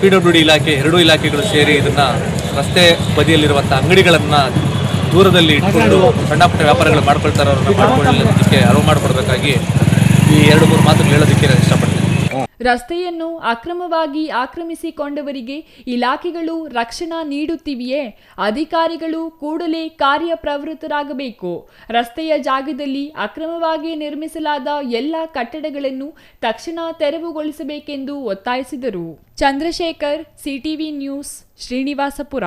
ಪಿಡಬ್ಲ್ಯೂಡಿ ಇಲಾಖೆ ಎರಡೂ ಇಲಾಖೆಗಳು ಸೇರಿ ಇದನ್ನು ರಸ್ತೆ ಬದಿಯಲ್ಲಿರುವಂಥ ಅಂಗಡಿಗಳನ್ನು ದೂರದಲ್ಲಿ ಇಟ್ಕೊಂಡು ಸಣ್ಣ ಪುಟ್ಟ ವ್ಯಾಪಾರಗಳು ಮಾಡ್ಕೊಳ್ತಾರೆ, ಅವ್ರನ್ನ ಮಾಡ್ಕೊಳ್ಳೋದಕ್ಕೆ ಅರಿವು ಮಾಡಿಕೊಡ್ಬೇಕಾಗಿ ಈ 2-3 ಮಾತುಗಳು ಹೇಳೋದಕ್ಕೆ ನಾನು ಇಷ್ಟಪಡ್ತೀನಿ. ರಸ್ತೆಯನ್ನು ಅಕ್ರಮವಾಗಿ ಆಕ್ರಮಿಸಿಕೊಂಡವರಿಗೆ ಇಲಾಖೆಗಳು ರಕ್ಷಣಾ ನೀಡುತ್ತಿವೆಯೇ? ಅಧಿಕಾರಿಗಳು ಕೂಡಲೇ ಕಾರ್ಯಪ್ರವೃತ್ತರಾಗಬೇಕು. ರಸ್ತೆಯ ಜಾಗದಲ್ಲಿ ಅಕ್ರಮವಾಗಿ ನಿರ್ಮಿಸಲಾದ ಎಲ್ಲ ಕಟ್ಟಡಗಳನ್ನು ತಕ್ಷಣ ತೆರವುಗೊಳಿಸಬೇಕೆಂದು ಒತ್ತಾಯಿಸಿದರು. Chandrashekar, CTV news, Srinivaspur.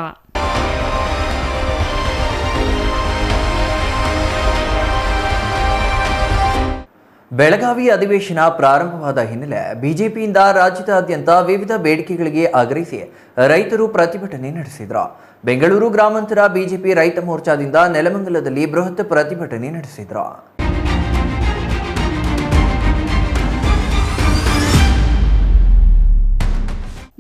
ಬೆಳಗಾವಿ ಅಧಿವೇಶನ ಪ್ರಾರಂಭವಾದ ಹಿನ್ನೆಲೆ ಬಿಜೆಪಿಯಿಂದ ರಾಜ್ಯದಾದ್ಯಂತ ವಿವಿಧ ಬೇಡಿಕೆಗಳಿಗೆ ಆಗ್ರಹಿಸಿ ರೈತರು ಪ್ರತಿಭಟನೆ ನಡೆಸಿದರು. ಬೆಂಗಳೂರು ಗ್ರಾಮಾಂತರ ಬಿಜೆಪಿ ರೈತ ಮೋರ್ಚಾದಿಂದ ನೆಲಮಂಗಲದಲ್ಲಿ ಬೃಹತ್ ಪ್ರತಿಭಟನೆ ನಡೆಸಿದರು.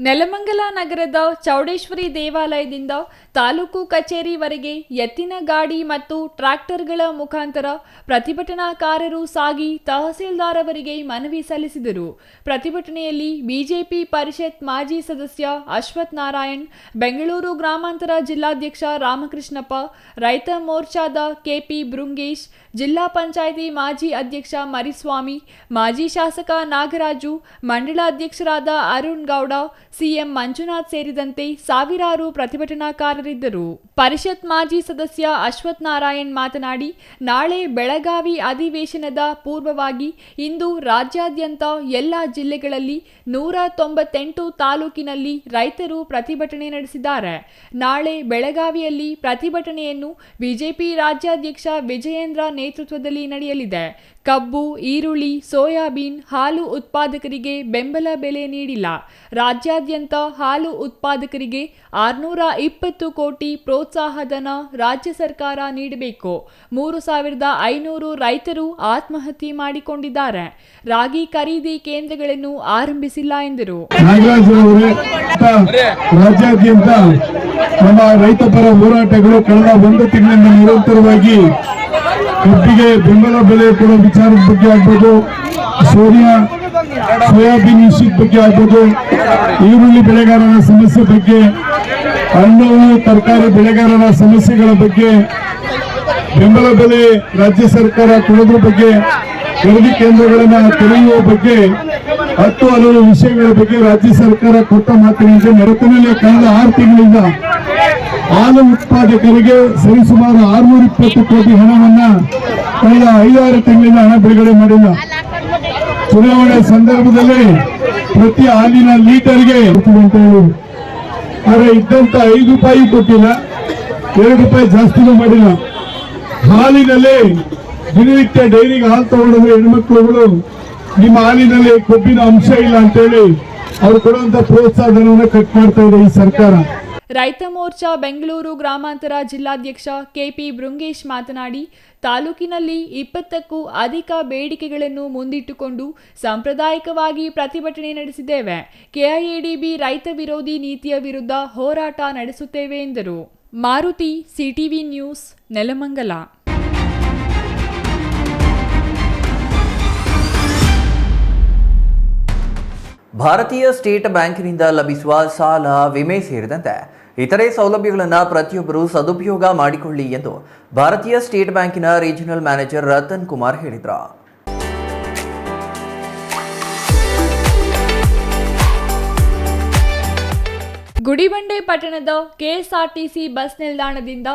ನೆಲಮಂಗಲ ನಗರದ ಚೌಡೇಶ್ವರಿ ದೇವಾಲಯದಿಂದ ತಾಲೂಕು ಕಚೇರಿವರೆಗೆ ಎತ್ತಿನ ಗಾಡಿ ಮತ್ತು ಟ್ರ್ಯಾಕ್ಟರ್ಗಳ ಮುಖಾಂತರ ಪ್ರತಿಭಟನಾಕಾರರು ಸಾಗಿ ತಹಸೀಲ್ದಾರ್ ಅವರಿಗೆ ಮನವಿ ಸಲ್ಲಿಸಿದರು. ಪ್ರತಿಭಟನೆಯಲ್ಲಿ ಬಿಜೆಪಿ ಪರಿಷತ್ ಮಾಜಿ ಸದಸ್ಯ ಅಶ್ವಥ್ ನಾರಾಯಣ್, ಬೆಂಗಳೂರು ಗ್ರಾಮಾಂತರ ಜಿಲ್ಲಾಧ್ಯಕ್ಷ ರಾಮಕೃಷ್ಣಪ್ಪ, ರೈತ ಮೋರ್ಚಾದ ಕೆಪಿ ಬೃಂಗೇಶ್, ಜಿಲ್ಲಾ ಪಂಚಾಯಿತಿ ಮಾಜಿ ಅಧ್ಯಕ್ಷ ಮರಿಸ್ವಾಮಿ, ಮಾಜಿ ಶಾಸಕ ನಾಗರಾಜು, ಮಂಡಲಾಧ್ಯಕ್ಷರಾದ ಅರುಣ್ ಗೌಡ, ಸಿಎಂ ಮಂಜುನಾಥ್ ಸೇರಿದಂತೆ ಸಾವಿರಾರು ಪ್ರತಿಭಟನಾಕಾರರಿದ್ದರು. ಪರಿಷತ್ ಮಾಜಿ ಸದಸ್ಯ ಅಶ್ವಥ್ ನಾರಾಯಣ್ ಮಾತನಾಡಿ, ನಾಳೆ ಬೆಳಗಾವಿ ಅಧಿವೇಶನದ ಪೂರ್ವವಾಗಿ ಇಂದು ರಾಜ್ಯಾದ್ಯಂತ ಎಲ್ಲ ಜಿಲ್ಲೆಗಳಲ್ಲಿ 198 ತಾಲೂಕಿನಲ್ಲಿ ರೈತರು ಪ್ರತಿಭಟನೆ ನಡೆಸಿದ್ದಾರೆ. ನಾಳೆ ಬೆಳಗಾವಿಯಲ್ಲಿ ಪ್ರತಿಭಟನೆಯನ್ನು ಬಿಜೆಪಿ ರಾಜ್ಯಾಧ್ಯಕ್ಷ ವಿಜಯೇಂದ್ರ ನೇತೃತ್ವದಲ್ಲಿ ನಡೆಯಲಿದೆ. ಕಬ್ಬು, ಈರುಳ್ಳಿ, ಸೋಯಾಬೀನ್, ಹಾಲು ಉತ್ಪಾದಕರಿಗೆ ಬೆಂಬಲ ಬೆಲೆ ನೀಡಿಲ್ಲ. ರಾಜ್ಯಾದ್ಯಂತ ಹಾಲು ಉತ್ಪಾದಕರಿಗೆ 620 ಕೋಟಿ ಪ್ರೋತ್ಸಾಹಧನ ರಾಜ್ಯ ಸರ್ಕಾರ ನೀಡಬೇಕು. 3,500 ರೈತರು ಆತ್ಮಹತ್ಯೆ ಮಾಡಿಕೊಂಡಿದ್ದಾರೆ. ರಾಗಿ ಖರೀದಿ ಕೇಂದ್ರಗಳನ್ನು ಆರಂಭಿಸಿಲ್ಲ ಎಂದರು. ರಾಜ್ಯಾದ್ಯಂತ ನಮ್ಮ ರೈತ ಪರ ಹೋರಾಟಗಳು ಕಳೆದ 1 ತಿಂಗಳಿಂದ ನಿರಂತರವಾಗಿ ಕಬ್ಬಿಗೆ ಬೆಂಬಲ ಬೆಲೆ ಕೊಡೋ ವಿಚಾರದ ಬಗ್ಗೆ ಆಗ್ಬೋದು, ಸೋಯಾಬೀನ್ ವಿಷಯದ ಬಗ್ಗೆ ಆಗ್ಬೋದು, ಈರುಳ್ಳಿ ಬೆಳೆಗಾರರ ಸಮಸ್ಯೆ ಬಗ್ಗೆ ಹಣ್ಣು ತರಕಾರಿ ಬೆಳೆಗಾರರ ಸಮಸ್ಯೆಗಳ ಬಗ್ಗೆ, ಬೆಂಬಲ ಬೆಲೆ ರಾಜ್ಯ ಸರ್ಕಾರ ಕೊಡೋದ್ರ ಬಗ್ಗೆ, ಖರೀದಿ ಕೇಂದ್ರಗಳನ್ನ ತೆರೆಯುವ ಬಗ್ಗೆ, 10 ಹಲವು ವಿಷಯಗಳ ಬಗ್ಗೆ ರಾಜ್ಯ ಸರ್ಕಾರ ಕೊಟ್ಟ ಮಾತಿನಂತೆ ನೆರತಿನಲ್ಲಿ ಕಳೆದ 6 ತಿಂಗಳಿಂದ ಹಾಲು ಉತ್ಪಾದಕರಿಗೆ ಸರಿಸುಮಾರು 620 ಕೋಟಿ ಹಣವನ್ನ ಕಳೆದ 5-6 ತಿಂಗಳಿಂದ ಹಣ ಬಿಡುಗಡೆ ಮಾಡಿಲ್ಲ. ಚುನಾವಣೆ ಸಂದರ್ಭದಲ್ಲಿ ಪ್ರತಿ ಹಾಲಿನ ಲೀಟರ್ಗೆ ಅಂತ ಹೇಳಿ, ಆದರೆ ಇದ್ದಂತ 5 ರೂಪಾಯಿ ಕೊಟ್ಟಿಲ್ಲ, 2 ರೂಪಾಯಿ ಜಾಸ್ತಿನೂ ಮಾಡಿಲ್ಲ. ಹಾಲಿನಲ್ಲಿ ದಿನನಿತ್ಯ ಡೈರಿಗೆ ಹಾಲು ತಗೊಂಡ್ರೆ ಹೆಣ್ಮಕ್ಳುಗಳು ನಿಮ್ಮ ಹಾಲಿನಲ್ಲಿ ಕೊಬ್ಬಿನ ಅಂಶ ಇಲ್ಲ ಅಂತೇಳಿ ಅವ್ರು ಕೊಡುವಂತ ಪ್ರೋತ್ಸಾಹಧನವನ್ನು ಕಟ್ ಮಾಡ್ತಾ ಇದೆ ಈ ಸರ್ಕಾರ. ರೈತ ಮೋರ್ಚಾ ಬೆಂಗಳೂರು ಗ್ರಾಮಾಂತರ ಜಿಲ್ಲಾಧ್ಯಕ್ಷ ಕೆಪಿ ಬೃಂಗೇಶ್ ಮಾತನಾಡಿ, ತಾಲೂಕಿನಲ್ಲಿ 20ಕ್ಕೂ ಅಧಿಕ ಬೇಡಿಕೆಗಳನ್ನು ಮುಂದಿಟ್ಟುಕೊಂಡು ಸಾಂಪ್ರದಾಯಿಕವಾಗಿ ಪ್ರತಿಭಟನೆ ನಡೆಸಿದ್ದೇವೆ. ಕೆಐಎಡಿಬಿ ರೈತ ವಿರೋಧಿ ನೀತಿಯ ವಿರುದ್ಧ ಹೋರಾಟ ನಡೆಸುತ್ತೇವೆ ಎಂದರು. Maruti, CTV news, Nelamangala. ಭಾರತೀಯ ಸ್ಟೇಟ್ ಬ್ಯಾಂಕಿನಿಂದ ಲಭಿಸುವ ಸಾಲ, ವಿಮೆ ಸೇರಿದಂತೆ ಇತರೆ ಸೌಲಭ್ಯಗಳನ್ನು ಪ್ರತಿಯೊಬ್ಬರು ಸದುಪಯೋಗ ಮಾಡಿಕೊಳ್ಳಿ ಎಂದು ಭಾರತೀಯ ಸ್ಟೇಟ್ ಬ್ಯಾಂಕಿನ ರೀಜನಲ್ ಮ್ಯಾನೇಜರ್ ರತನ್ ಕುಮಾರ್ ಹೇಳಿದರು. ಗುಡಿಬಂಡೆ ಪಟ್ಟಣದ ಕೆಎಸ್ಆರ್ಟಿಸಿ ಬಸ್ ನಿಲ್ದಾಣದಿಂದ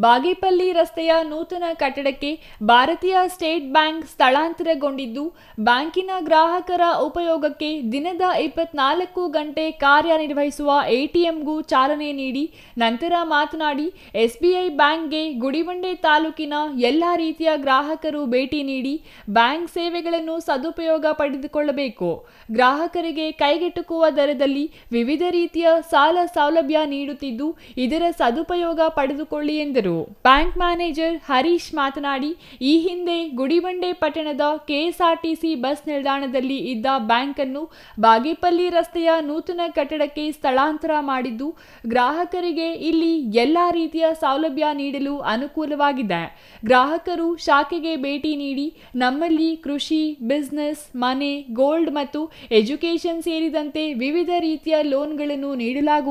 ಬಾಗೇಪಲ್ಲಿ ರಸ್ತೆಯ ನೂತನ ಕಟ್ಟಡಕ್ಕೆ ಭಾರತೀಯ ಸ್ಟೇಟ್ ಬ್ಯಾಂಕ್ ಸ್ಥಳಾಂತರಗೊಂಡಿದ್ದು, ಬ್ಯಾಂಕಿನ ಗ್ರಾಹಕರ ಉಪಯೋಗಕ್ಕೆ ದಿನದ 24 ಗಂಟೆ ಕಾರ್ಯನಿರ್ವಹಿಸುವ ಎಟಿಎಂಗೂ ಚಾಲನೆ ನೀಡಿ ನಂತರ ಮಾತನಾಡಿ, ಎಸ್ಬಿಐ ಬ್ಯಾಂಕ್ಗೆ ಗುಡಿಬಂಡೆ ತಾಲೂಕಿನ ಎಲ್ಲ ರೀತಿಯ ಗ್ರಾಹಕರು ಭೇಟಿ ನೀಡಿ ಬ್ಯಾಂಕ್ ಸೇವೆಗಳನ್ನು ಸದುಪಯೋಗ ಪಡೆದುಕೊಳ್ಳಬೇಕು. ಗ್ರಾಹಕರಿಗೆ ಕೈಗೆಟುಕುವ ದರದಲ್ಲಿ ವಿವಿಧ ರೀತಿಯ ಸಾಲ ಸೌಲಭ್ಯ ನೀಡುತ್ತಿದ್ದು, ಇದರ ಸದುಪಯೋಗ ಪಡೆದುಕೊಳ್ಳಿ ಎಂದರು. ಬ್ಯಾಂಕ್ ಮ್ಯಾನೇಜರ್ ಹರೀಶ್ ಮಾತನಾಡಿ, ಈ ಹಿಂದೆ ಗುಡಿಬಂಡೆ ಪಟ್ಟಣದ ಕೆಎಸ್ಆರ್ಟಿಸಿ ಬಸ್ ನಿಲ್ದಾಣದಲ್ಲಿ ಇದ್ದ ಬ್ಯಾಂಕ್ ಅನ್ನು ಬಾಗೇಪಲ್ಲಿ ರಸ್ತೆಯ ನೂತನ ಕಟ್ಟಡಕ್ಕೆ ಸ್ಥಳಾಂತರ ಮಾಡಿದ್ದು, ಗ್ರಾಹಕರಿಗೆ ಇಲ್ಲಿ ಎಲ್ಲಾ ರೀತಿಯ ಸೌಲಭ್ಯ ನೀಡಲು ಅನುಕೂಲವಾಗಿದೆ. ಗ್ರಾಹಕರು ಶಾಖೆಗೆ ಭೇಟಿ ನೀಡಿ ನಮ್ಮಲ್ಲಿ ಕೃಷಿ, ಬಿಸಿನೆಸ್, ಮನೆ, ಗೋಲ್ಡ್ ಮತ್ತು ಎಜುಕೇಷನ್ ಸೇರಿದಂತೆ ವಿವಿಧ ರೀತಿಯ ಲೋನ್ಗಳನ್ನು ನೀಡಲಾಗುವುದು.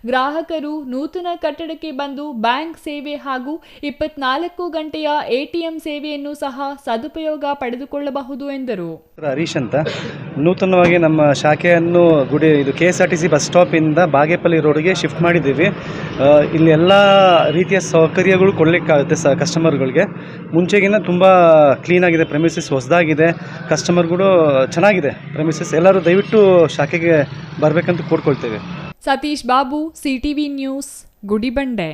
ಗ್ರಾಹಕರು ನೂತನ ಕಟ್ಟಡಕ್ಕೆ ಬಂದು ಬ್ಯಾಂಕ್ ಸೇವೆ ಹಾಗೂ 24 ಗಂಟೆಯ ಎಟಿಎಂ ಸೇವೆಯನ್ನು ಸಹ ಸದುಪಯೋಗ ಪಡೆದುಕೊಳ್ಳಬಹುದು ಎಂದರು. ಹರೀಶ್ ಅಂತ, ನೂತನವಾಗಿ ನಮ್ಮ ಶಾಖೆಯನ್ನು ಇದು KSRTC ಬಸ್ ಸ್ಟಾಪಿಂದ ಬಾಗೇಪಲ್ಲಿ ರೋಡ್ಗೆ ಶಿಫ್ಟ್ ಮಾಡಿದ್ದೀವಿ. ಇಲ್ಲಿ ಎಲ್ಲ ರೀತಿಯ ಸೌಕರ್ಯಗಳು ಕೊಡಲಿಕ್ಕಾಗುತ್ತೆ ಕಸ್ಟಮರ್ಗಳಿಗೆ. ಮುಂಚೆಗಿನ್ನ ತುಂಬ ಕ್ಲೀನಾಗಿದೆ, ಪ್ರೆಮಿಸಸ್ ಹೊಸದಾಗಿದೆ, ಕಸ್ಟಮರ್ಗಳು ಚೆನ್ನಾಗಿದೆ ಪ್ರೆಮಿಸಸ್. ಎಲ್ಲರೂ ದಯವಿಟ್ಟು ಶಾಖೆಗೆ ಬರಬೇಕಂತ ಕೋರ್ಕೊಳ್ತೇವೆ. Satish Babu, CTV news, Gudibande.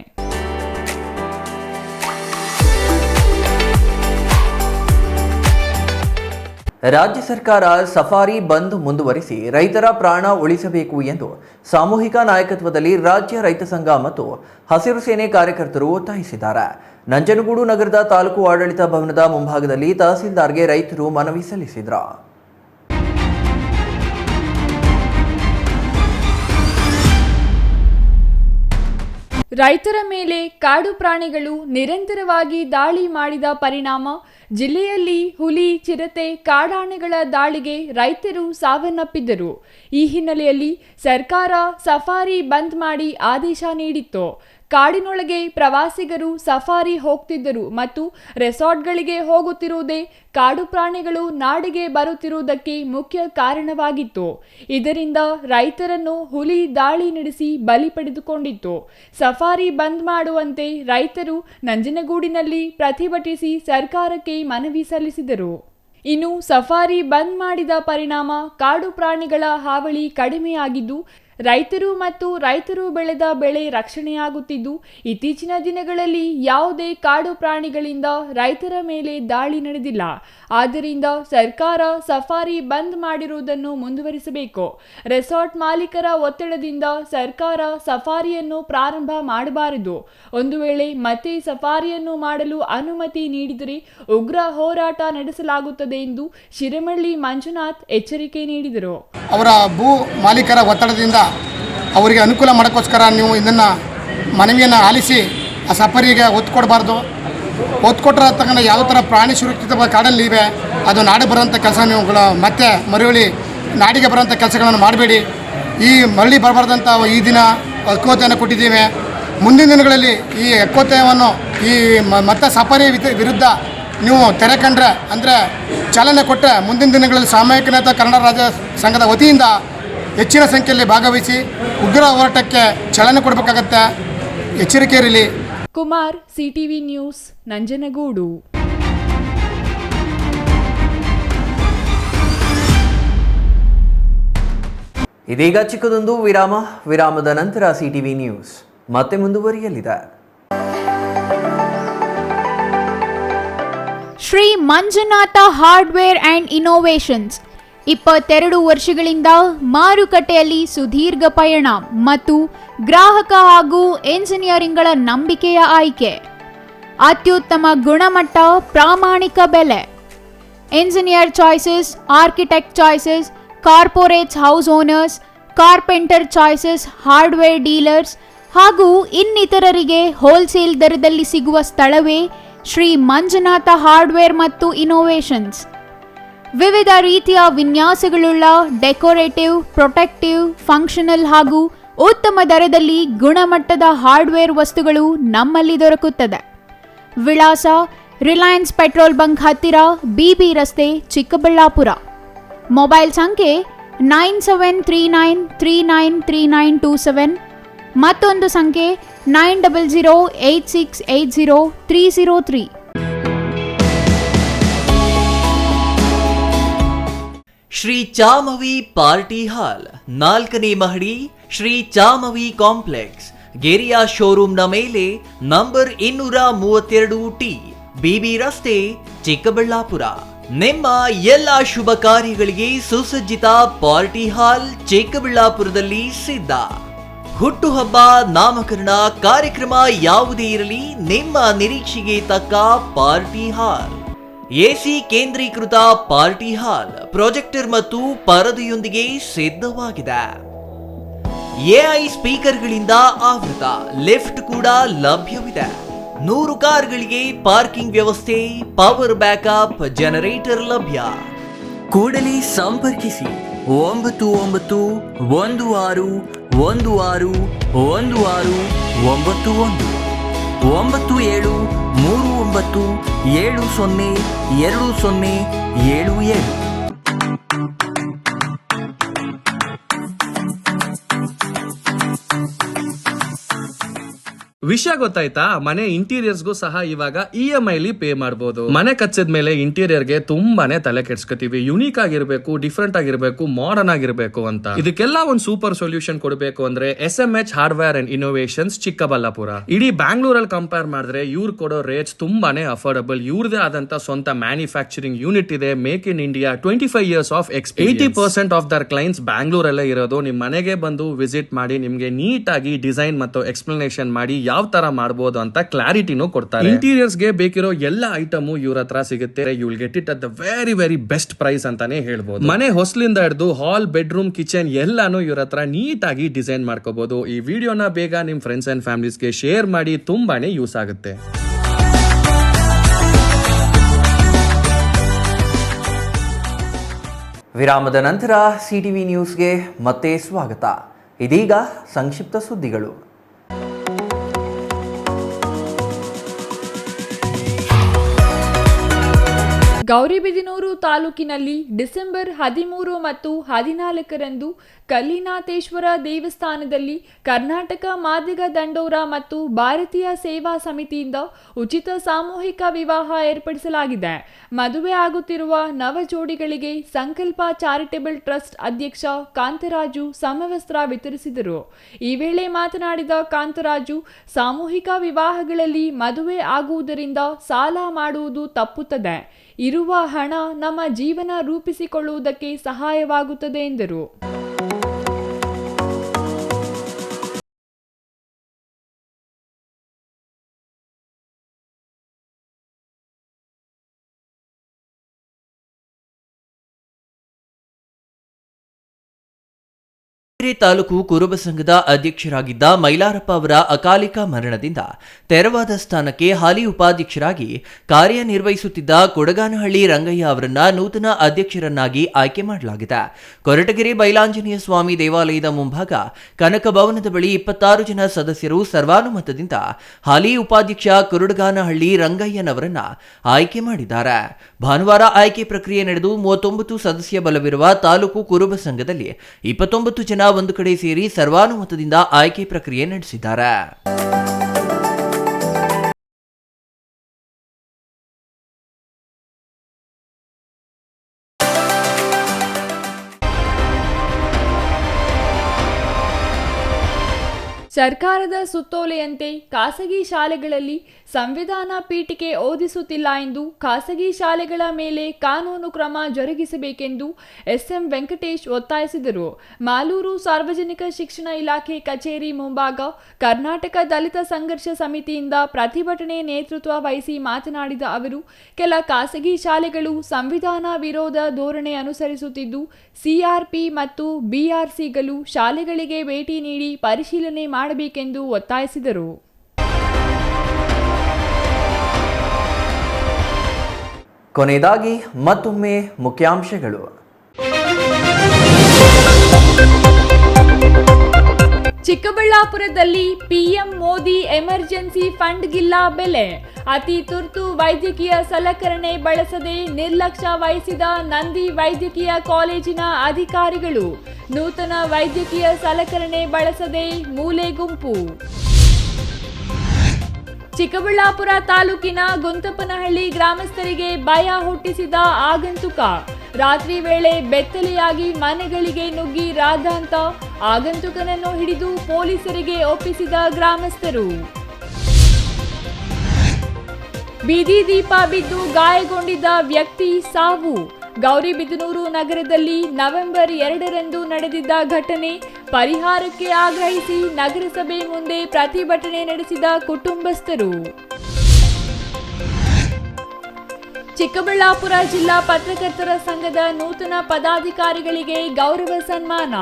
ರಾಜ್ಯ ಸರ್ಕಾರ ಸಫಾರಿ ಬಂದ್ ಮುಂದುವರಿಸಿ ರೈತರ ಪ್ರಾಣ ಉಳಿಸಬೇಕು ಎಂದು ಸಾಮೂಹಿಕ ನಾಯಕತ್ವದಲ್ಲಿ ರಾಜ್ಯ ರೈತ ಸಂಘ ಮತ್ತು ಹಸಿರು ಸೇನೆ ಕಾರ್ಯಕರ್ತರು ಒತ್ತಾಯಿಸಿದ್ದಾರೆ. ನಂಜನಗೂಡು ನಗರದ ತಾಲೂಕು ಆಡಳಿತ ಭವನದ ಮುಂಭಾಗದಲ್ಲಿ ತಹಸೀಲ್ದಾರ್ಗೆ ರೈತರು ಮನವಿ ಸಲ್ಲಿಸಿದರು. ರೈತರ ಮೇಲೆ ಕಾಡು ಪ್ರಾಣಿಗಳು ನಿರಂತರವಾಗಿ ದಾಳಿ ಮಾಡಿದ ಪರಿಣಾಮ ಜಿಲ್ಲೆಯಲ್ಲಿ ಹುಲಿ, ಚಿರತೆ, ಕಾಡಾನೆಗಳ ದಾಳಿಗೆ ರೈತರು ಸಾವನ್ನಪ್ಪಿದ್ದರು. ಈ ಹಿನ್ನೆಲೆಯಲ್ಲಿ ಸರ್ಕಾರ ಸಫಾರಿ ಬಂದ್ ಮಾಡಿ ಆದೇಶ ನೀಡಿತ್ತು. ಕಾಡಿನೊಳಗೆ ಪ್ರವಾಸಿಗರು ಸಫಾರಿ ಹೋಗ್ತಿದ್ದರು ಮತ್ತು ರೆಸಾರ್ಟ್ಗಳಿಗೆ ಹೋಗುತ್ತಿರುವುದೇ ಕಾಡು ಪ್ರಾಣಿಗಳು ನಾಡಿಗೆ ಬರುತ್ತಿರುವುದಕ್ಕೆ ಮುಖ್ಯ ಕಾರಣವಾಗಿತ್ತು. ಇದರಿಂದ ರೈತರನ್ನು ಹುಲಿ ದಾಳಿ ನಡೆಸಿ ಬಲಿ ಪಡೆದುಕೊಂಡಿತ್ತು. ಸಫಾರಿ ಬಂದ್ ಮಾಡುವಂತೆ ರೈತರು ನಂಜನಗೂಡಿನಲ್ಲಿ ಪ್ರತಿಭಟಿಸಿ ಸರ್ಕಾರಕ್ಕೆ ಮನವಿ ಸಲ್ಲಿಸಿದರು. ಇನ್ನು ಸಫಾರಿ ಬಂದ್ ಮಾಡಿದ ಪರಿಣಾಮ ಕಾಡು ಪ್ರಾಣಿಗಳ ಹಾವಳಿ ಕಡಿಮೆಯಾಗಿದ್ದು, ರೈತರು ಮತ್ತು ರೈತರು ಬೆಳೆದ ಬೆಳೆ ರಕ್ಷಣೆಯಾಗುತ್ತಿದ್ದು, ಇತ್ತೀಚಿನ ದಿನಗಳಲ್ಲಿ ಯಾವುದೇ ಕಾಡು ಪ್ರಾಣಿಗಳಿಂದ ರೈತರ ಮೇಲೆ ದಾಳಿ ನಡೆದಿಲ್ಲ. ಆದ್ದರಿಂದ ಸರ್ಕಾರ ಸಫಾರಿ ಬಂದ್ ಮಾಡಿರುವುದನ್ನು ಮುಂದುವರಿಸಬೇಕು. ರೆಸಾರ್ಟ್ ಮಾಲೀಕರ ಒತ್ತಡದಿಂದ ಸರ್ಕಾರ ಸಫಾರಿಯನ್ನು ಪ್ರಾರಂಭ ಮಾಡಬಾರದು. ಒಂದು ವೇಳೆ ಮತ್ತೆ ಸಫಾರಿಯನ್ನು ಮಾಡಲು ಅನುಮತಿ ನೀಡಿದರೆ ಉಗ್ರ ಹೋರಾಟ ನಡೆಸಲಾಗುತ್ತದೆ ಎಂದು ಶಿರಮಳ್ಳಿ ಮಂಜುನಾಥ್ ಎಚ್ಚರಿಕೆ ನೀಡಿದರು. ಅವರ ಭೂ ಮಾಲೀಕರ ಒತ್ತಡದಿಂದ ಅವರಿಗೆ ಅನುಕೂಲ ಮಾಡೋಕ್ಕೋಸ್ಕರ ನೀವು ಇದನ್ನು ಮನವಿಯನ್ನು ಆಲಿಸಿ ಆ ಸಫಾರಿಗೆ ಒತ್ತು ಕೊಡಬಾರ್ದು. ಒತ್ತು ಕೊಟ್ಟರೆ ತಗೊಂಡು ಯಾವ ಥರ ಪ್ರಾಣಿ ಸುರಕ್ಷಿತ ಕಾಡಲ್ಲಿ ಇವೆ ಅದು ನಾಡು ಬರೋಂಥ ಕೆಲಸ ನೀವುಗಳು ಮತ್ತೆ ಮರುಳಿ ನಾಡಿಗೆ ಬರೋಂಥ ಕೆಲಸಗಳನ್ನು ಮಾಡಬೇಡಿ. ಈ ಮರಳಿ ಬರಬಾರ್ದಂಥ ಈ ದಿನ ಹಕ್ಕೋತೆಯನ್ನು ಕೊಟ್ಟಿದ್ದೀವಿ. ಮುಂದಿನ ದಿನಗಳಲ್ಲಿ ಈ ಹಕ್ಕೋತೆಯನ್ನು ಈ ಮತ್ತೆ ಸಫಾರಿ ವಿರುದ್ಧ ನೀವು ತೆರೆ ಕಂಡ್ರೆ ಅಂದರೆ ಚಾಲನೆ ಕೊಟ್ಟರೆ ಮುಂದಿನ ದಿನಗಳಲ್ಲಿ ಸಾಮೂಹಿಕ ನೇತಾ ಕನ್ನಡ ರಾಜ್ಯ ಸಂಘದ ವತಿಯಿಂದ ಹೆಚ್ಚಿನ ಸಂಖ್ಯೆಯಲ್ಲಿ ಭಾಗವಹಿಸಿ ಉಗ್ರ ಹೋರಾಟಕ್ಕೆ ಚಾಲನೆ ಕೊಡಬೇಕಾಗತ್ತೆ. ಎಚ್ಚರಿಕೆ ಇರಲಿ. Kumar, CTV news, Nanjangud. ಇದೀಗ ಚಿಕ್ಕದೊಂದು ವಿರಾಮ. ವಿರಾಮದ ನಂತರ ಸಿಟಿವಿ ನ್ಯೂಸ್ ಮತ್ತೆ ಮುಂದುವರಿಯಲಿದೆ. Shri Manjunatha hardware and innovations 22 ವರ್ಷಗಳಿಂದ ಮಾರುಕಟ್ಟೆಯಲ್ಲಿ ಸುದೀರ್ಘ ಪಯಣ ಮತ್ತು ಗ್ರಾಹಕ ಹಾಗೂ ಎಂಜಿನಿಯರಿಂಗ್ಗಳ ನಂಬಿಕೆಯ ಆಯ್ಕೆ. ಅತ್ಯುತ್ತಮ ಗುಣಮಟ್ಟ, ಪ್ರಾಮಾಣಿಕ ಬೆಲೆ. Engineer choices, architect choices, corporates, house owners, carpenter choices, hardware dealers ಹಾಗೂ ಇನ್ನಿತರರಿಗೆ ಹೋಲ್ಸೇಲ್ ದರದಲ್ಲಿ ಸಿಗುವ ಸ್ಥಳವೇ ಶ್ರೀ ಮಂಜುನಾಥ ಹಾರ್ಡ್ವೇರ್ ಮತ್ತು ಇನೋವೇಷನ್ಸ್. ವಿವಿಧ ರೀತಿಯ ವಿನ್ಯಾಸಗಳುಳ್ಳ ಡೆಕೋರೇಟಿವ್, ಪ್ರೊಟೆಕ್ಟಿವ್, ಫಂಕ್ಷನಲ್ ಹಾಗೂ ಉತ್ತಮ ದರದಲ್ಲಿ ಗುಣಮಟ್ಟದ ಹಾರ್ಡ್ವೇರ್ ವಸ್ತುಗಳು ನಮ್ಮಲ್ಲಿ ದೊರಕುತ್ತದೆ. ವಿಳಾಸ: ರಿಲಯನ್ಸ್ ಪೆಟ್ರೋಲ್ ಬಂಕ್ ಹತ್ತಿರ, ಬಿಬಿ ರಸ್ತೆ, ಚಿಕ್ಕಬಳ್ಳಾಪುರ. ಮೊಬೈಲ್ ಸಂಖ್ಯೆ 9739393927, ಮತ್ತೊಂದು ಸಂಖ್ಯೆ 9008680303. ಶ್ರೀ ಚಾಮವಿ ಪಾರ್ಟಿ ಹಾಲ್, 4ನೇ ಮಹಡಿ, ಶ್ರೀ ಚಾಮವಿ ಕಾಂಪ್ಲೆಕ್ಸ್, ಗೆರಿಯಾ ಶೋರೂಮ್ನ ಮೇಲೆ, ನಂಬರ್ 232T, ಬಿಬಿ ರಸ್ತೆ, ಚಿಕ್ಕಬಳ್ಳಾಪುರ. ನಿಮ್ಮ ಎಲ್ಲ ಶುಭ ಕಾರ್ಯಗಳಿಗೆ ಸುಸಜ್ಜಿತ ಪಾರ್ಟಿ ಹಾಲ್ ಚಿಕ್ಕಬಳ್ಳಾಪುರದಲ್ಲಿ ಸಿದ್ಧ. ಹುಟ್ಟುಹಬ್ಬ, ನಾಮಕರಣ, ಕಾರ್ಯಕ್ರಮ ಯಾವುದೇ ಇರಲಿ, ನಿಮ್ಮ ನಿರೀಕ್ಷೆಗೆ ತಕ್ಕ ಪಾರ್ಟಿ ಹಾಲ್. ಎಸಿ ಕೇಂದ್ರೀಕೃತ ಪಾರ್ಟಿ ಹಾಲ್, ಪ್ರೊಜೆಕ್ಟರ್ ಮತ್ತು ಪರದೆಯೊಂದಿಗೆ ಸಿದ್ಧವಾಗಿದೆ. ಎಐ ಸ್ಪೀಕರ್ಗಳಿಂದ ಆವೃತ, ಲಿಫ್ಟ್ ಕೂಡ ಲಭ್ಯವಿದೆ. 100 ಕಾರ್ಗಳಿಗೆ ಪಾರ್ಕಿಂಗ್ ವ್ಯವಸ್ಥೆ, ಪವರ್ ಬ್ಯಾಕಪ್, ಜನರೇಟರ್ ಲಭ್ಯ. ಕೂಡಲೇ ಸಂಪರ್ಕಿಸಿ 9916161691 9739702077. ವಿಷಯ ಗೊತ್ತಾಯ್ತಾ? ಮನೆ ಇಂಟೀರಿಯರ್ಸ್ಗೂ ಸಹ ಇವಾಗ EMI ಪೇ ಮಾಡಬಹುದು. ಮನೆ ಕಚ್ಚಿದ ಮೇಲೆ ಇಂಟೀರಿಯರ್ಗೆ ತುಂಬಾನೇ ತಲೆ ಕೆಡ್ಸ್ಕೊತೀವಿ. ಯುನೀಕ್ ಆಗಿರ್ಬೇಕು, ಡಿಫ್ರೆಂಟ್ ಆಗಿರ್ಬೇಕು, ಮಾಡರ್ನ್ ಆಗಿರ್ಬೇಕು ಅಂತ. ಇದಕ್ಕೆಲ್ಲ ಒಂದು ಸೂಪರ್ ಸೊಲ್ಯೂಷನ್ ಕೊಡಬೇಕು ಅಂದ್ರೆ SMH hardware and innovations Chikkaballapur. ಇಡೀ ಬ್ಯಾಂಗ್ಳೂರಲ್ಲಿ ಕಂಪೇರ್ ಮಾಡಿದ್ರೆ ಇವ್ರು ಕೊಡೋ ರೇಟ್ಸ್ ತುಂಬಾನೇ ಅಫೋರ್ಡಬಲ್. ಇವ್ರದೇ ಆದಂತ ಸ್ವಂತ ಮ್ಯಾನುಫ್ಯಾಕ್ಚರಿಂಗ್ ಯೂನಿಟ್ ಇದೆ. Make in India, 25 years of experience. 80% of their clients ಬ್ಯಾಂಗ್ಳೂರಲ್ಲೇ ಇರೋದು. ನಿಮ್ ಮನೆಗೆ ಬಂದು ವಿಸಿಟ್ ಮಾಡಿ ನಿಮ್ಗೆ ನೀಟ್ ಆಗಿ ಡಿಸೈನ್ ಮತ್ತು ಎಕ್ಸ್ಪ್ಲನೇಷನ್ ಮಾಡಿ ಯಾವ ತರ ಮಾಡಬಹುದು ಅಂತ ಕ್ಲಾರಿಟಿನೂ ಕೊಡ್ತಾರೆ. ಇಂಟೀರಿಯರ್ಸ್ ಗೆ ಬೇಕಿರೋ ಎಲ್ಲ ಐಟಮ್ ಇವ್ರ ಹತ್ರ ಸಿಗುತ್ತೆ. You will get it at the very very best price ಅಂತಾನೆ ಹೇಳ್ಬೋದು. ಮನೆ ಹೊಸಲಿಂದ ಹಿಡಿದು ಹಾಲ್, ಬೆಡ್ರೂಮ್, ಕಿಚನ್ ಎಲ್ಲಾನು ಇವ್ರ ಹತ್ರ ನೀಟ್ ಆಗಿ ಡಿಸೈನ್ ಮಾಡ್ಕೋಬಹುದು. ಈ ವಿಡಿಯೋನ ಬೇಗ ನಿಮ್ ಫ್ರೆಂಡ್ಸ್ ಅಂಡ್ ಫ್ಯಾಮಿಲೀಸ್ಗೆ ಶೇರ್ ಮಾಡಿ, ತುಂಬಾನೇ ಯೂಸ್ ಆಗುತ್ತೆ. ವಿರಾಮದ ನಂತರ ಸಿಟಿವಿ ನ್ಯೂಸ್ಗೆ ಮತ್ತೆ ಸ್ವಾಗತ. ಇದೀಗ ಸಂಕ್ಷಿಪ್ತ ಸುದ್ದಿಗಳು. ಗೌರಿಬಿದನೂರು ತಾಲೂಕಿನಲ್ಲಿ ಡಿಸೆಂಬರ್ 13 ಮತ್ತು 14ರಂದು ಕಲ್ಲಿನಾಥೇಶ್ವರ ದೇವಸ್ಥಾನದಲ್ಲಿ ಕರ್ನಾಟಕ ಮಾದಿಗ ದಂಡೋರ ಮತ್ತು ಭಾರತೀಯ ಸೇವಾ ಸಮಿತಿಯಿಂದ ಉಚಿತ ಸಾಮೂಹಿಕ ವಿವಾಹ ಏರ್ಪಡಿಸಲಾಗಿದೆ. ಮದುವೆ ಆಗುತ್ತಿರುವ ನವ ಜೋಡಿಗಳಿಗೆ ಸಂಕಲ್ಪ ಚಾರಿಟೇಬಲ್ ಟ್ರಸ್ಟ್ ಅಧ್ಯಕ್ಷ ಕಾಂತರಾಜು ಸಮವಸ್ತ್ರ ವಿತರಿಸಿದರು. ಈ ವೇಳೆ ಮಾತನಾಡಿದ ಕಾಂತರಾಜು, ಸಾಮೂಹಿಕ ವಿವಾಹಗಳಲ್ಲಿ ಮದುವೆ ಆಗುವುದರಿಂದ ಸಾಲ ಮಾಡುವುದು ತಪ್ಪುತ್ತದೆ. ಇರುವ ಹಣ ನಮ್ಮ ಜೀವನ ರೂಪಿಸಿಕೊಳ್ಳುವುದಕ್ಕೆ ಸಹಾಯವಾಗುತ್ತದೆ ಎಂದರು. ತಾಲೂಕು ಕುರುಬ ಸಂಘದ ಅಧ್ಯಕ್ಷರಾಗಿದ್ದ ಮೈಲಾರಪ್ಪ ಅವರ ಅಕಾಲಿಕ ಮರಣದಿಂದ ತೆರವಾದ ಸ್ಥಾನಕ್ಕೆ ಹಾಲಿ ಉಪಾಧ್ಯಕ್ಷರಾಗಿ ಕಾರ್ಯನಿರ್ವಹಿಸುತ್ತಿದ್ದ ಕೊಡಗಾನಹಳ್ಳಿ ರಂಗಯ್ಯ ಅವರನ್ನ ನೂತನ ಅಧ್ಯಕ್ಷರನ್ನಾಗಿ ಆಯ್ಕೆ ಮಾಡಲಾಗಿದೆ. ಕೊರಟಗೆರೆ ಬೈಲಾಂಜನೇಯ ಸ್ವಾಮಿ ದೇವಾಲಯದ ಮುಂಭಾಗ ಕನಕ ಭವನದ ಬಳಿ 26 ಜನ ಸದಸ್ಯರು ಸರ್ವಾನುಮತದಿಂದ ಹಾಲಿ ಉಪಾಧ್ಯಕ್ಷ ಕೊರಟಗಾನಹಳ್ಳಿ ರಂಗಯ್ಯನವರನ್ನ ಆಯ್ಕೆ ಮಾಡಿದ್ದಾರೆ. ಭಾನುವಾರ ಆಯ್ಕೆ ಪ್ರಕ್ರಿಯೆ ನಡೆದು 39 ಸದಸ್ಯ ಬಲವಿರುವ ತಾಲೂಕು ಕುರುಬ ಸಂಘದಲ್ಲಿ 29 ಜನ ಒಂದು ಕಡೆ ಸೇರಿ ಸರ್ವಾನುಮತದಿಂದ ಆಯ್ಕೆ ಪ್ರಕ್ರಿಯೆ ನಡೆಸಿದ್ದಾರೆ. ಸರ್ಕಾರದ ಸುತ್ತೋಲೆಯಂತೆ ಖಾಸಗಿ ಶಾಲೆಗಳಲ್ಲಿ ಸಂವಿಧಾನ ಪೀಠಿಕೆ ಓದಿಸುತ್ತಿಲ್ಲ ಎಂದು ಖಾಸಗಿ ಶಾಲೆಗಳ ಮೇಲೆ ಕಾನೂನು ಕ್ರಮ ಜರುಗಿಸಬೇಕೆಂದು ಎಸ್ಎಂ ವೆಂಕಟೇಶ್ ಒತ್ತಾಯಿಸಿದರು. ಮಾಲೂರು ಸಾರ್ವಜನಿಕ ಶಿಕ್ಷಣ ಇಲಾಖೆ ಕಚೇರಿ ಮುಂಭಾಗ ಕರ್ನಾಟಕ ದಲಿತ ಸಂಘರ್ಷ ಸಮಿತಿಯಿಂದ ಪ್ರತಿಭಟನೆ ನೇತೃತ್ವ ವಹಿಸಿ ಮಾತನಾಡಿದ ಅವರು, ಕೆಲ ಖಾಸಗಿ ಶಾಲೆಗಳು ಸಂವಿಧಾನ ವಿರೋಧ ಧೋರಣೆ ಅನುಸರಿಸುತ್ತಿದ್ದು ಸಿಆರ್ಪಿ ಮತ್ತು ಬಿಆರ್ಸಿಗಳು ಶಾಲೆಗಳಿಗೆ ಭೇಟಿ ನೀಡಿ ಪರಿಶೀಲನೆ ಮಾಡಬೇಕೆಂದು ಒತ್ತಾಯಿಸಿದರು. ಕೊನೆಯದಾಗಿ ಮತ್ತೊಮ್ಮೆ ಮುಖ್ಯಾಂಶಗಳು. ಚಿಕ್ಕಬಳ್ಳಾಪುರದಲ್ಲಿ ಪಿಎಂ ಮೋದಿ ಎಮರ್ಜೆನ್ಸಿ ಫಂಡ್ಗಿಲ್ಲ ಬೆಲೆ. ಅತಿ ತುರ್ತು ವೈದ್ಯಕೀಯ ಸಲಕರಣೆ ಬಳಸದೆ ನಿರ್ಲಕ್ಷ್ಯ ವಹಿಸಿದ ನಂದಿ ವೈದ್ಯಕೀಯ ಕಾಲೇಜಿನ ಅಧಿಕಾರಿಗಳು. ನೂತನ ವೈದ್ಯಕೀಯ ಸಲಕರಣೆ ಬಳಸದೆ ಮೂಲೆ ಗುಂಪು. ಚಿಕ್ಕಬಳ್ಳಾಪುರ ತಾಲೂಕಿನ ಗುಂತಪ್ಪನಹಳ್ಳಿ ಗ್ರಾಮಸ್ಥರಿಗೆ ಭಯ ಹುಟ್ಟಿಸಿದ ಆಗಂತುಕ. ರಾತ್ರಿ ವೇಳೆ ಬೆತ್ತಲೆಯಾಗಿ ಮನೆಗಳಿಗೆ ನುಗ್ಗಿ ರಾದ್ದಾಂತ. ಆಗಂತುಕನನ್ನು ಹಿಡಿದು ಪೊಲೀಸರಿಗೆ ಒಪ್ಪಿಸಿದ ಗ್ರಾಮಸ್ಥರು. ಬೀದಿ ದೀಪ ಬಿದ್ದು ಗಾಯಗೊಂಡಿದ್ದ ವ್ಯಕ್ತಿ ಸಾವು. ಗೌರಿಬಿದನೂರು ನಗರದಲ್ಲಿ ನವೆಂಬರ್ 2ರಂದು ನಡೆದಿದ್ದ ಘಟನೆ. ಪರಿಹಾರಕ್ಕೆ ಆಗ್ರಹಿಸಿ ನಗರಸಭೆ ಮುಂದೆ ಪ್ರತಿಭಟನೆ ನಡೆಸಿದ ಕುಟುಂಬಸ್ಥರು. ಚಿಕ್ಕಬಳ್ಳಾಪುರ ಜಿಲ್ಲಾ ಪತ್ರಕರ್ತರ ಸಂಘದ ನೂತನ ಪದಾಧಿಕಾರಿಗಳಿಗೆ ಗೌರವ ಸನ್ಮಾನ.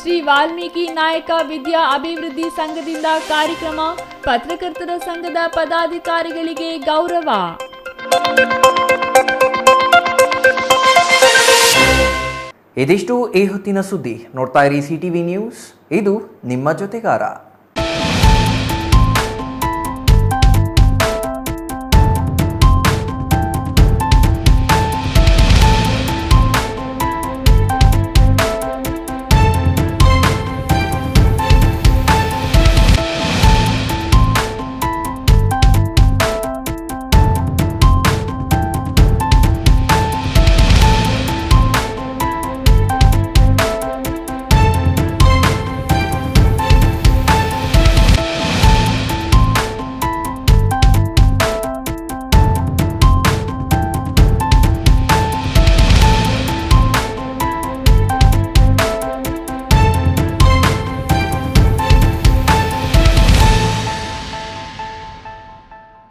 ಶ್ರೀ ವಾಲ್ಮೀಕಿ ನಾಯಕ ವಿದ್ಯಾ ಅಭಿವೃದ್ಧಿ ಸಂಘದಿಂದ ಕಾರ್ಯಕ್ರಮ. ಪತ್ರಕರ್ತರ ಸಂಘದ ಪದಾಧಿಕಾರಿಗಳಿಗೆ ಗೌರವ. ಇದಿಷ್ಟು ಈ ಹೊತ್ತಿನ ಸುದ್ದಿ. ನೋಡ್ತಾ ಇರಿ ಸಿಟಿವಿ ನ್ಯೂಸ್, ಇದು ನಿಮ್ಮ ಜೊತೆಗಾರ.